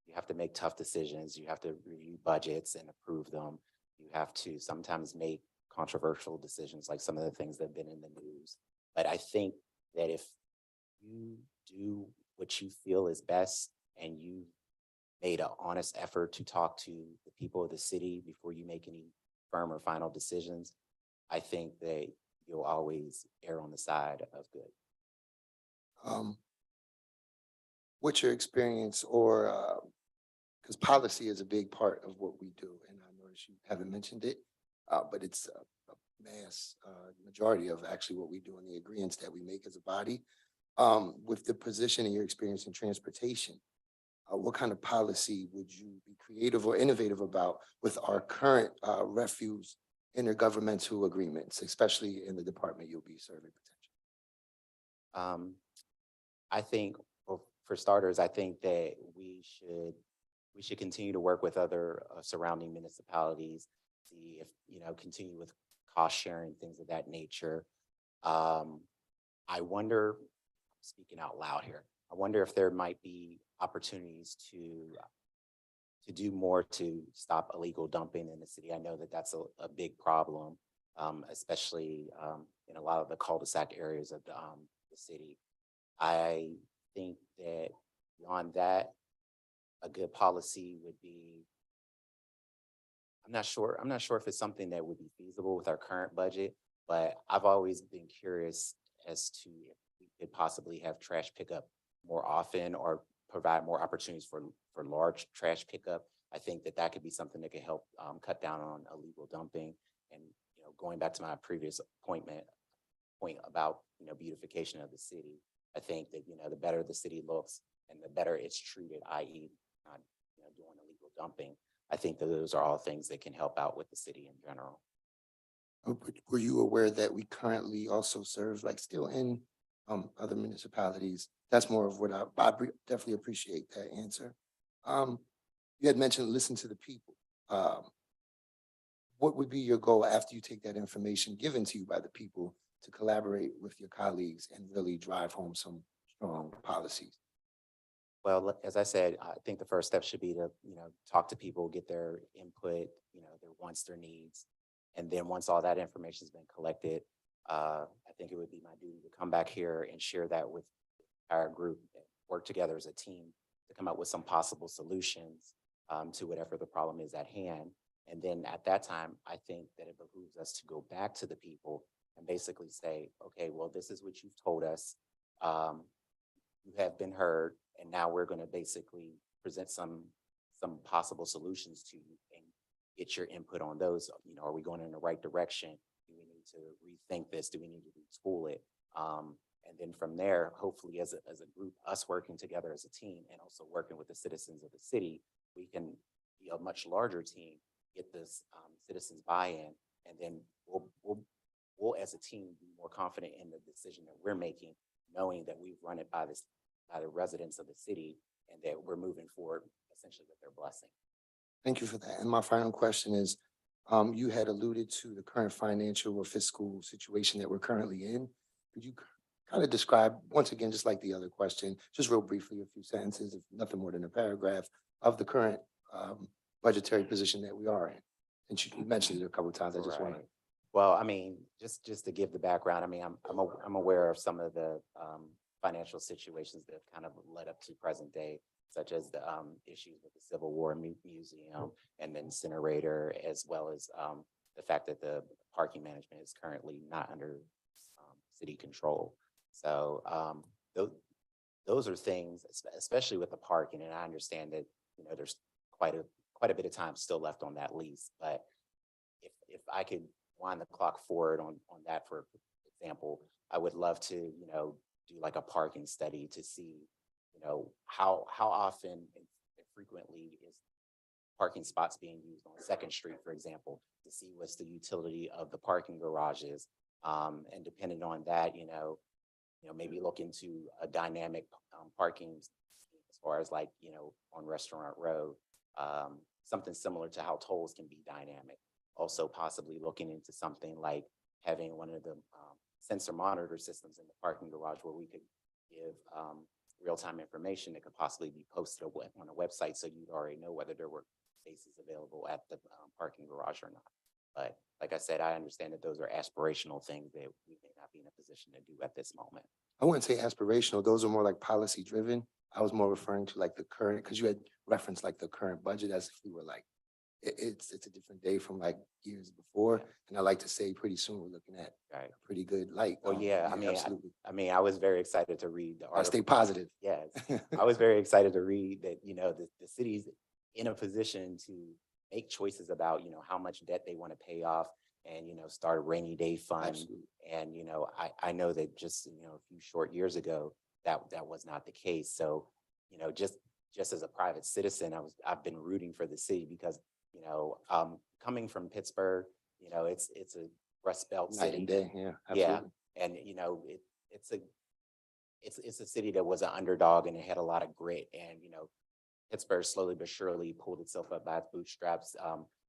you have to make tough decisions. You have to review budgets and approve them. You have to sometimes make controversial decisions, like some of the things that have been in the news. But I think that if you do what you feel is best and you made an honest effort to talk to the people of the city before you make any firm or final decisions, I think that you'll always err on the side of good. What's your experience, or because policy is a big part of what we do, and I notice you haven't mentioned it, but it's a mass majority of actually what we do in the agreements that we make as a body. With the position and your experience in transportation, what kind of policy would you be creative or innovative about with our current refuse intergovernmental agreements, especially in the department you'll be serving potentially? I think, well, for starters, I think that we should continue to work with other surrounding municipalities, see if, continue with cost sharing, things of that nature. I wonder, speaking out loud here, I wonder if there might be opportunities to do more to stop illegal dumping in the city. I know that that's a big problem, especially in a lot of the cul-de-sac areas of the city. I think that beyond that, a good policy would be, I'm not sure if it's something that would be feasible with our current budget, but I've always been curious as to if we could possibly have trash pickup more often or provide more opportunities for large trash pickup. I think that could be something that could help cut down on illegal dumping. And going back to my previous point about beautification of the city, I think that the better the city looks and the better it's treated, i.e., not doing illegal dumping. I think that those are all things that can help out with the city in general. Were you aware that we currently also serve, like, still in other municipalities? That's more of what I definitely appreciate that answer. You had mentioned listen to the people. What would be your goal after you take that information given to you by the people to collaborate with your colleagues and really drive home some strong policies? Well, as I said, I think the first step should be to, talk to people, get their input, their wants, their needs. And then once all that information has been collected, I think it would be my duty to come back here and share that with our group, work together as a team to come up with some possible solutions to whatever the problem is at hand. And then at that time, I think that it behooves us to go back to the people and basically say, okay, well, this is what you've told us. you have been heard, and now we're going to basically present some possible solutions to you and get your input on those. You know, are we going in the right direction? Do we need to rethink this? Do we need to retool it? And then from there, hopefully as a group, us working together as a team and also working with the citizens of the city, we can be a much larger team, get this citizens buy-in, and then we'll as a team be more confident in the decision that we're making, knowing that we've run it by the residents of the city and that we're moving forward essentially with their blessing. Thank you for that. And my final question is, you had alluded to the current financial or fiscal situation that we're currently in. Could you kind of describe, once again, just like the other question, just real briefly, a few sentences, if nothing more than a paragraph, of the current budgetary position that we are in? And you mentioned it a couple of times. I just want to. Well, I mean, just to give the background, I mean, I'm aware of some of the financial situations that have kind of led up to present day, such as the issues with the Civil War Museum and the incinerator, as well as the fact that the parking management is currently not under city control. So those are things, especially with the parking, and I understand that, you know, there's quite a bit of time still left on that lease, but if I could wind the clock forward on that, for example, I would love to, you know, do like a parking study to see, you know, how often and frequently is parking spots being used on Second Street, for example, to see what's the utility of the parking garages. And depending on that, you know, maybe look into a dynamic parking scheme as far as, like, you know, on Restaurant Road, something similar to how tolls can be dynamic. Also possibly looking into something like having one of the sensor monitor systems in the parking garage where we could give real-time information that could possibly be posted on a website, so you'd already know whether there were spaces available at the parking garage or not. But like I said, I understand that those are aspirational things that we may not be in a position to do at this moment. I wouldn't say aspirational. Those are more like policy driven. I was more referring to like the current, because you had referenced like the current budget as if we were like, it's a different day from like years before. And I like to say pretty soon we're looking at a pretty good light. Well, yeah, Absolutely. I mean, I was very excited to read the I article. stay positive. Yes, I was very excited to read that, you know, the city's in a position to make choices about, you know, how much debt they want to pay off and, you know, start a rainy day fund. Absolutely. And, you know, I know that just, you know, a few short years ago, that was not the case. So, you know, just as a private citizen, I've been rooting for the city because, you know, coming from Pittsburgh, you know, it's a Rust Belt Night city. and day, yeah, Yeah, absolutely. and you know, it's a city that was an underdog and it had a lot of grit. And you know, Pittsburgh slowly but surely pulled itself up by its bootstraps,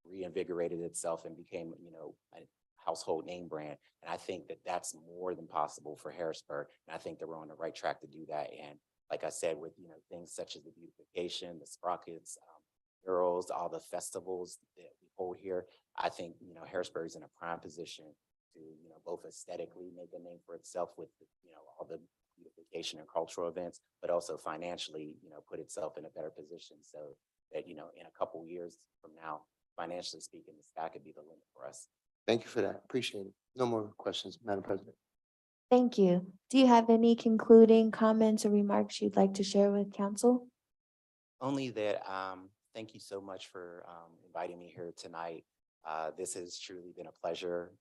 reinvigorated itself, and became, you know, a household name brand. And I think that that's more than possible for Harrisburg. And I think that we're on the right track to do that. And like I said, with, you know, things such as the beautification, the sprockets, murals, all the festivals that we hold here, I think, you know, Harrisburg is in a prime position to, you know, both aesthetically make a name for itself with, you know, all the beautification and cultural events, but also financially, you know, put itself in a better position so that, you know, in a couple years from now, financially speaking, the sky could be the limit for us. Thank you for that. Appreciate it. No more questions, Madam President. Thank you. Do you have any concluding comments or remarks you'd like to share with council? Only that, thank you so much for inviting me here tonight. This has truly been a pleasure.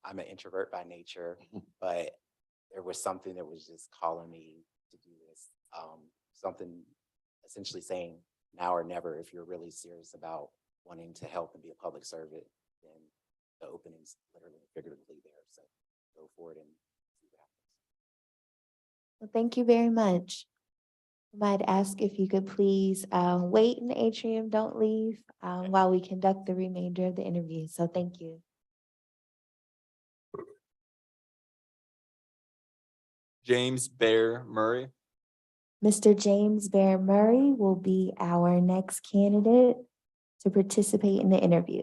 I'm an introvert by nature, but there was something that was just calling me to do this. Something essentially saying now or never. If you're really serious about wanting to help and be a public servant, then the opening's literally and figuratively there. So go for it and see what happens. Well, thank you very much. I might ask if you could please wait in the atrium, don't leave, while we conduct the remainder of the interview. So thank you. James Bear Murray. Mr. James Bear Murray will be our next candidate to participate in the interview.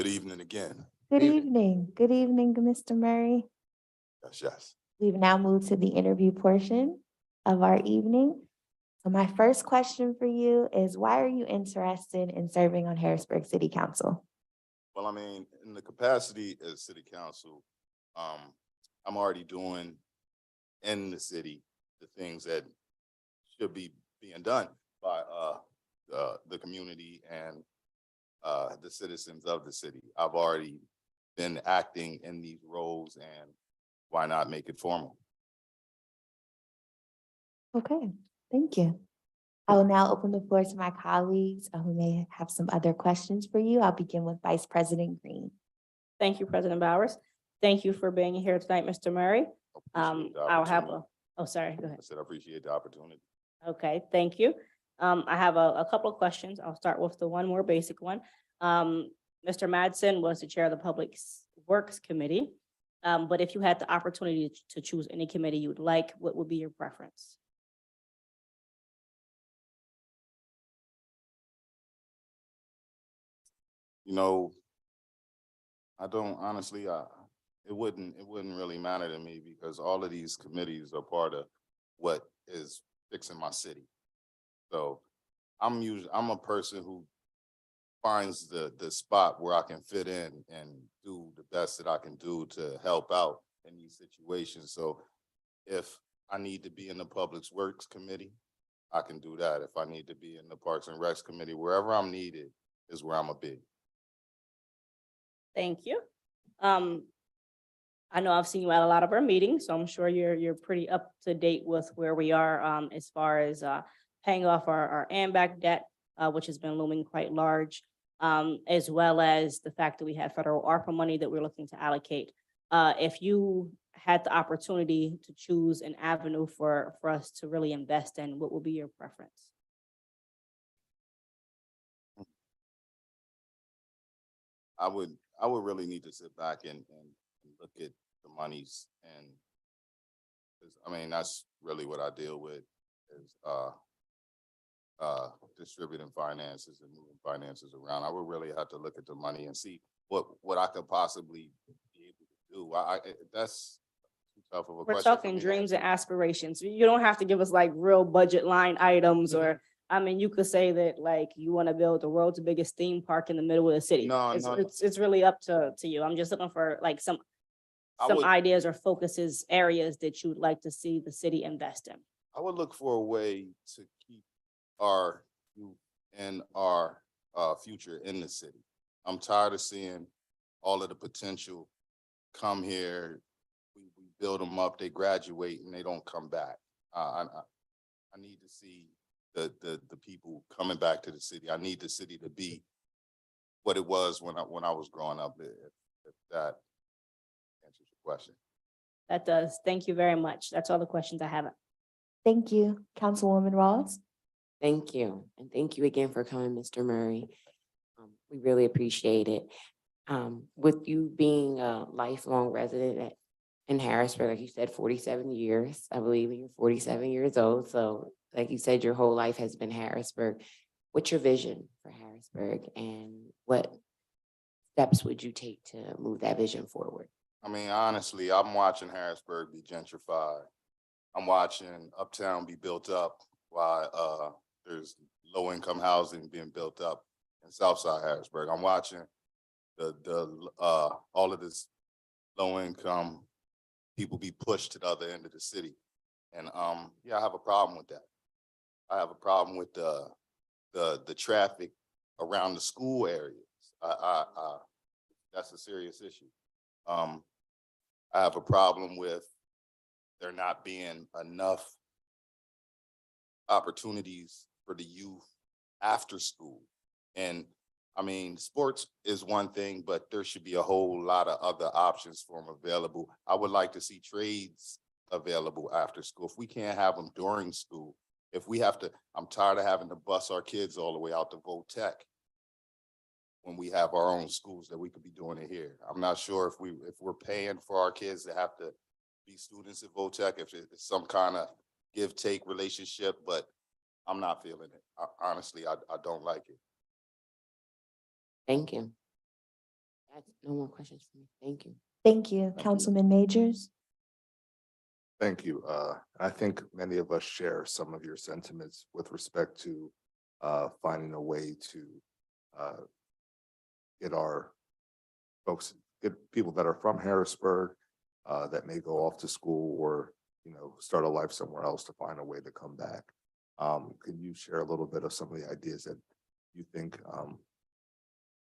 Good evening again. Good Evening. evening, Mr. Murray. Yes, yes. We've now moved to the interview portion of our evening. So my first question for you is, why are you interested in serving on Harrisburg City Council? Well, I mean, in the capacity as city council, I'm already doing in the city the things that should be being done by the community and the citizens of the city. I've already been acting in these roles, and why not make it formal? Okay, thank you. I will now open the floor to my colleagues who may have some other questions for you. I'll begin with Vice President Green. Thank you, President Bowers. Thank you for being here tonight, Mr. Murray. Appreciate the I'll have opportunity. sorry, go ahead. I said I appreciate the opportunity. Okay, thank you. I have a couple of questions. I'll start with the one more basic one. Mr. Madsen was the chair of the Public Works Committee. But if you had the opportunity to choose any committee you would like, what would be your preference? You know, I don't honestly, it wouldn't really matter to me because all of these committees are part of what is fixing my city. So I'm a person who finds the spot where I can fit in and do the best that I can do to help out in these situations. So if I need to be in the Public Works Committee, I can do that. If I need to be in the Parks and Recs Committee, wherever I'm needed is where I'm gonna be. Thank you. I know I've seen you at a lot of our meetings, so I'm sure you're pretty up to date with where we are as far as paying off our AMBAC debt, which has been looming quite large, as well as the fact that we have federal ARPA money that we're looking to allocate. If you had the opportunity to choose an avenue for us to really invest in, what would be your preference? I would really need to sit back and look at the monies and, 'cause, I mean, that's really what I deal with is distributing finances and moving finances around. I would really have to look at the money and see what I could possibly be able to do. That's too tough of a We're question. talking dreams and aspirations. You don't have to give us like real budget line items or, I mean, you could say that like you want to build the world's biggest theme park in the middle of the city. No, It's really up to you. I'm just looking for like some would- ideas or focuses, areas that you would like to see the city invest in. I would look for a way to keep our youth and our future in the city. I'm tired of seeing all of the potential come here. We build them up, they graduate and they don't come back. I need to see the people coming back to the city. I need the city to be what it was when I was growing up. If that answers your question. That does. Thank you very much. That's all the questions I have. Thank you, Councilwoman Rawls. Thank you. And thank you again for coming, Mr. Murray. We really appreciate it. With you being a lifelong resident in Harrisburg, like you said, 47 years, I believe you're 47 years old. So like you said, your whole life has been Harrisburg. What's your vision for Harrisburg and what steps would you take to move that vision forward? I mean, honestly, I'm watching Harrisburg be gentrified. I'm watching Uptown be built up while there's low-income housing being built up in Southside Harrisburg. I'm watching all of this low-income people be pushed to the other end of the city. And yeah, I have a problem with that. I have a problem with the traffic around the school areas. That's a serious issue. I have a problem with there not being enough opportunities for the youth after school. And I mean, sports is one thing, but there should be a whole lot of other options for them available. I would like to see trades available after school. If we can't have them during school, if we have to, I'm tired of having to bus our kids all the way out to Votech when we have our own schools that we could be doing it here. I'm not sure if we're paying for our kids to have to be students at Votech, if it's some kind of give-take relationship, but I'm not feeling it. Honestly, I don't like it. Thank you. That's no more questions for me. Thank you. Thank you. Councilman Majors? Thank you. I think many of us share some of your sentiments with respect to finding a way to get our folks, get people that are from Harrisburg that may go off to school or, start a life somewhere else to find a way to come back. Can you share a little bit of some of the ideas that you think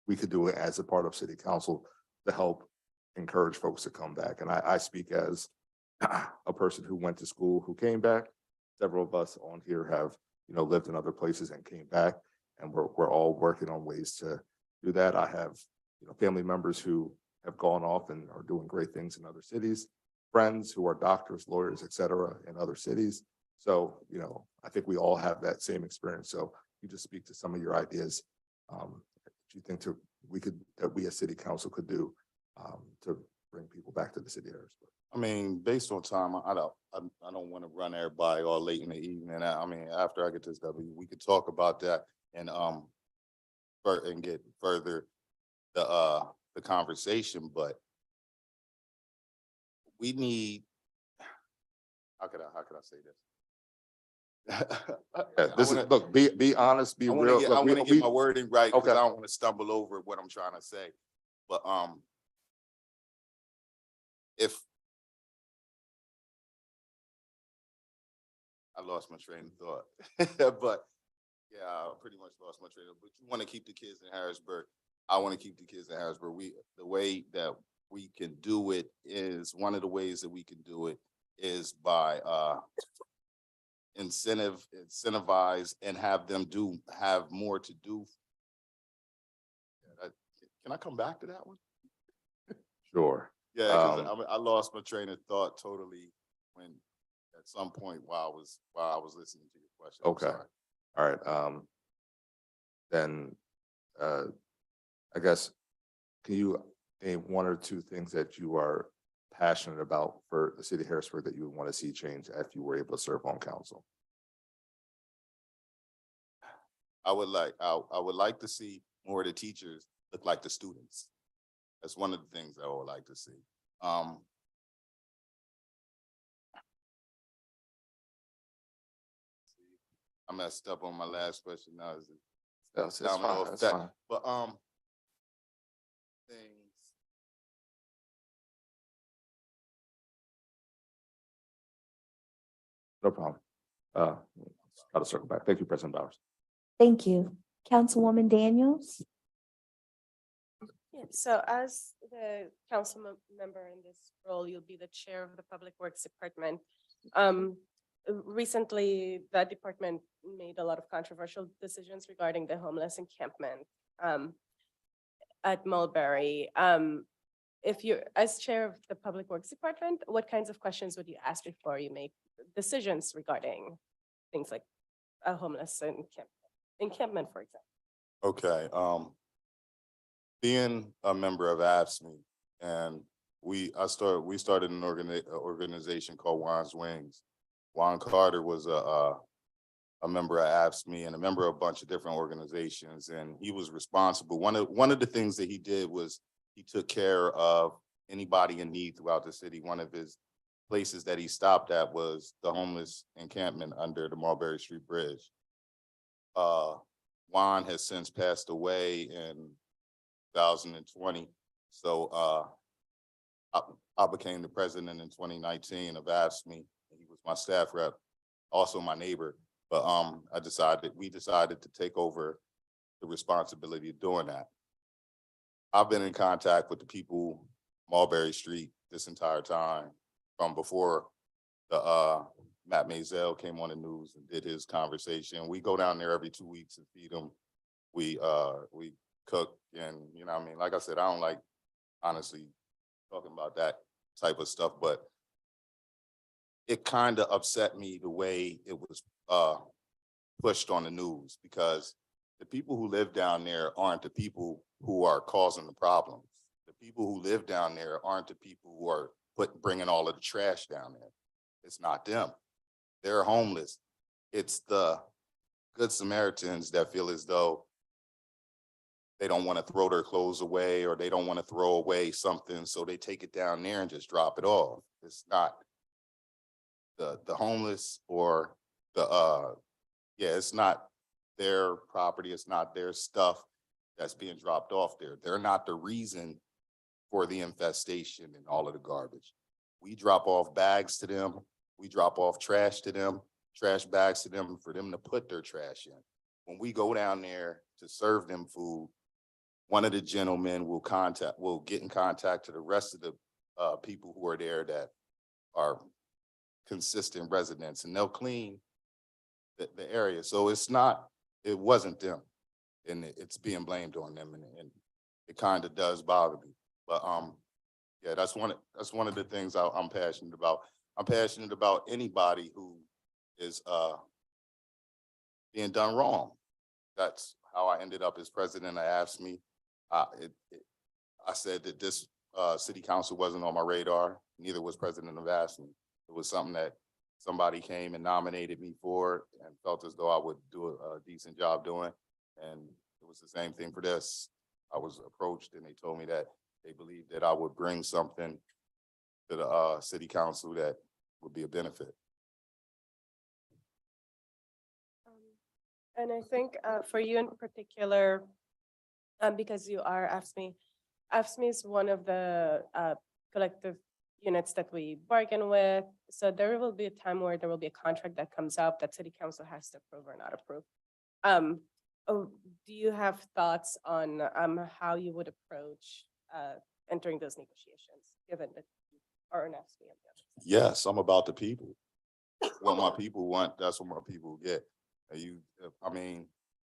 we could do as a part of city council to help encourage folks to come back? And I speak as a person who went to school, who came back. Several of us on here have, lived in other places and came back, and we're all working on ways to do that. I have, family members who have gone off and are doing great things in other cities, friends who are doctors, lawyers, et cetera, in other cities. So, I think we all have that same experience. So you just speak to some of your ideas. Do you think that we as city council could do to bring people back to the city of Harrisburg? I mean, based on time, I don't want to run everybody all late in the evening. I mean, after I get this W, we could talk about that and get further the conversation, but we need, how could I say this? Look, be honest, be real. I want to get my wording right because Okay. I don't want to stumble over what I'm trying to say. But if I lost my train of thought, but yeah, I pretty much lost my train of thought. But you want to keep the kids in Harrisburg. I want to keep the kids in Harrisburg. The way that we can do it is, one of the ways that we can do it is by incentivize and have them have more to do. Can I come back to that one? Sure. Yeah, because I lost my train of thought totally when at some point while I was listening to your question. I'm Okay. sorry. All right. Then I guess, can you name one or two things that you are passionate about for the city of Harrisburg that you would want to see change if you were able to serve on council? I would like to see more of the teachers look like the students. That's one of the things I would like to see. I messed up on my last question now. That's domino fine. That's effect. fine. But things. No problem. Got to circle back. Thank you, President Bowers. Thank you. Councilwoman Daniels? Yeah, so as the council member in this role, you'll be the chair of the Public Works Department. Recently, that department made a lot of controversial decisions regarding the homeless encampment at Mulberry. If you're, as chair of the Public Works Department, what kinds of questions would you ask before you make decisions regarding things like a homeless encampment, for example? Okay. Being a member of AFSCME, and we started an organization called Juan's Wings. Juan Carter was a member of AFSCME and a member of a bunch of different organizations, and he was responsible. One of the things that he did was he took care of anybody in need throughout the city. One of his places that he stopped at was the homeless encampment under the Mulberry Street Bridge. Juan has since passed away in 2020. So I became the president in 2019 of AFSCME. He was my staff rep, also my neighbor. But we decided to take over the responsibility of doing that. I've been in contact with the people Mulberry Street this entire time from before the Matt Maisel came on the news and did his conversation. We go down there every 2 weeks and feed them. We cook, and you know what I mean? Like I said, I don't like honestly talking about that type of stuff, but it kind of upset me the way it was pushed on the news, because the people who live down there aren't the people who are causing the problems. The people who live down there aren't the people who are bringing all of the trash down there. It's not them. They're homeless. It's the Good Samaritans that feel as though they don't want to throw their clothes away, or they don't want to throw away something, so they take it down there and just drop it off. It's not the homeless or it's not their property, it's not their stuff that's being dropped off there. They're not the reason for the infestation and all of the garbage. We drop off bags to them, we drop off trash to them, trash bags to them for them to put their trash in. When we go down there to serve them food, one of the gentlemen will get in contact to the rest of the people who are there that are consistent residents, and they'll clean the area. So it wasn't them, and it's being blamed on them, and it kind of does bother me. But yeah, that's one of the things I'm passionate about. I'm passionate about anybody who is being done wrong. That's how I ended up as president of AFSCME. I said that this city council wasn't on my radar, neither was president of AFSCME. It was something that somebody came and nominated me for and felt as though I would do a decent job doing. And it was the same thing for this. I was approached and they told me that they believed that I would bring something to the city council that would be a benefit. And I think for you in particular, because you are AFSCME, AFSCME is one of the collective units that we bargain with. So there will be a time where there will be a contract that comes up that city council has to approve or not approve. Do you have thoughts on how you would approach entering those negotiations, given that you are an AFSCME? Yes, I'm about the people. What my people want, that's what my people get.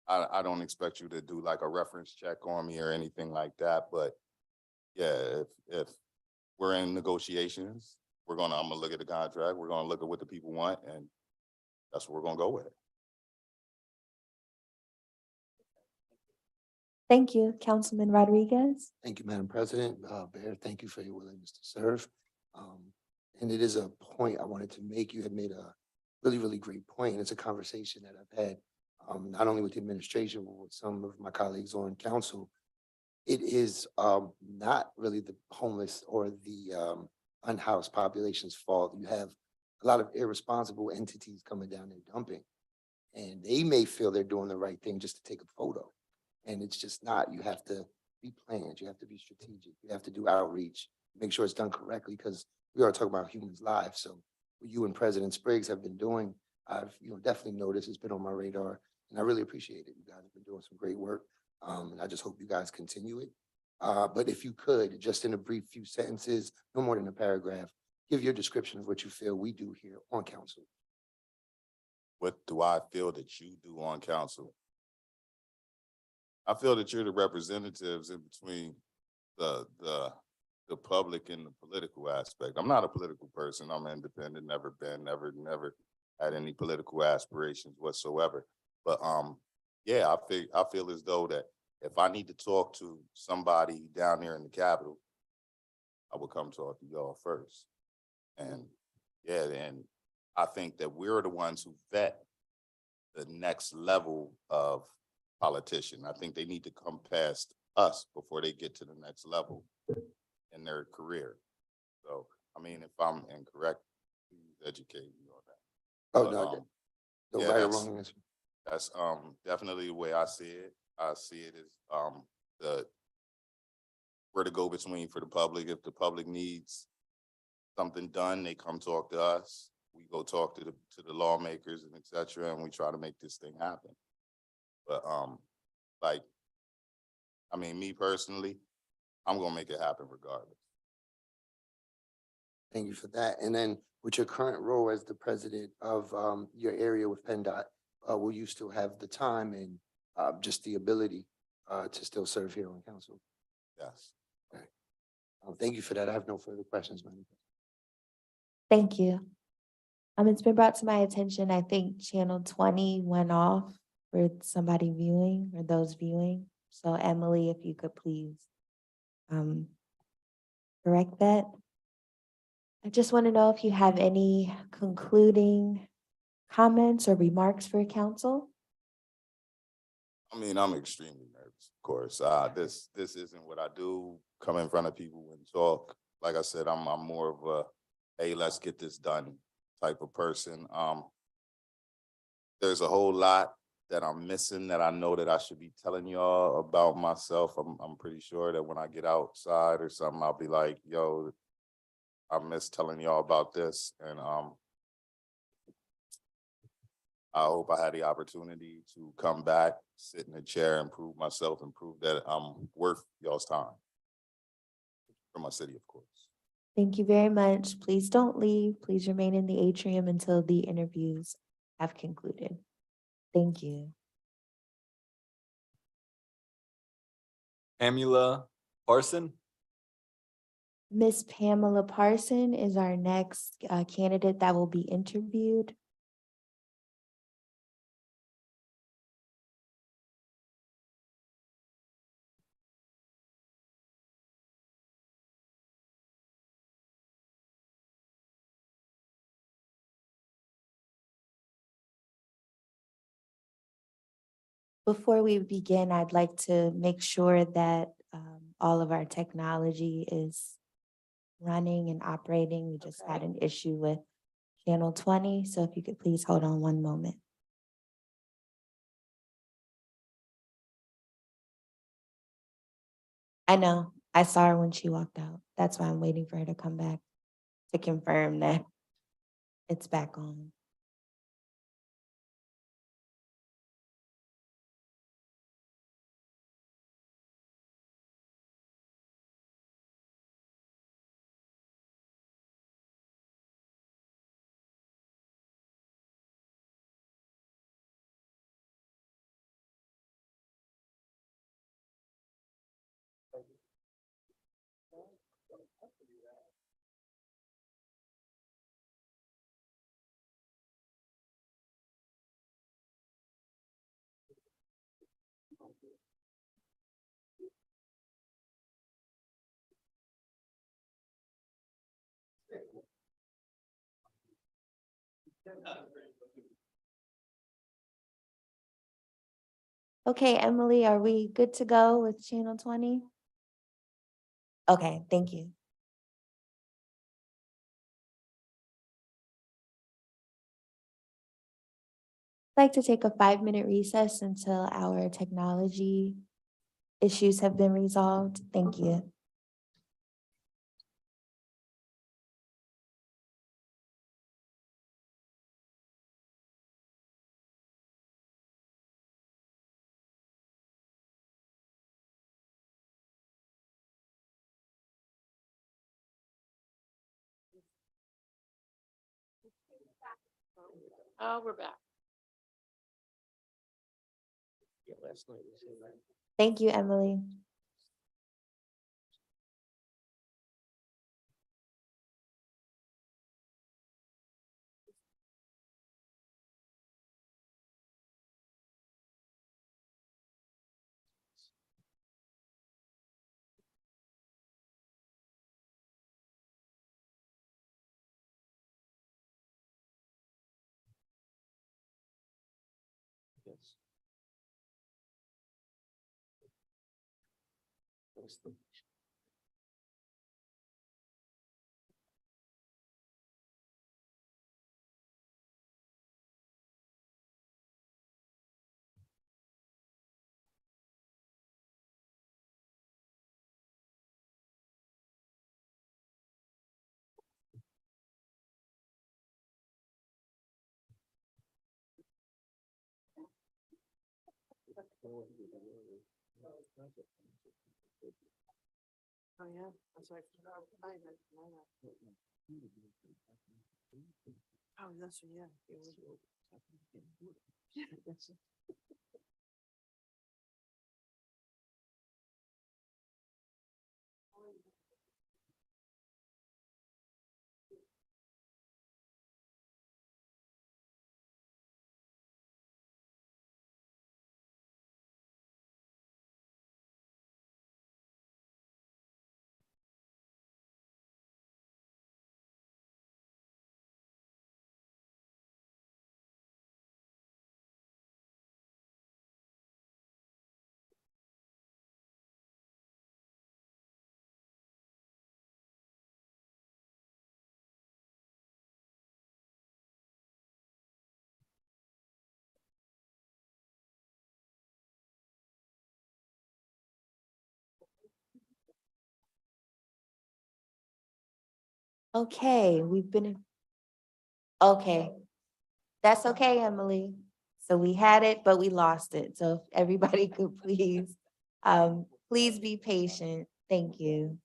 I don't expect you to do like a reference check on me or anything like that, but yeah, if we're in negotiations, I'm gonna look at the contract, we're gonna look at what the people want, and that's what we're gonna go with. Thank you, Councilman Rodriguez. Thank you, Madam President. Bear, thank you for your willingness to serve. And it is a point I wanted to make. You had made a really, really great point. And it's a conversation that I've had not only with the administration, but with some of my colleagues on council. It is not really the homeless or the unhoused population's fault. You have a lot of irresponsible entities coming down there dumping. And they may feel they're doing the right thing just to take a photo. And it's just not. You have to be planned. You have to be strategic. You have to do outreach, make sure it's done correctly, because we are talking about humans' lives. So what you and President Spriggs have been doing, I've definitely noticed. It's been on my radar, and I really appreciate it. You guys have been doing some great work, and I just hope you guys continue it. But if you could, just in a brief few sentences, no more than a paragraph, give your description of what you feel we do here on council. What do I feel that you do on council? I feel that you're the representatives in between the public and the political aspect. I'm not a political person. I'm independent, never been, never had any political aspirations whatsoever. But yeah, I feel as though that if I need to talk to somebody down there in the Capitol, I would come talk to y'all first. And yeah, and I think that we're the ones who vet the next level of politician. I think they need to come past us before they get to the next level in their career. So, if I'm incorrect, please educate me on that. Oh, no, yeah, right or wrong answer. That's definitely the way I see it. I see it as we're the go-between for the public. If the public needs something done, they come talk to us. We go talk to the lawmakers and et cetera, and we try to make this thing happen. But me personally, I'm gonna make it happen regardless. Thank you for that. And then with your current role as the president of your area with PennDOT, will you still have the time and just the ability to still serve here on council? Yes. Okay. Thank you for that. I have no further questions, Madam President. Thank you. It's been brought to my attention, I think channel 20 went off for somebody viewing or those viewing. So Emily, if you could please correct that. I just want to know if you have any concluding comments or remarks for council. I'm extremely nervous. Of course, this isn't what I do, come in front of people and talk. Like I said, I'm more of a, hey, let's get this done type of person. There's a whole lot that I'm missing that I know that I should be telling y'all about myself. I'm pretty sure that when I get outside or something, I'll be like, yo, I miss telling y'all about this. And I hope I had the opportunity to come back, sit in a chair and prove myself and prove that I'm worth y'all's time. For my city, of course. Thank you very much. Please don't leave. Please remain in the atrium until the interviews have concluded. Thank you. Pamela Parson. Miss Pamela Parson is our next candidate that will be interviewed. Before we begin, I'd like to make sure that all of our technology is running and operating. We just had an issue with channel 20, so if you could please hold on one moment. I know, I saw her when she walked out. That's why I'm waiting for her to come back to confirm that it's back on. Okay, Emily, are we good to go with channel 20? Okay, thank you. I'd like to take a 5-minute recess until our technology issues have been resolved. Thank you. Oh, we're back. Yeah, last night we said that. Thank you, Emily. Yes. What's the- Oh, yeah, that's right. Oh, that's, yeah. Okay, okay, that's okay, Emily. So we had it, but we lost it. So if everybody could please be patient. Thank you.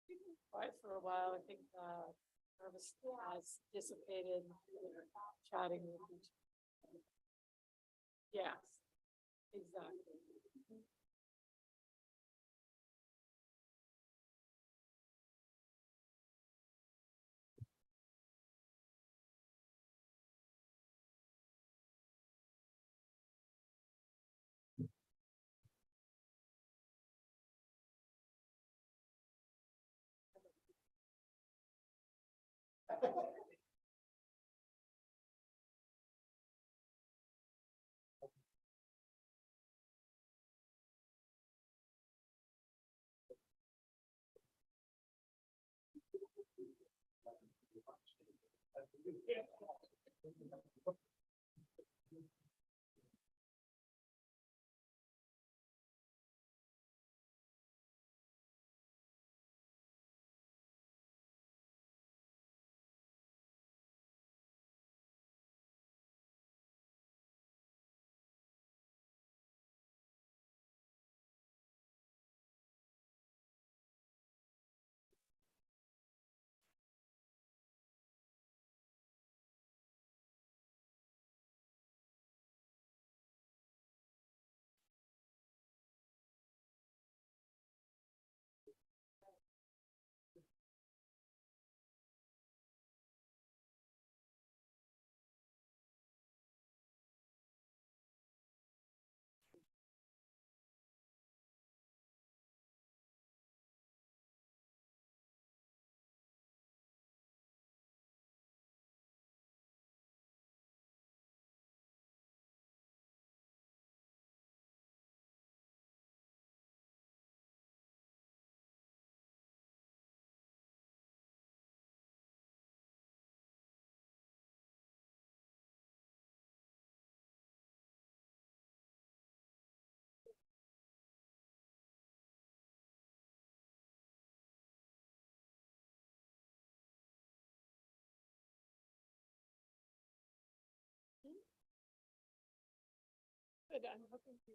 We've been quiet for a while. I think nervous has dissipated, chatting with each. Yes, exactly. Good, I'm hoping to.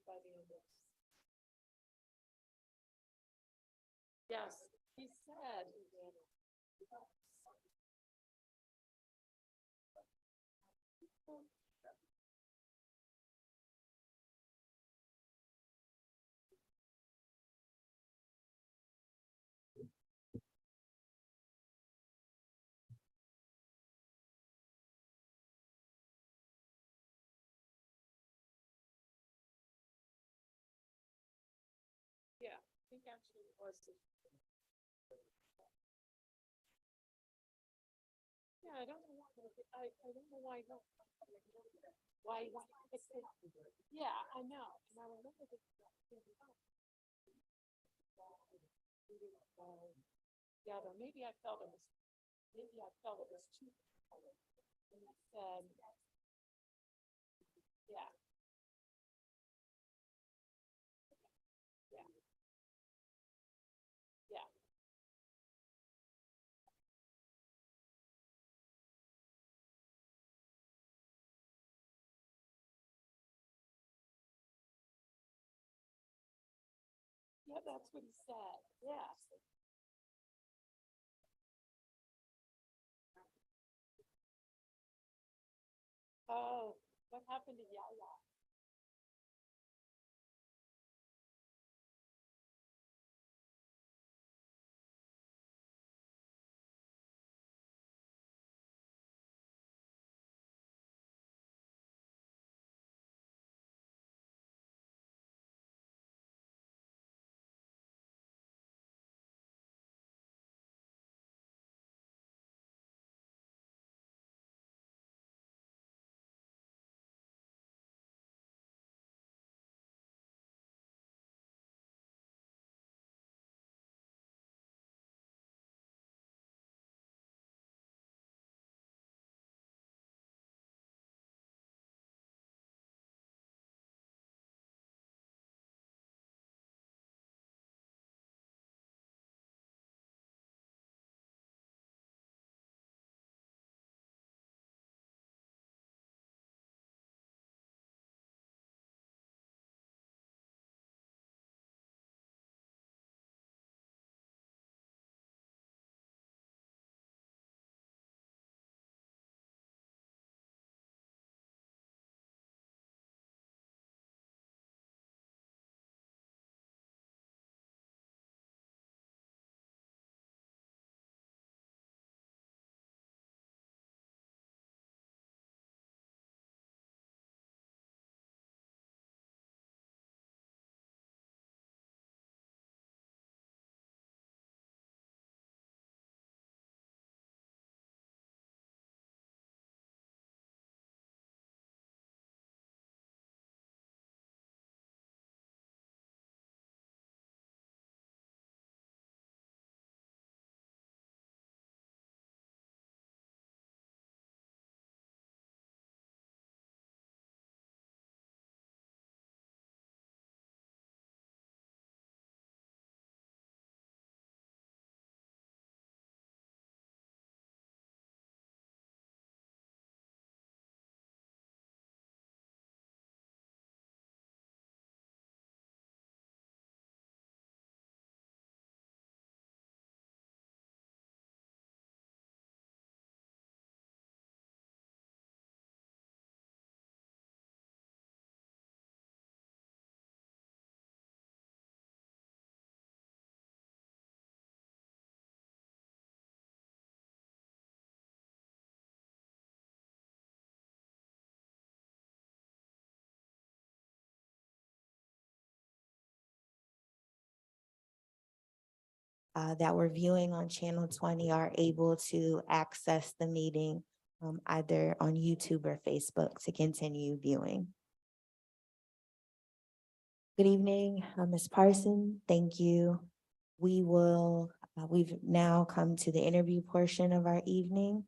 By the end of. Yes, he said. Yeah, I think actually it was. Yeah, I don't know why, I don't know why, why, yeah, I know, and I remember this. Yeah, but maybe I felt it was too. And I said, yeah. Yeah. Yeah. Yeah, that's what he said, yes. Oh, what happened to Yaya? that were viewing on Channel 20 are able to access the meeting either on YouTube or Facebook to continue viewing. Good evening, Ms. Parson. Thank you. We've now come to the interview portion of our evening.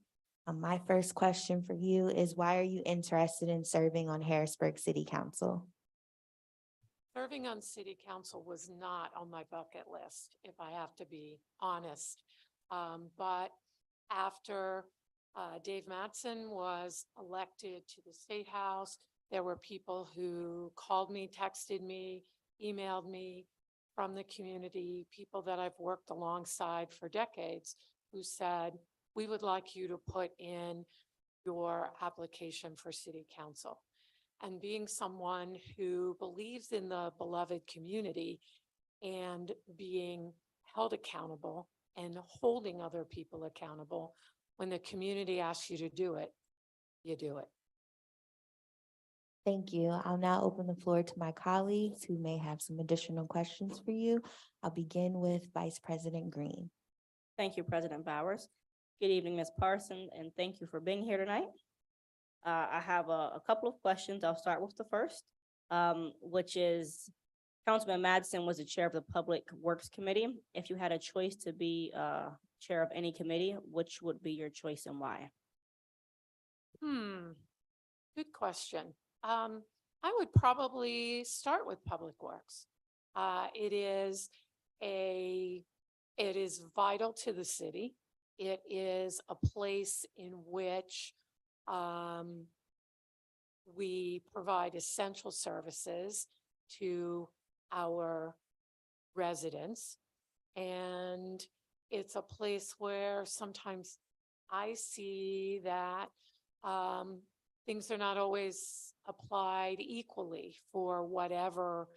My first question for you is, why are you interested in serving on Harrisburg City Council? Serving on city council was not on my bucket list, if I have to be honest. But after Dave Mattson was elected to the State House, there were people who called me, texted me, emailed me from the community, people that I've worked alongside for decades, who said, we would like you to put in your application for city council. And being someone who believes in the beloved community and being held accountable and holding other people accountable, when the community asks you to do it, you do it. Thank you. I'll now open the floor to my colleagues who may have some additional questions for you. I'll begin with Vice President Green. Thank you, President Bowers. Good evening, Ms. Parson, and thank you for being here tonight. I have a couple of questions. I'll start with the first, which is Councilman Madsen was the chair of the Public Works Committee. If you had a choice to be chair of any committee, which would be your choice and why? Good question. I would probably start with Public Works. It is vital to the city. It is a place in which we provide essential services to our residents. And it's a place where sometimes I see that things are not always applied equally for whatever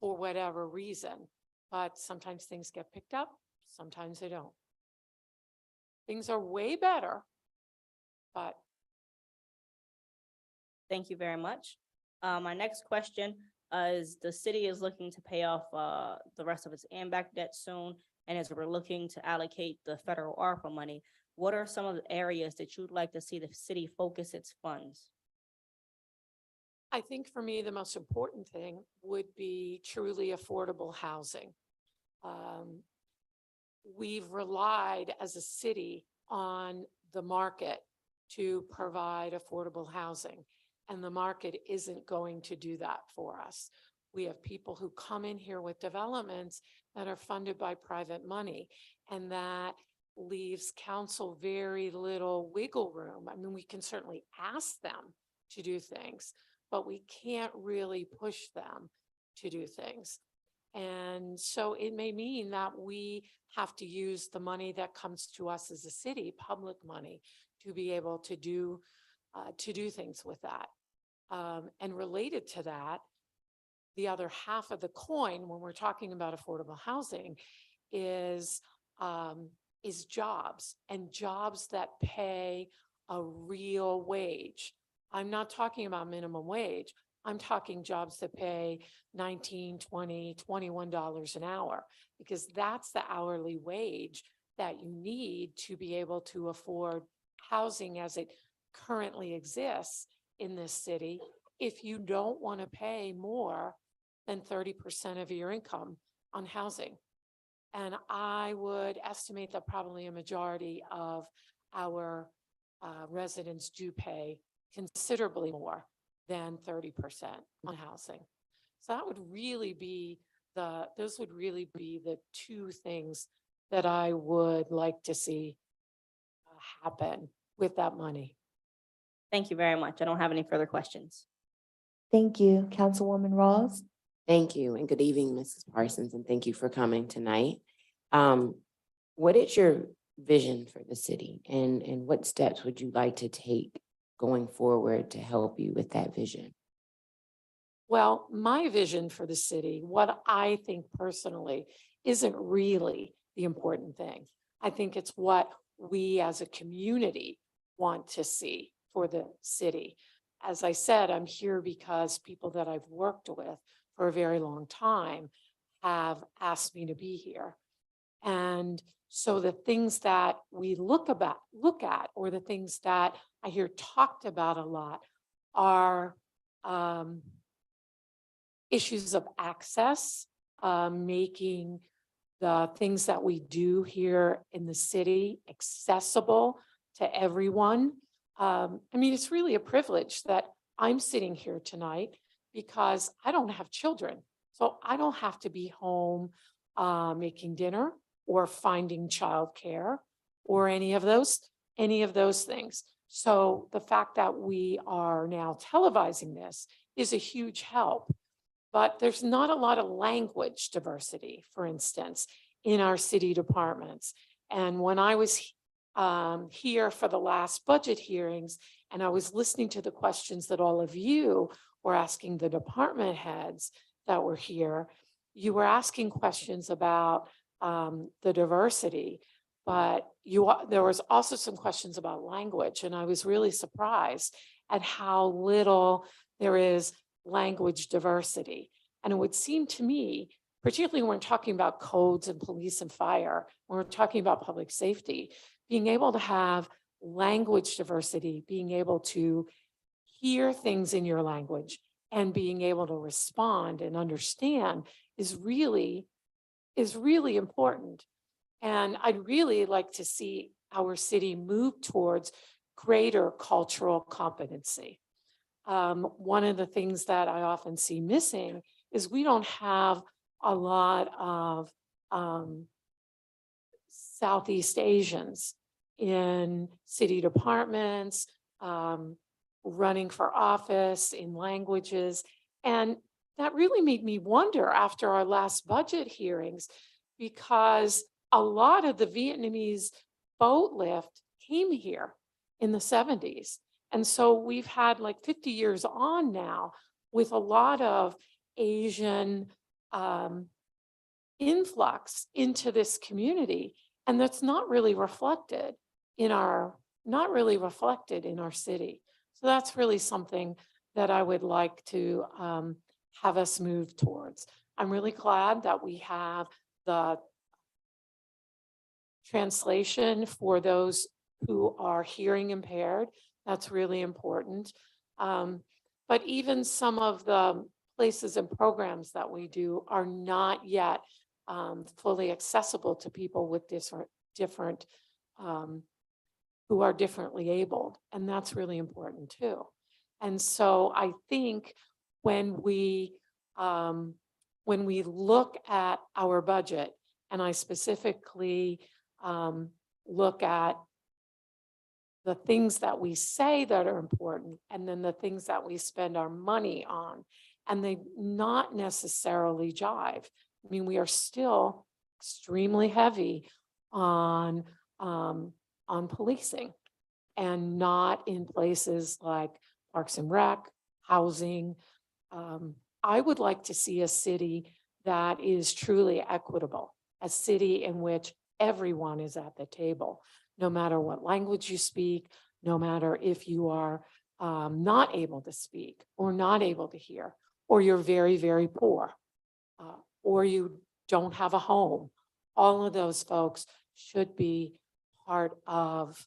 reason, but sometimes things get picked up, sometimes they don't. Things are way better, but. Thank you very much. My next question is, the city is looking to pay off the rest of its AMBAC debt soon, and as we're looking to allocate the federal ARPA money, what are some of the areas that you'd like to see the city focus its funds? I think for me, the most important thing would be truly affordable housing. We've relied as a city on the market to provide affordable housing, and the market isn't going to do that for us. We have people who come in here with developments that are funded by private money, and that leaves council very little wiggle room. I mean, we can certainly ask them to do things, but we can't really push them to do things. And so it may mean that we have to use the money that comes to us as a city, public money, to be able to do things with that. And related to that, the other half of the coin, when we're talking about affordable housing, is jobs, and jobs that pay a real wage. I'm not talking about minimum wage. I'm talking jobs that pay $19, $20, $21 an hour, because that's the hourly wage that you need to be able to afford housing as it currently exists in this city, if you don't want to pay more than 30% of your income on housing. And I would estimate that probably a majority of our residents do pay considerably more than 30% on housing. So that would really be those would really be the two things that I would like to see happen with that money. Thank you very much. I don't have any further questions. Thank you, Councilwoman Rawls. Thank you, and good evening, Mrs. Parsons, and thank you for coming tonight. What is your vision for the city, and what steps would you like to take going forward to help you with that vision? Well, my vision for the city, what I think personally, isn't really the important thing. I think it's what we as a community want to see for the city. As I said, I'm here because people that I've worked with for a very long time have asked me to be here. And so the things that we look at, or the things that I hear talked about a lot are issues of access, making the things that we do here in the city accessible to everyone. I mean, it's really a privilege that I'm sitting here tonight because I don't have children. So I don't have to be home making dinner or finding childcare or any of those things. So the fact that we are now televising this is a huge help. But there's not a lot of language diversity, for instance, in our city departments. And when I was here for the last budget hearings, and I was listening to the questions that all of you were asking the department heads that were here, you were asking questions about the diversity, but there was also some questions about language. And I was really surprised at how little there is language diversity. And it would seem to me, particularly when we're talking about codes and police and fire, when we're talking about public safety, being able to have language diversity, being able to hear things in your language and being able to respond and understand is really important. And I'd really like to see our city move towards greater cultural competency. One of the things that I often see missing is we don't have a lot of Southeast Asians in city departments, running for office, in languages. And that really made me wonder after our last budget hearings, because a lot of the Vietnamese boat lift came here in the 70s. And so we've had like 50 years on now with a lot of Asian influx into this community. And that's not really reflected in our city. So that's really something that I would like to have us move towards. I'm really glad that we have the translation for those who are hearing impaired. That's really important. But even some of the places and programs that we do are not yet fully accessible to people with different who are differently abled. And that's really important too. And so I think when we look at our budget, and I specifically look at the things that we say that are important, and then the things that we spend our money on, and they not necessarily jive. I mean, we are still extremely heavy on policing, and not in places like Parks and Rec, housing. I would like to see a city that is truly equitable, a city in which everyone is at the table, no matter what language you speak, no matter if you are not able to speak or not able to hear, or you're very, very poor, or you don't have a home. All of those folks should be part of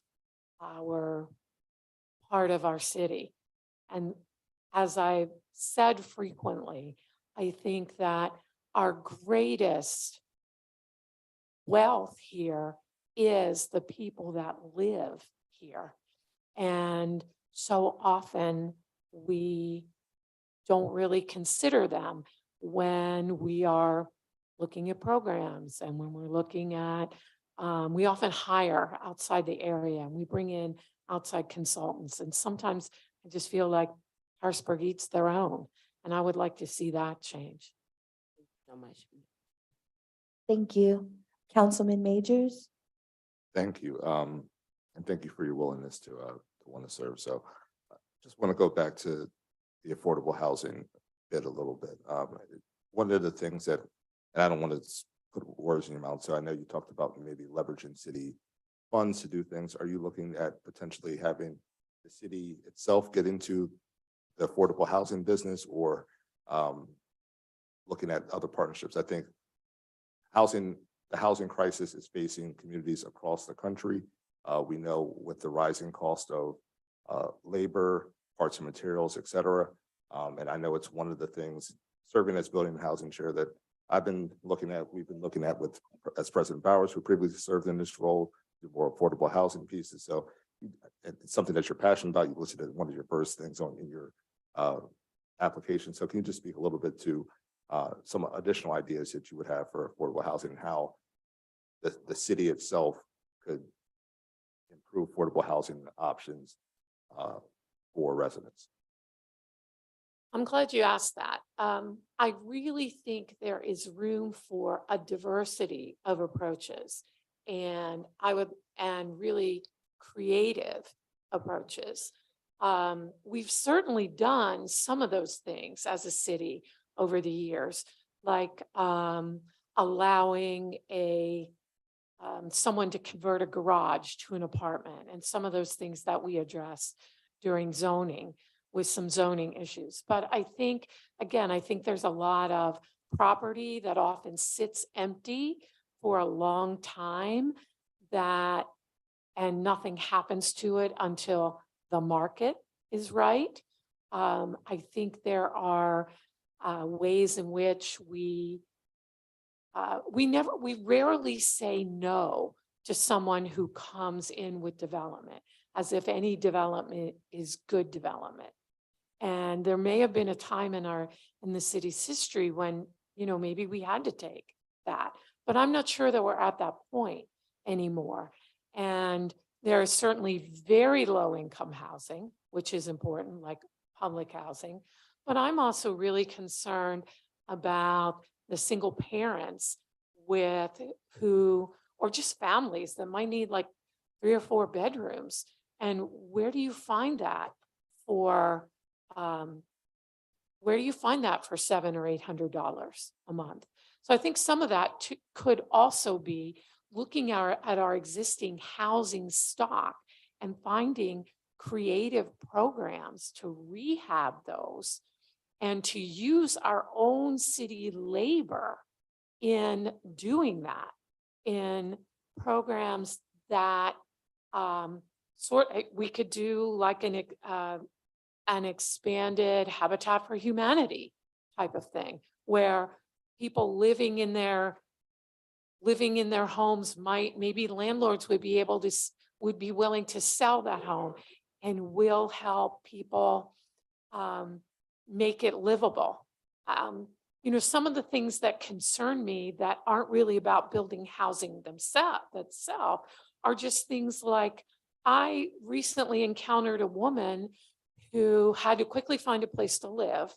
our city. And as I've said frequently, I think that our greatest wealth here is the people that live here. And so often we don't really consider them when we are looking at programs, and when we're looking at, we often hire outside the area, and we bring in outside consultants. And sometimes I just feel like Harrisburg eats their own, and I would like to see that change. Thank you so much. Thank you. Councilman Majors? Thank you. And thank you for your willingness to want to serve. So just want to go back to the affordable housing bit a little bit. One of the things that, and I don't want to put words in your mouth, so I know you talked about maybe leveraging city funds to do things. Are you looking at potentially having the city itself get into the affordable housing business, or looking at other partnerships? I think housing the housing crisis is facing communities across the country. We know with the rising cost of labor, parts and materials, et cetera. And I know it's one of the things serving as building and housing chair that we've been looking at with, as President Bowers, who previously served in this role, the more affordable housing pieces. So it's something that you're passionate about. You listed as one of your first things in your application. So can you just speak a little bit to some additional ideas that you would have for affordable housing and how the city itself could improve affordable housing options for residents? I'm glad you asked that. I really think there is room for a diversity of approaches and really creative approaches. We've certainly done some of those things as a city over the years, like allowing someone to convert a garage to an apartment, and some of those things that we addressed during zoning with some zoning issues. But I think there's a lot of property that often sits empty for a long time and nothing happens to it until the market is right. I think there are ways in which we rarely say no to someone who comes in with development, as if any development is good development. And there may have been a time in the city's history when, maybe we had to take that, but I'm not sure that we're at that point anymore. And there is certainly very low income housing, which is important, like public housing. But I'm also really concerned about the single parents or just families that might need like 3 or 4 bedrooms. And where do you find that for $700 or $800 a month? So I think some of that could also be looking at our existing housing stock and finding creative programs to rehab those and to use our own city labor in doing that, in programs that we could do like an expanded Habitat for Humanity type of thing, where people living in their homes maybe landlords would be willing to sell that home and will help people make it livable. Some of the things that concern me that aren't really about building housing itself are just things like, I recently encountered a woman who had to quickly find a place to live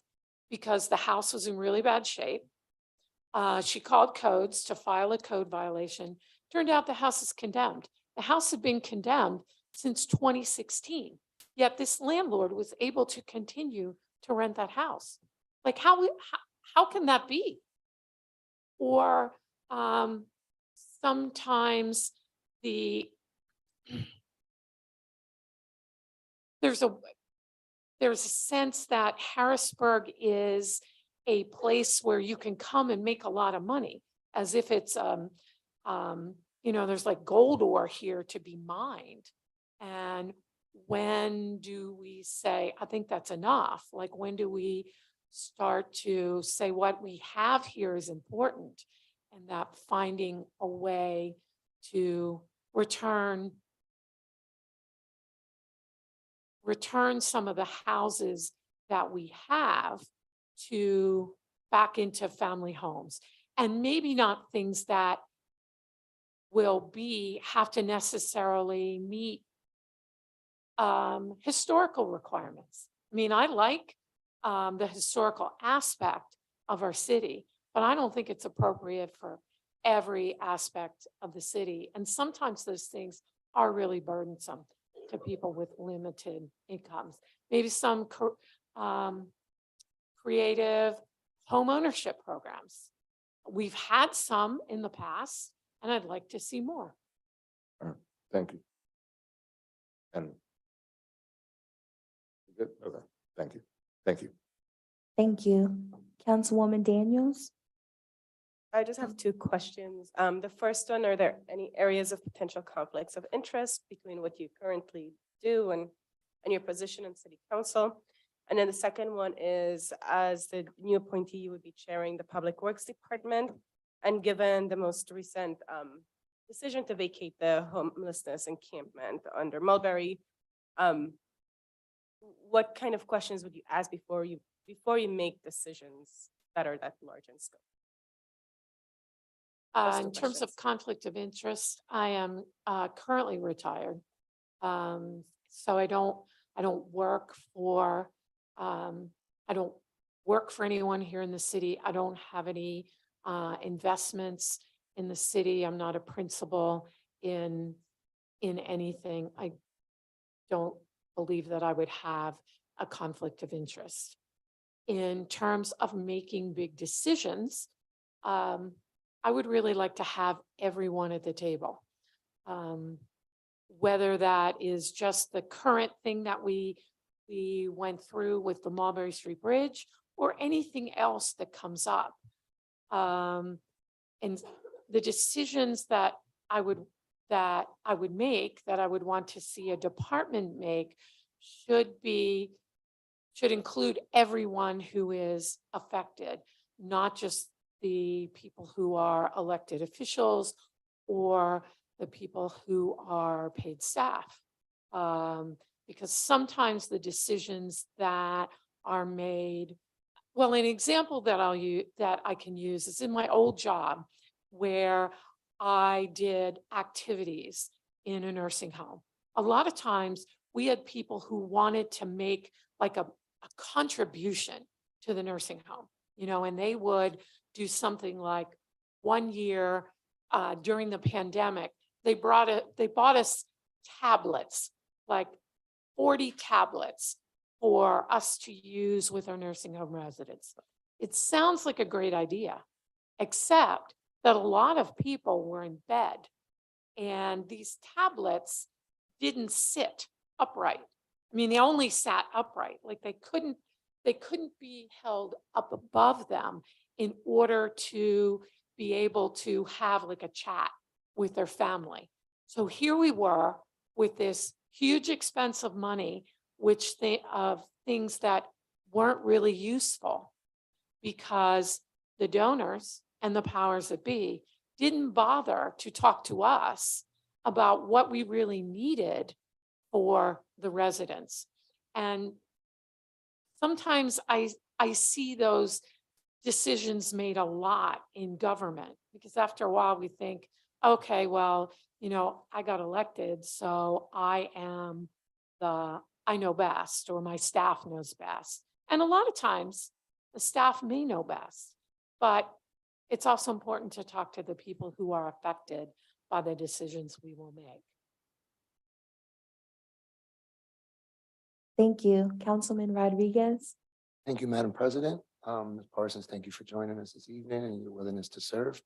because the house was in really bad shape. She called codes to file a code violation. Turned out the house is condemned. The house had been condemned since 2016, yet this landlord was able to continue to rent that house. Like, how can that be? Or sometimes there's a sense that Harrisburg is a place where you can come and make a lot of money, as if it's there's like gold ore here to be mined. And when do we say, I think that's enough? Like, when do we start to say what we have here is important, and that finding a way to return some of the houses that we have back into family homes, and maybe not things that have to necessarily meet historical requirements. I mean, I like the historical aspect of our city, but I don't think it's appropriate for every aspect of the city. And sometimes those things are really burdensome to people with limited incomes. Maybe some creative home ownership programs. We've had some in the past, and I'd like to see more. All right. Thank you. And good. Okay. Thank you. Thank you. Thank you. Councilwoman Daniels? I just have two questions. The first one, are there any areas of potential conflicts of interest between what you currently do and your position in city council? And then the second one is, as the new appointee, you would be chairing the Public Works Department. And given the most recent decision to vacate the homelessness encampment under Mulberry, what kind of questions would you ask before you make decisions that are that large in scope? Those two In terms of questions. conflict of interest, I am currently retired. So I don't work for, I don't work for anyone here in the city. I don't have any investments in the city. I'm not a principal in anything. I don't believe that I would have a conflict of interest. In terms of making big decisions, I would really like to have everyone at the table. Whether that is just the current thing that we went through with the Mulberry Street Bridge or anything else that comes up. And the decisions that I would make, that I would want to see a department make should include everyone who is affected, not just the people who are elected officials or the people who are paid staff. Because sometimes the decisions that are made, well, an example that I can use is in my old job where I did activities in a nursing home. A lot of times we had people who wanted to make like a contribution to the nursing home, and they would do something like 1 year during the pandemic, they bought us tablets, like 40 tablets for us to use with our nursing home residents. It sounds like a great idea, except that a lot of people were in bed and these tablets didn't sit upright. I mean, they only sat upright, like they couldn't be held up above them in order to be able to have like a chat with their family. So here we were with this huge expense of money, of things that weren't really useful because the donors and the powers that be didn't bother to talk to us about what we really needed for the residents. And sometimes I see those decisions made a lot in government, because after a while we think, okay, well, I got elected, so I know best, or my staff knows best. And a lot of times the staff may know best, but it's also important to talk to the people who are affected by the decisions we will make. Thank you. Councilman Rodriguez. Thank you, Madam President. Ms. Parsons, thank you for joining us this evening and your willingness to serve.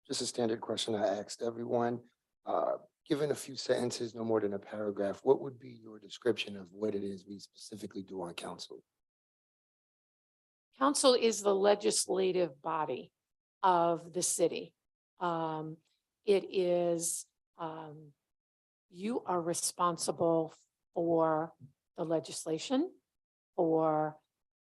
Just a standard question I asked everyone. Given a few sentences, no more than a paragraph, what would be your description of what it is we specifically do on council? Council is the legislative body of the city. It is, you are responsible for the legislation, for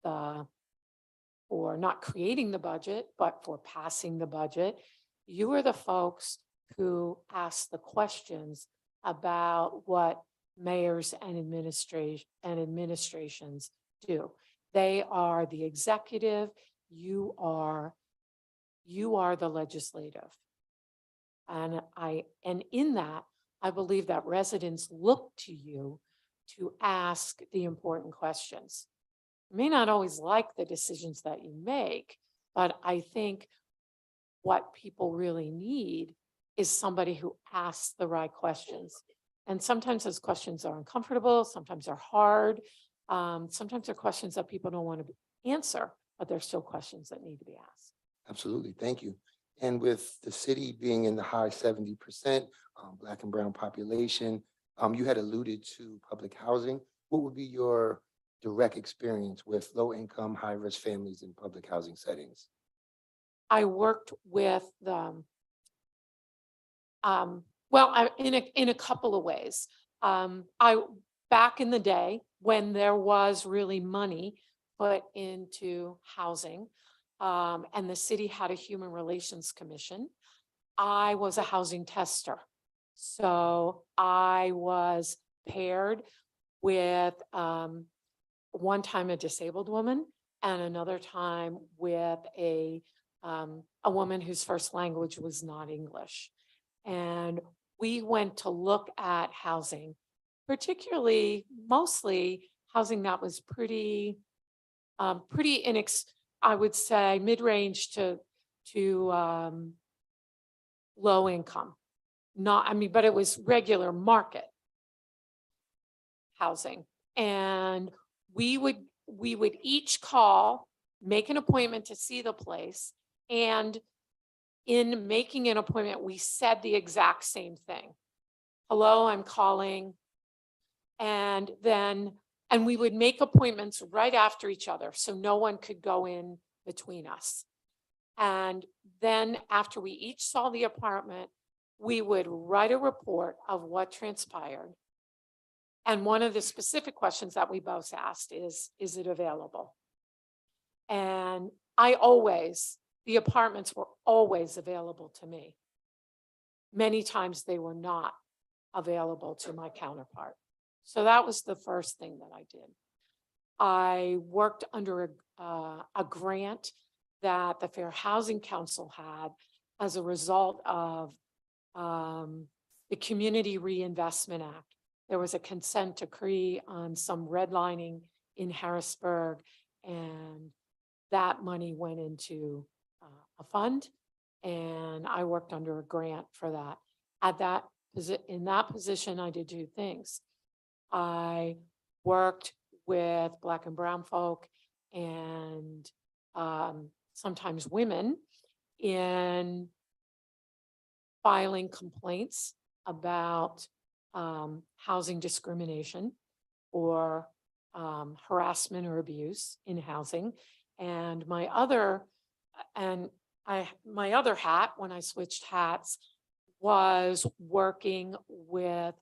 not creating the budget, but for passing the budget. You are the folks who ask the questions about what mayors and administrations do. They are the executive, you are the legislative. And in that, I believe that residents look to you to ask the important questions. You may not always like the decisions that you make, but I think what people really need is somebody who asks the right questions. And sometimes those questions are uncomfortable, sometimes they're hard, sometimes they're questions that people don't want to answer, but they're still questions that need to be asked. Absolutely, thank you. And with the city being in the high 70% Black and brown population, you had alluded to public housing. What would be your direct experience with low-income, high-risk families in public housing settings? I worked with the, well, in a couple of ways. Back in the day, when there was really money put into housing, and the city had a human relations commission, I was a housing tester. So I was paired with, one time a disabled woman and another time with a woman whose first language was not English. And we went to look at housing, particularly, mostly housing that was pretty, I would say mid-range to low income. Not, I mean, but it was regular market housing. And we would each call, make an appointment to see the place. And in making an appointment, we said the exact same thing. Hello, I'm calling. And we would make appointments right after each other, so no one could go in between us. And then after we each saw the apartment, we would write a report of what transpired. And one of the specific questions that we both asked is it available? And the apartments were always available to me. Many times they were not available to my counterpart. So that was the first thing that I did. I worked under a grant that the Fair Housing Council had as a result of the Community Reinvestment Act. There was a consent decree on some redlining in Harrisburg, and that money went into a fund, and I worked under a grant for that. In that position, I did two things. I worked with Black and brown folk and sometimes women in filing complaints about housing discrimination or harassment or abuse in housing. And my other hat, when I switched hats, was working with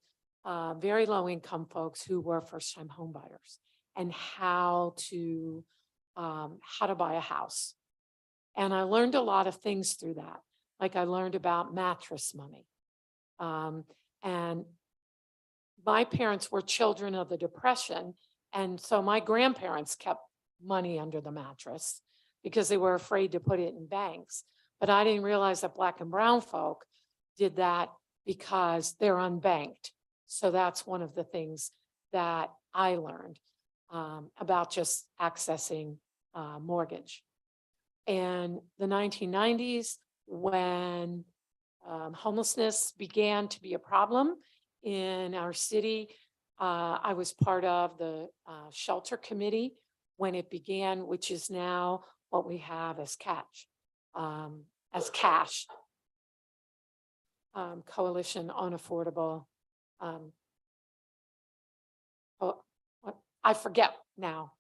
very low income folks who were first time home buyers and how to buy a house. And I learned a lot of things through that. Like I learned about mattress money. And my parents were children of the Depression. And so my grandparents kept money under the mattress because they were afraid to put it in banks. But I didn't realize that Black and brown folk did that because they're unbanked. So that's one of the things that I learned about just accessing mortgage. And the 1990s, when homelessness began to be a problem in our city, I was part of the shelter committee when it began, which is now what we have as CASH, Coalition on Affordable. I forget now.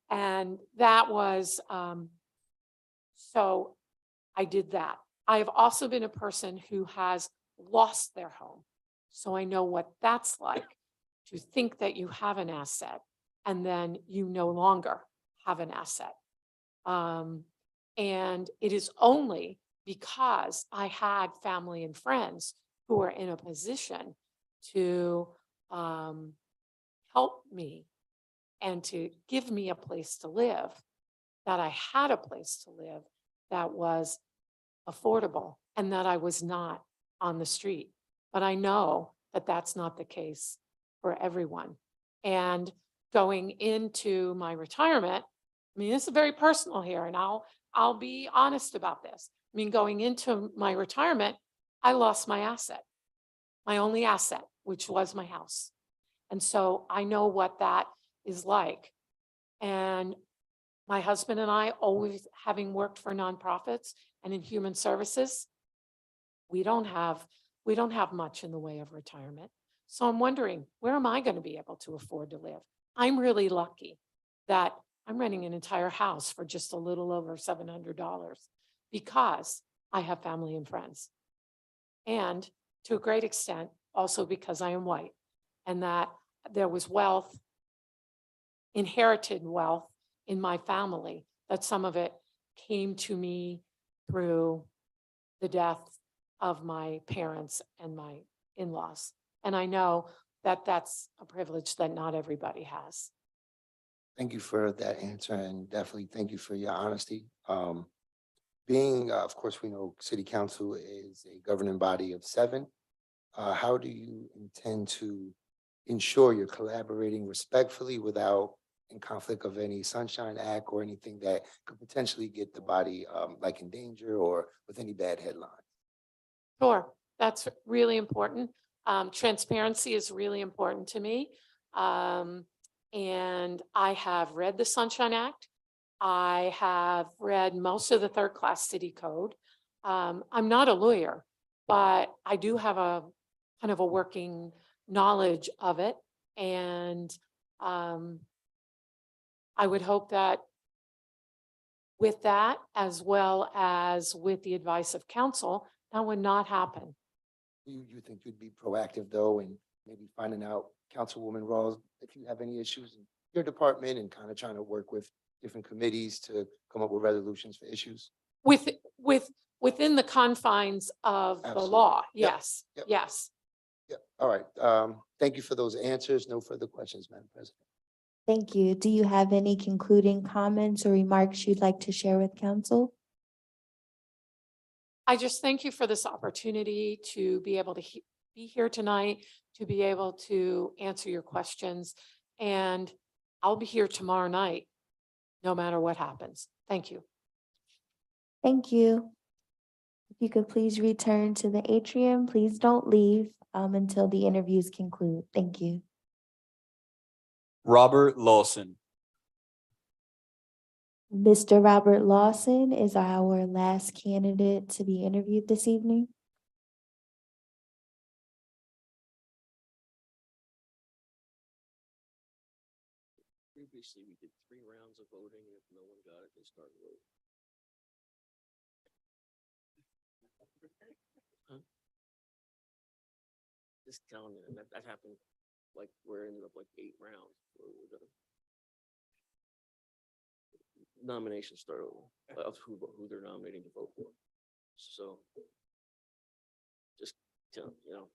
And that was, so I did that. I have also been a person who has lost their home. So I know what that's like to think that you have an asset and then you no longer have an asset. And it is only because I had family and friends who were in a position to help me and to give me a place to live, that I had a place to live that was affordable and that I was not on the street. But I know that that's not the case for everyone. And going into my retirement, I mean, this is very personal here, and I'll be honest about this. I mean, going into my retirement, I lost my asset, my only asset, which was my house. And so I know what that is like. And my husband and I, always having worked for nonprofits and in human services, we don't have much in the way of retirement. So I'm wondering, where am I going to be able to afford to live? I'm really lucky that I'm renting an entire house for just a little over $700 because I have family and friends. And to a great extent, also because I am white and that there was wealth, inherited wealth in my family, that some of it came to me through the death of my parents and my in-laws. And I know that that's a privilege that not everybody has. Thank you for that answer, and definitely thank you for your honesty. Of course, we know city council is a governing body of 7. How do you intend to ensure you're collaborating respectfully without in conflict of any Sunshine Act or anything that could potentially get the body like in danger or with any bad headlines? Sure, that's really important. Transparency is really important to me. And I have read the Sunshine Act. I have read most of the third-class city code. I'm not a lawyer, but I do have a kind of a working knowledge of it. And I would hope that with that, as well as with the advice of counsel, that would not happen. You think you'd be proactive though, and maybe finding out, Councilwoman Rawls, if you have any issues in your department and kind of trying to work with different committees to come up with resolutions for issues? Within the confines of the Absolutely. law, Yep. yes, Yep. yes. Yeah, all right. Thank you for those answers. No further questions, Madam President. Thank you. Do you have any concluding comments or remarks you'd like to share with council? I just thank you for this opportunity to be able to be here tonight, to be able to answer your questions. And I'll be here tomorrow night, no matter what happens. Thank you. Thank you. If you could please return to the atrium, please don't leave until the interviews conclude. Thank you. Robert Lawson. Mr. Robert Lawson is our last candidate to be interviewed this evening. Previously, we did 3 rounds of voting, and if no one got it, they started voting. Huh? Just telling you, and that happened, like, we're ended up like 8 rounds. Where we're gonna nominations start over of who they're nominating to vote for. So just tell, you know.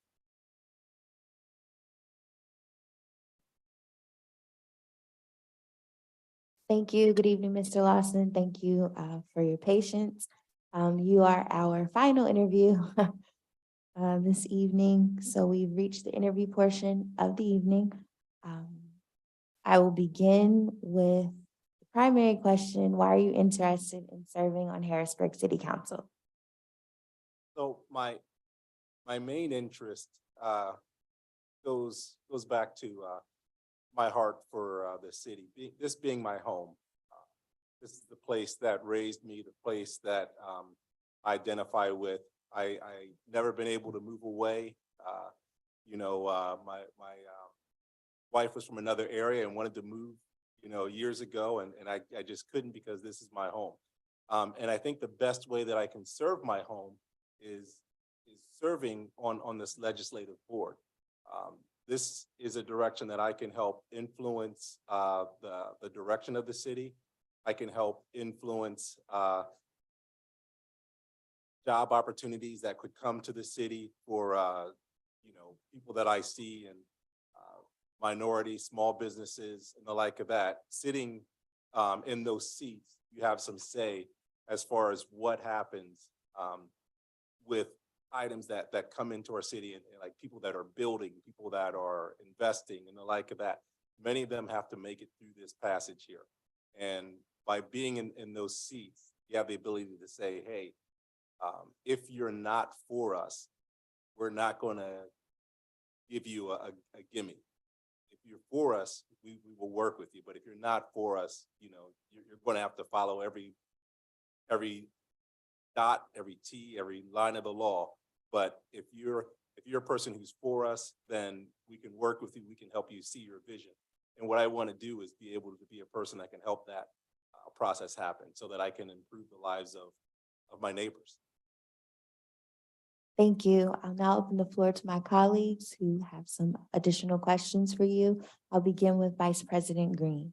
Thank you. Good evening, Mr. Lawson. Thank you for your patience. You are our final interview this evening. So we've reached the interview portion of the evening. I will begin with the primary question. Why are you interested in serving on Harrisburg City Council? So my main interest goes back to my heart for the city. This being my home, this is the place that raised me, the place that I identify with. I never been able to move away. My wife was from another area and wanted to move, years ago, and I just couldn't because this is my home. And I think the best way that I can serve my home is serving on this legislative board. This is a direction that I can help influence the direction of the city. I can help influence job opportunities that could come to the city for people that I see and minorities, small businesses, and the like of that. Sitting in those seats, you have some say as far as what happens with items that come into our city and like people that are building, people that are investing and the like of that. Many of them have to make it through this passage here. And by being in those seats, you have the ability to say, hey, if you're not for us, we're not going to give you a gimme. If you're for us, we will work with you. But if you're not for us, you're going to have to follow every dot, every T, every line of the law. But if you're a person who's for us, then we can work with you. We can help you see your vision. And what I want to do is be able to be a person that can help that process happen so that I can improve the lives of my neighbors. Thank you. I'll now open the floor to my colleagues who have some additional questions for you. I'll begin with Vice President Green.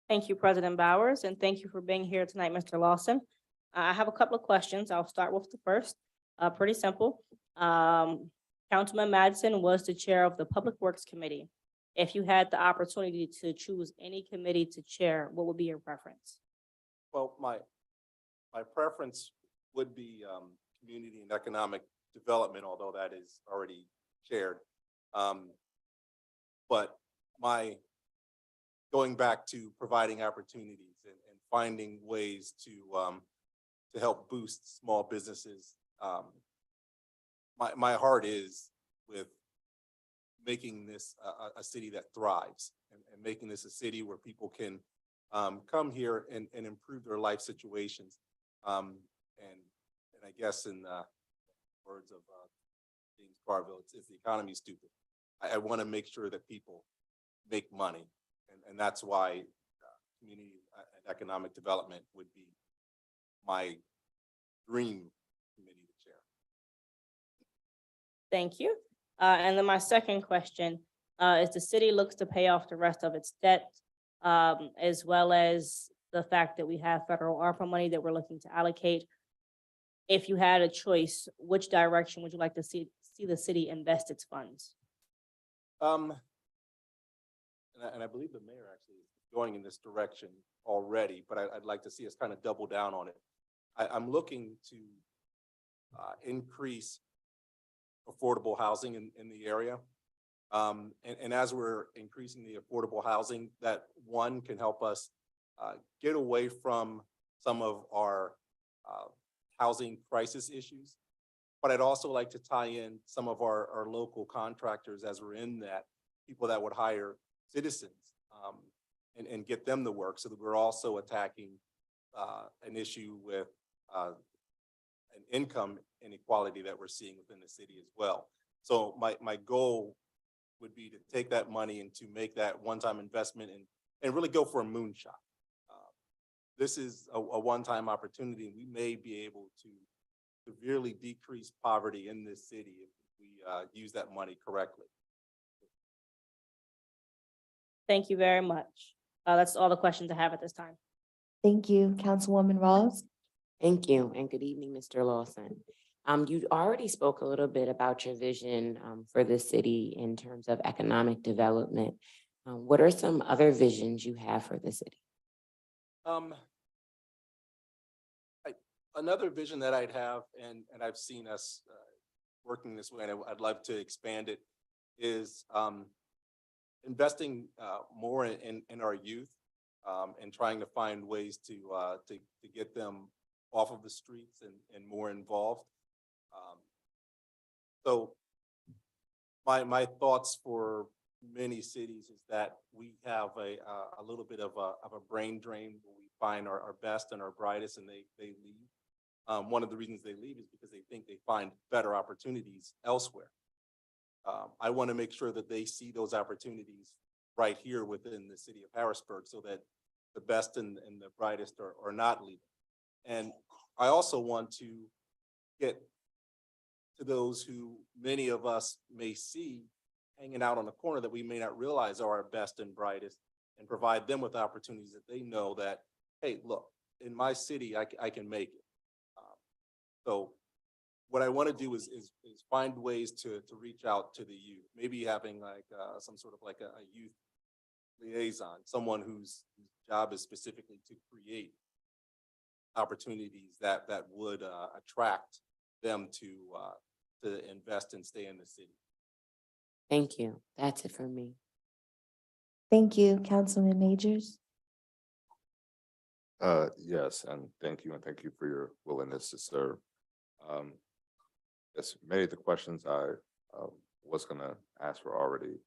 Thank you, President Bowers, and thank you for being here tonight, Mr. Lawson. I have a couple of questions. I'll start with the first. Pretty simple. Councilman Madsen was the chair of the Public Works Committee. If you had the opportunity to choose any committee to chair, what would be your preference? Well, my preference would be community and economic development, although that is already shared. But going back to providing opportunities and finding ways to help boost small businesses. My heart is with making this a city that thrives and making this a city where people can come here and improve their life situations. And I guess in the words of James Carville, it's the economy stupid. I want to make sure that people make money. And that's why community and economic development would be my dream committee to chair. Thank you. And then my second question is the city looks to pay off the rest of its debt, as well as the fact that we have federal ARPA money that we're looking to allocate. If you had a choice, which direction would you like to see the city invest its funds? And I believe the mayor actually is going in this direction already, but I'd like to see us kind of double down on it. I'm looking to increase affordable housing in the area. And as we're increasing the affordable housing, that one can help us get away from some of our housing crisis issues. But I'd also like to tie in some of our local contractors as we're in that, people that would hire citizens and get them to work, so that we're also attacking an issue with an income inequality that we're seeing within the city as well. So my goal would be to take that money and to make that one-time investment and really go for a moonshot. This is a one-time opportunity, and we may be able to severely decrease poverty in this city if we use that money correctly. Thank you very much. That's all the questions I have at this time. Thank you, Councilwoman Rawls. Thank you, and good evening, Mr. Lawson. You already spoke a little bit about your vision for the city in terms of economic development. What are some other visions you have for the city? Another vision that I'd have, and I've seen us working this way, and I'd love to expand it, is investing more in our youth and trying to find ways to get them off of the streets and more involved. So my thoughts for many cities is that we have a little bit of a brain drain where we find our best and our brightest, and they leave. One of the reasons they leave is because they think they find better opportunities elsewhere. I want to make sure that they see those opportunities right here within the city of Harrisburg, so that the best and the brightest are not leaving. And I also want to get to those who many of us may see hanging out on the corner that we may not realize are our best and brightest, and provide them with opportunities that they know that, hey, look, in my city, I can make it. So what I want to do is find ways to reach out to the youth, maybe having like some sort of like a youth liaison, someone whose job is specifically to create opportunities that would attract them to invest and stay in the city. Thank you. That's it for me. Thank you, Councilman Majors. Yes, and thank you for your willingness to serve. Yes, many of the questions I was going to ask were already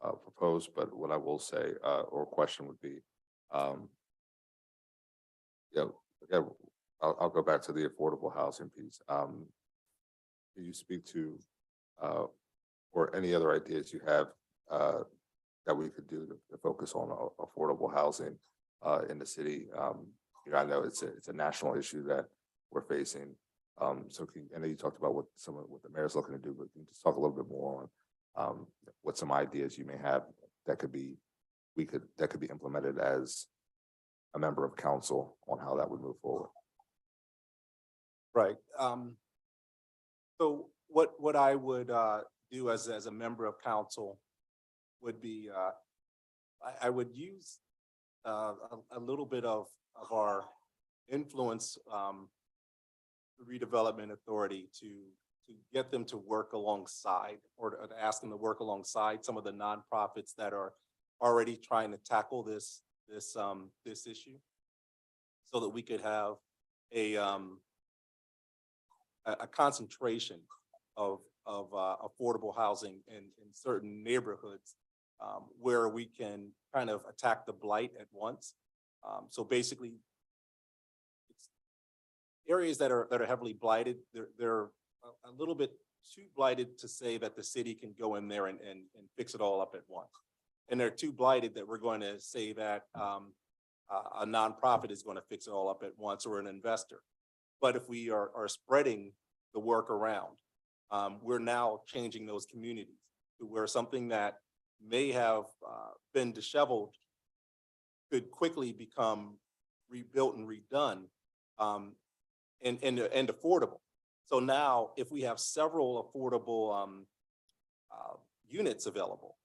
proposed, but what I will say or question would be, I'll go back to the affordable housing piece. Can you speak to or any other ideas you have that we could do to focus on affordable housing in the city. I know it's a national issue that we're facing. So I know you talked about what the mayor's looking to do, but can you just talk a little bit more on what some ideas you may have that could be implemented as a member of council on how that would move forward. Right. So what I would do as a member of council would be, I would use a little bit of our influence, the redevelopment authority to get them to work alongside, or to ask them to work alongside some of the nonprofits that are already trying to tackle this issue, so that we could have a concentration of affordable housing in certain neighborhoods, where we can kind of attack the blight at once. So basically, it's areas that are heavily blighted. They're a little bit too blighted to say that the city can go in there and fix it all up at once. And they're too blighted that we're going to say that a nonprofit is going to fix it all up at once, or an investor. But if we are spreading the work around, we're now changing those communities to where something that may have been disheveled could quickly become rebuilt and redone, and affordable. So now, if we have several affordable units available,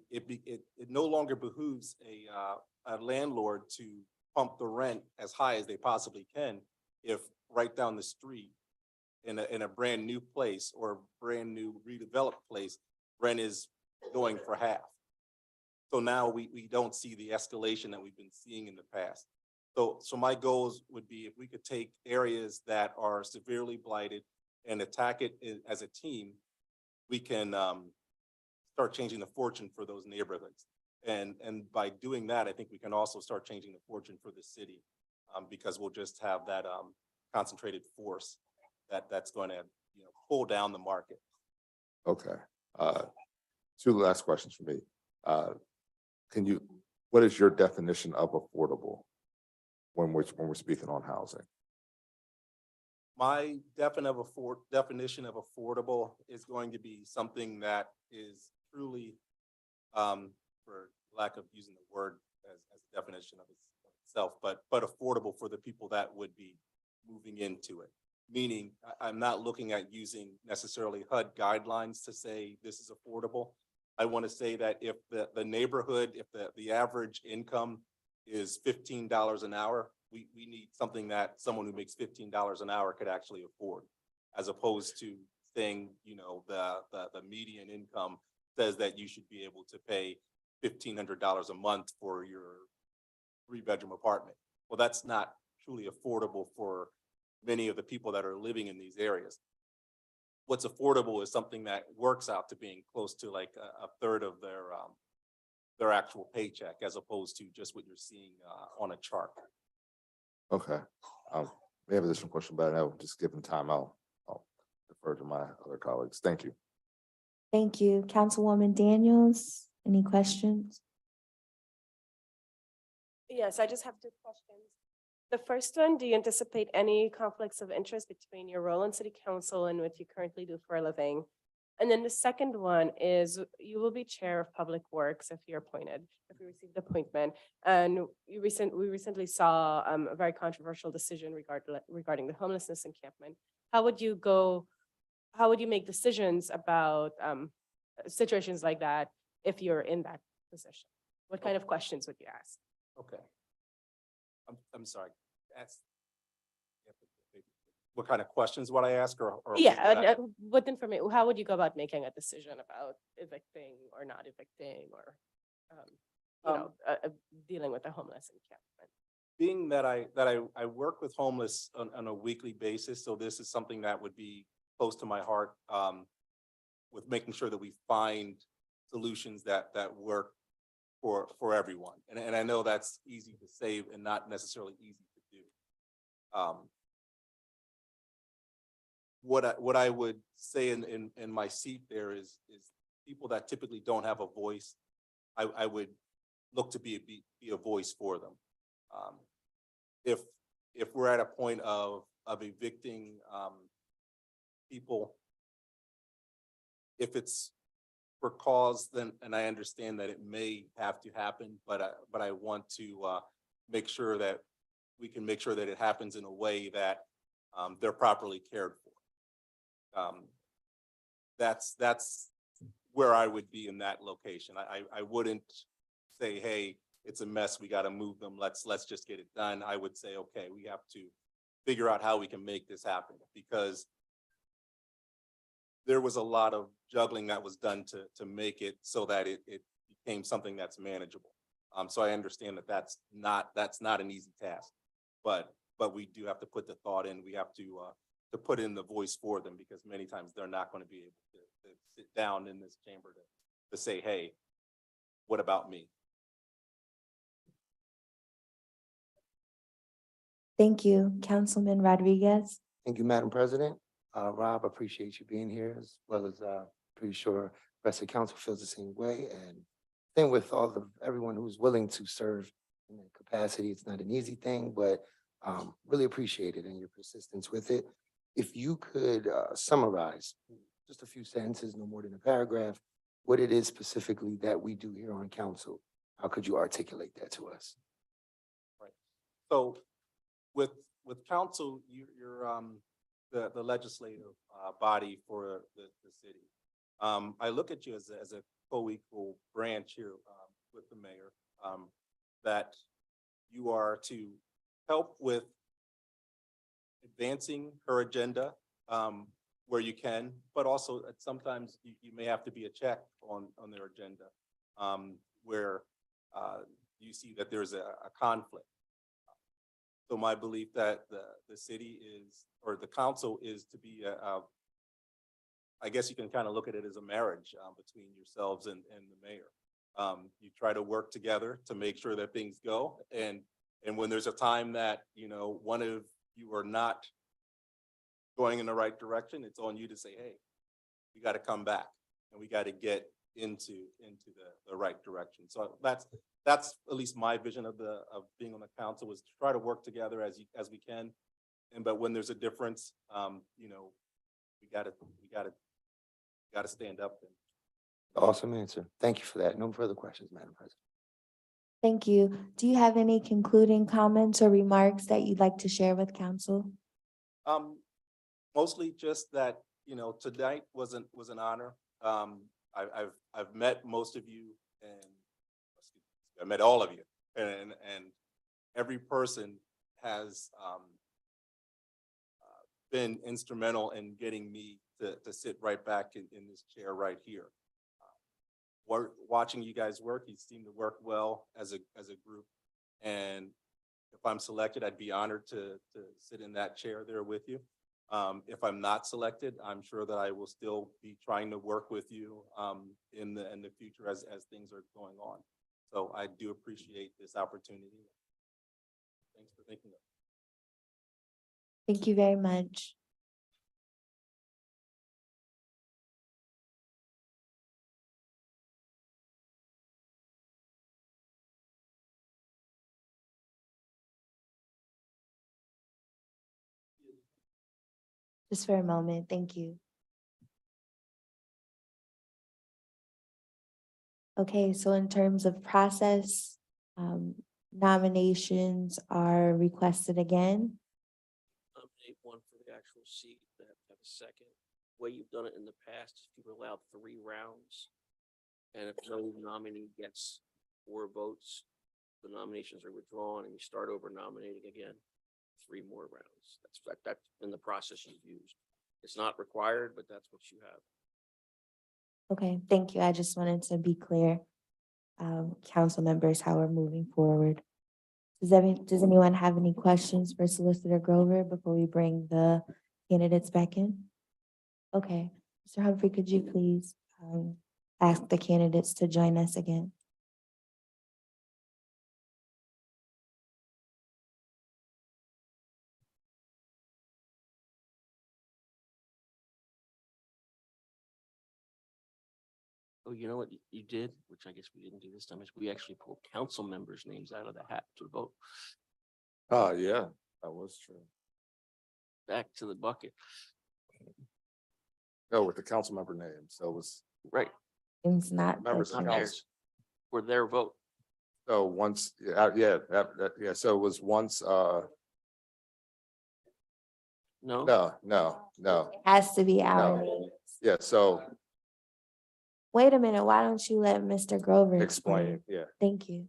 it no longer behooves a landlord to pump the rent as high as they possibly can if right down the street in a brand new place or brand new redeveloped place, rent is going for half. So now we don't see the escalation that we've been seeing in the past. So my goals would be, if we could take areas that are severely blighted and attack it as a team, we can start changing the fortune for those neighborhoods. And by doing that, I think we can also start changing the fortune for the city, because we'll just have that concentrated force that's going to pull down the market. Okay. Two last questions for me. What is your definition of affordable when we're speaking on housing? My definition of affordable is going to be something that is truly, for lack of using the word as a definition of itself, but affordable for the people that would be moving into it. Meaning, I'm not looking at using necessarily HUD guidelines to say this is affordable. I want to say that if the neighborhood, if the average income is $15 an hour, we need something that someone who makes $15 an hour could actually afford, as opposed to saying, the median income says that you should be able to pay $1,500 a month for your 3-bedroom apartment. Well, that's not truly affordable for many of the people that are living in these areas. What's affordable is something that works out to being close to like a third of their actual paycheck, as opposed to just what you're seeing on a chart. Okay. We have additional question, but I know just given time, I'll defer to my other colleagues. Thank you. Thank you. Councilwoman Daniels, any questions? Yes, I just have 2 questions. The first one, do you anticipate any conflicts of interest between your role in city council and what you currently do for a living? And then the second one is, you will be chair of public works if you're appointed, if you receive the appointment. And we recently saw a very controversial decision regarding the homelessness encampment. How would you make decisions about situations like that if you're in that position? What kind of questions would you ask? Okay. I'm sorry. What kind of questions would I ask, or Yeah, what information? How would you go about making a decision about evicting or not evicting, or dealing with the homeless encampment? Being that I work with homeless on a weekly basis, so this is something that would be close to my heart, with making sure that we find solutions that work for everyone. And I know that's easy to say and not necessarily easy to do. What I would say in my seat there is people that typically don't have a voice I would look to be a voice for them. If we're at a point of evicting people, if it's for cause, then, and I understand that it may have to happen, but I want to make sure that we can make sure that it happens in a way that they're properly cared for. That's where I would be in that location. I wouldn't say, hey, it's a mess, we got to move them, let's just get it done. I would say, okay, we have to figure out how we can make this happen, because there was a lot of juggling that was done to make it so that it became something that's manageable. So I understand that that's not an easy task, but we do have to put the thought in. We have to put in the voice for them, because many times they're not going to be able to sit down in this chamber to say, hey, what about me? Thank you, Councilman Rodriguez. Thank you, Madam President. Rob, appreciate you being here, as well as pretty sure the rest of the council feels the same way. And same with everyone who's willing to serve in that capacity. It's not an easy thing, but really appreciate it and your persistence with it. If you could summarize just a few sentences, no more than a paragraph, what it is specifically that we do here on council, how could you articulate that to us? Right. So with council, you're the legislative body for the city. I look at you as a co-equal branch here with the mayor, that you are to help with advancing her agenda where you can, but also sometimes you may have to be a check on their agenda where you see that there's a conflict. So my belief that the city is, or the council is to be I guess you can kind of look at it as a marriage between yourselves and the mayor. You try to work together to make sure that things go. And when there's a time that, one of you are not going in the right direction, it's on you to say, hey, we got to come back and we got to get into the right direction. So that's at least my vision of being on the council, is to try to work together as we can. But when there's a difference, we gotta stand up. Awesome answer. Thank you for that. No further questions, Madam President. Thank you. Do you have any concluding comments or remarks that you'd like to share with council? Mostly just that, tonight was an honor. I've met most of you, and I met all of you, and every person has been instrumental in getting me to sit right back in this chair right here. Watching you guys work, you seem to work well as a group, and if I'm selected, I'd be honored to sit in that chair there with you. If I'm not selected, I'm sure that I will still be trying to work with you in the future as things are going on. So I do appreciate this opportunity. Thanks for thinking of it. Thank you very much. Just for a moment, thank you. Okay, so in terms of process, nominations are requested again. Nominate one for the actual seat, that have a second. The way you've done it in the past, is you've allowed 3 rounds. And if no nominee gets 4 votes, the nominations are withdrawn and you start over nominating again, 3 more rounds. That's been the process you've used. It's not required, but that's what you have. Okay, thank you. I just wanted to be clear, council members, how we're moving forward. Does anyone have any questions for Solicitor Grover before we bring the candidates back in? Okay, Mr. Humphrey, could you please ask the candidates to join us again? Oh, you know what you did, which I guess we didn't do this time, is we actually pulled council members' names out of the hat to vote Oh, yeah, that was true. back to the bucket. No, with the council member name, so it was Right, It's not. the members of not council. theirs. For their vote. So once, yeah, so it was once, No? no, Has to be our No. name. yeah, so Wait a minute, why don't you let Mr. Grover explain, explain? yeah. Thank you.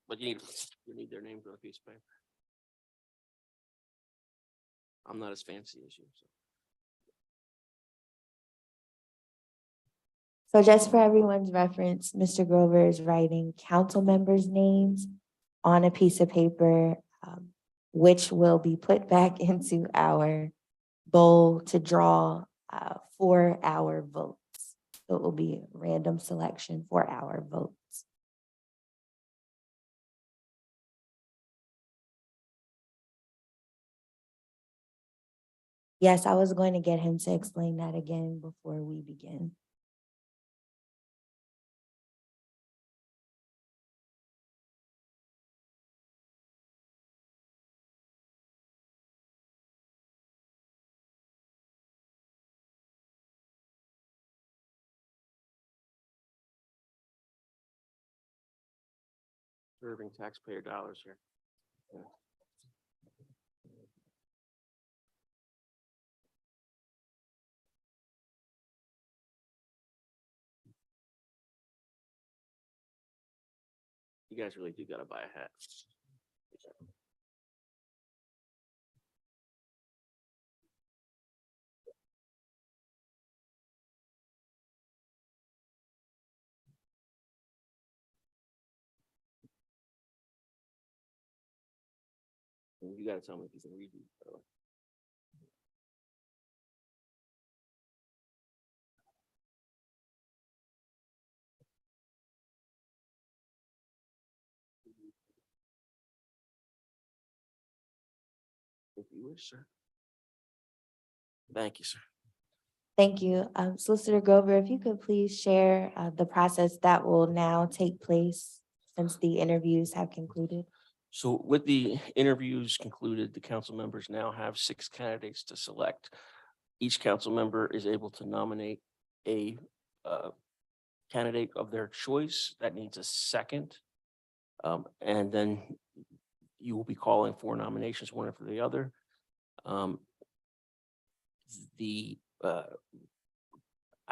But you need their names on a piece of paper. I'm not as fancy as you, so. So just for everyone's reference, Mr. Grover is writing council members' names on a piece of paper, which will be put back into our bowl to draw for our votes. So it will be random selection for our votes. Yes, I was going to get him to explain that again before we begin. Serving taxpayer dollars here. Yeah. You guys really do gotta buy a hat. And you gotta tell me if you can read these, by the way. If you wish, sir. Thank you, sir. Thank you. Solicitor Grover, if you could please share the process that will now take place since the interviews have concluded. So with the interviews concluded, the council members now have 6 candidates to select. Each council member is able to nominate a candidate of their choice that needs a second. And then you will be calling for nominations, one after the other. I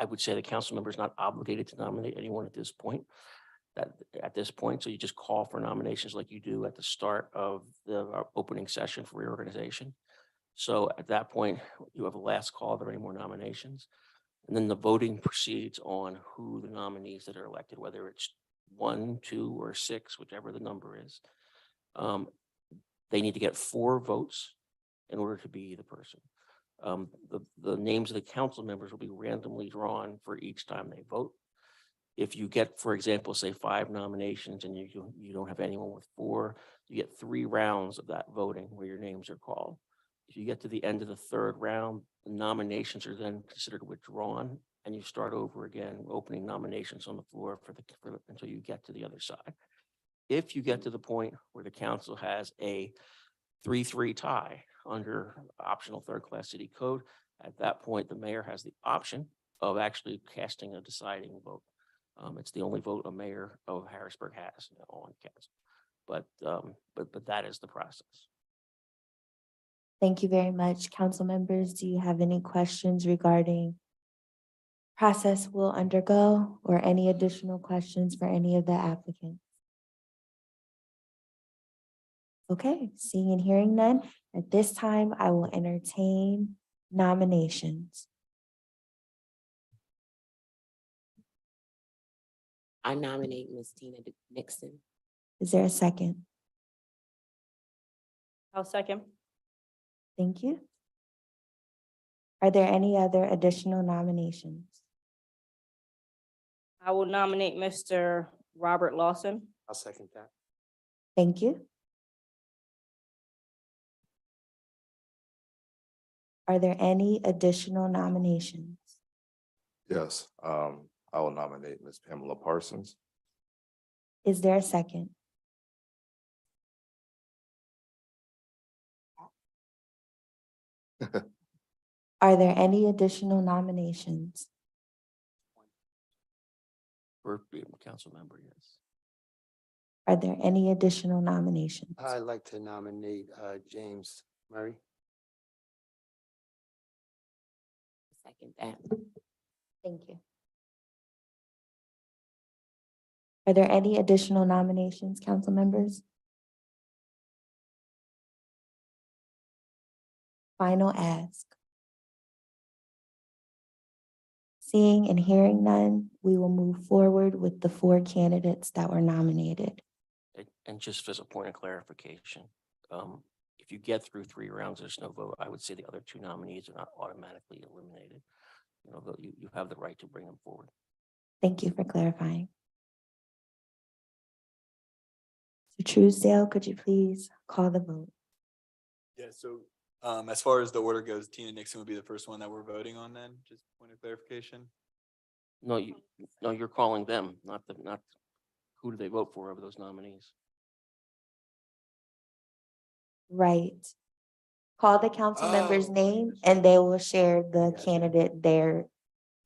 would say the council member is not obligated to nominate anyone at this point. So you just call for nominations like you do at the start of the opening session for reorganization. So at that point, you have a last call. Are there any more nominations? And then the voting proceeds on who the nominees that are elected, whether it's 1, 2, or 6, whichever the number is. They need to get 4 votes in order to be the person. The names of the council members will be randomly drawn for each time they vote. If you get, for example, say 5 nominations and you don't have anyone with 4, you get 3 rounds of that voting where your names are called. If you get to the end of the 3rd round, the nominations are then considered withdrawn and you start over again, opening nominations on the floor until you get to the other side. If you get to the point where the council has a 3-3 tie under optional 3rd-class city code, at that point, the mayor has the option of actually casting a deciding vote. It's the only vote a mayor of Harrisburg has on council. But that is the process. Thank you very much. Council members, do you have any questions regarding process we'll undergo or any additional questions for any of the applicants? Okay, seeing and hearing none, at this time, I will entertain nominations. I nominate Ms. Tina Nixon. Is there a second? I'll second. Thank you. Are there any other additional nominations? I will nominate Mr. Robert Lawson. I'll second that. Thank you. Are there any additional nominations? Yes, I will nominate Ms. Pamela Parsons. Is there a second? Are there any additional nominations? For council member, yes. Are there any additional nominations? I'd like to nominate James Murray. Second that. Thank you. Are there any additional nominations, council members? Final ask. Seeing and hearing none, we will move forward with the 4 candidates that were nominated. And just as a point of clarification, if you get through 3 rounds, there's no vote. I would say the other 2 nominees are not automatically eliminated. You know, but you have the right to bring them forward. Thank you for clarifying. So Truesdale, could you please call the vote? Yeah, so as far as the order goes, Tina Nixon would be the first one that we're voting on then, just point of clarification. No, you're calling them, not who do they vote for over those nominees. Right. Call the council member's name and they will share the candidate they're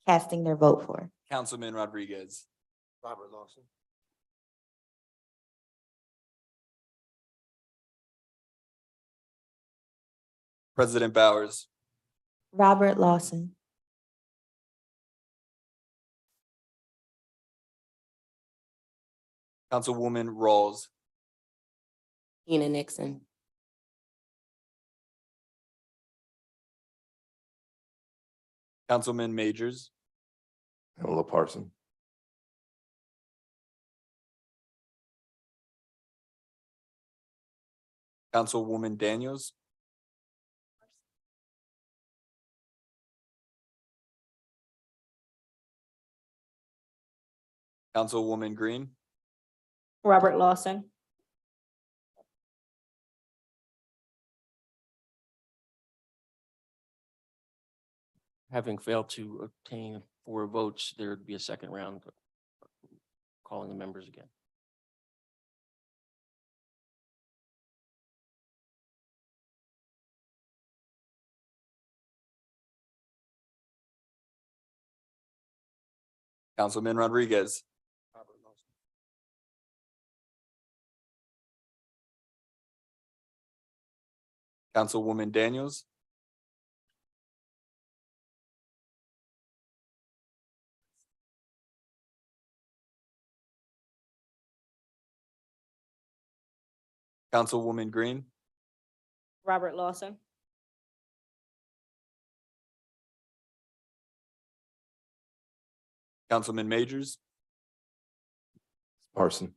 casting their vote for. Councilman Rodriguez, Robert Lawson. President Bowers, Robert Lawson, Councilwoman Rawls, Tina Nixon. Councilman Majors, Pamela Parsons. Councilwoman Daniels, Councilwoman Green, Robert Lawson. Having failed to obtain 4 votes, there would be a second round calling the members again. Councilman Rodriguez, Councilwoman Daniels, Councilwoman Green, Robert Lawson. Councilman Majors, Parson.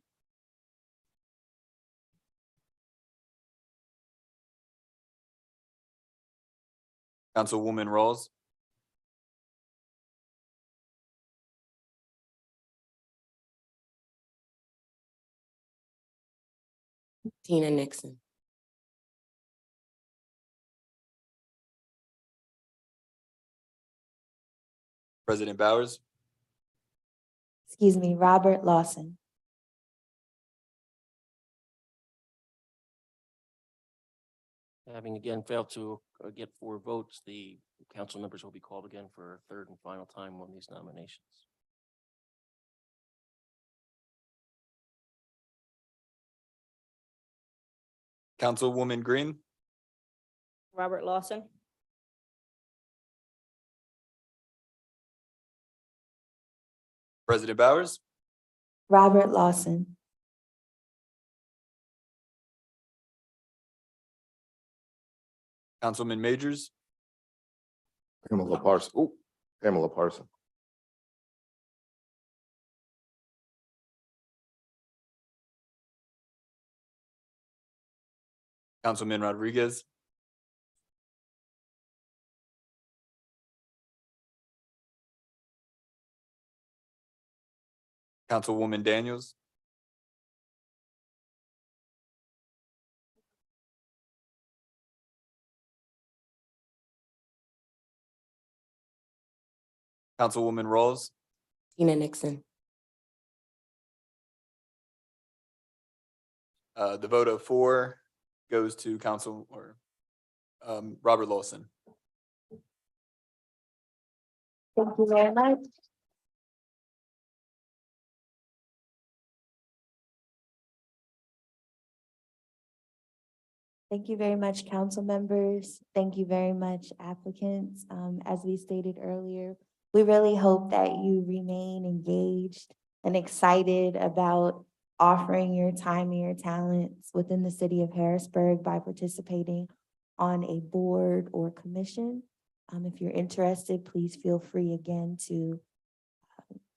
Councilwoman Rawls, Tina Nixon. President Bowers, excuse me, Robert Lawson, Having again failed to get 4 votes, the council members will be called again for a 3rd and final time on these nominations. Councilwoman Green, Robert Lawson. President Bowers, Robert Lawson, Councilman Majors, Pamela Parsons. Oh, Pamela Parsons. Councilman Rodriguez, Councilwoman Daniels, Councilwoman Rolls, Tina Nixon. the vote of 4 goes to Robert Lawson. Thank you very much. Thank you very much, council members. Thank you very much, applicants. As we stated earlier, we really hope that you remain engaged and excited about offering your time and your talents within the city of Harrisburg by participating on a board or commission. If you're interested, please feel free again to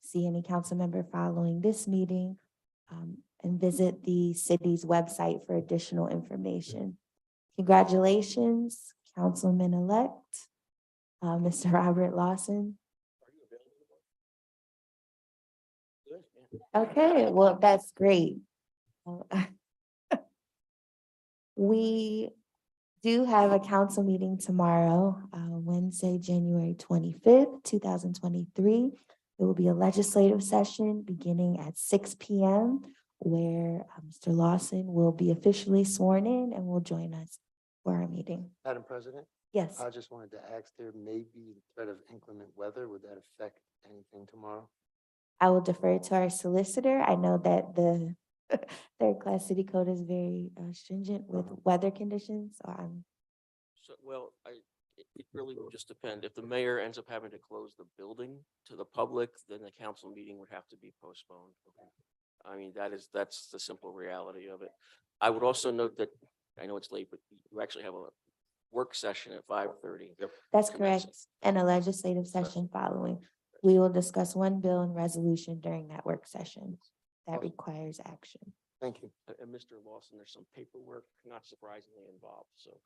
see any council member following this meeting and visit the city's website for additional information. Congratulations, Councilman-elect, Mr. Robert Lawson. Okay, well, that's great. We do have a council meeting tomorrow, Wednesday, January 25th, 2023. It will be a legislative session beginning at 6 p.m. where Mr. Lawson will be officially sworn in and will join us for our meeting. Madam President? Yes. I just wanted to ask, there may be the threat of inclement weather. Would that affect anything tomorrow? I will defer to our solicitor. I know that the third class city code is very stringent with weather conditions. So Well, it really would just depend. If the mayor ends up having to close the building to the public, then the council meeting would have to be postponed. I mean, that's the simple reality of it. I would also note that, I know it's late, but you actually have a work session at 5:30. that's correct. And a legislative session following. We will discuss one bill and resolution during that work session that requires action. Thank you. And Mr. Lawson, there's some paperwork, not surprisingly, involved, so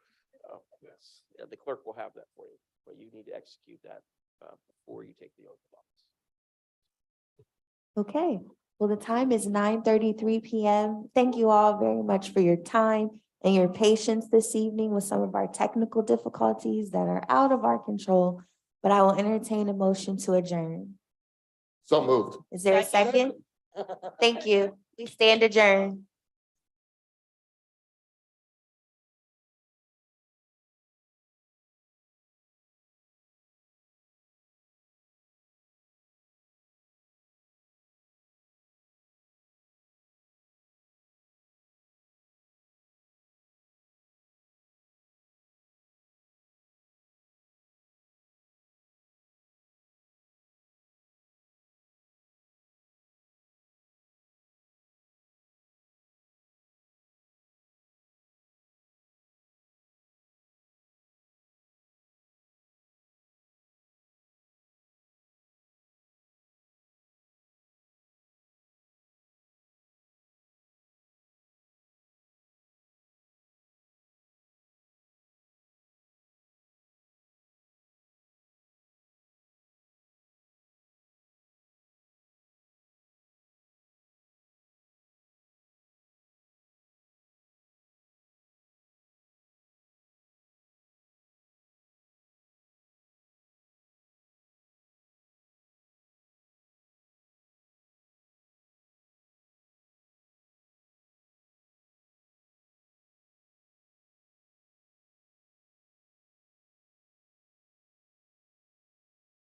yes, yeah, the clerk will have that for you, but you need to execute that before you take the oath of office. Okay, well, the time is 9:33 p.m. Thank you all very much for your time and your patience this evening with some of our technical difficulties that are out of our control, but I will entertain a motion to adjourn. So moved. Is there a second? Thank you. We stand adjourned.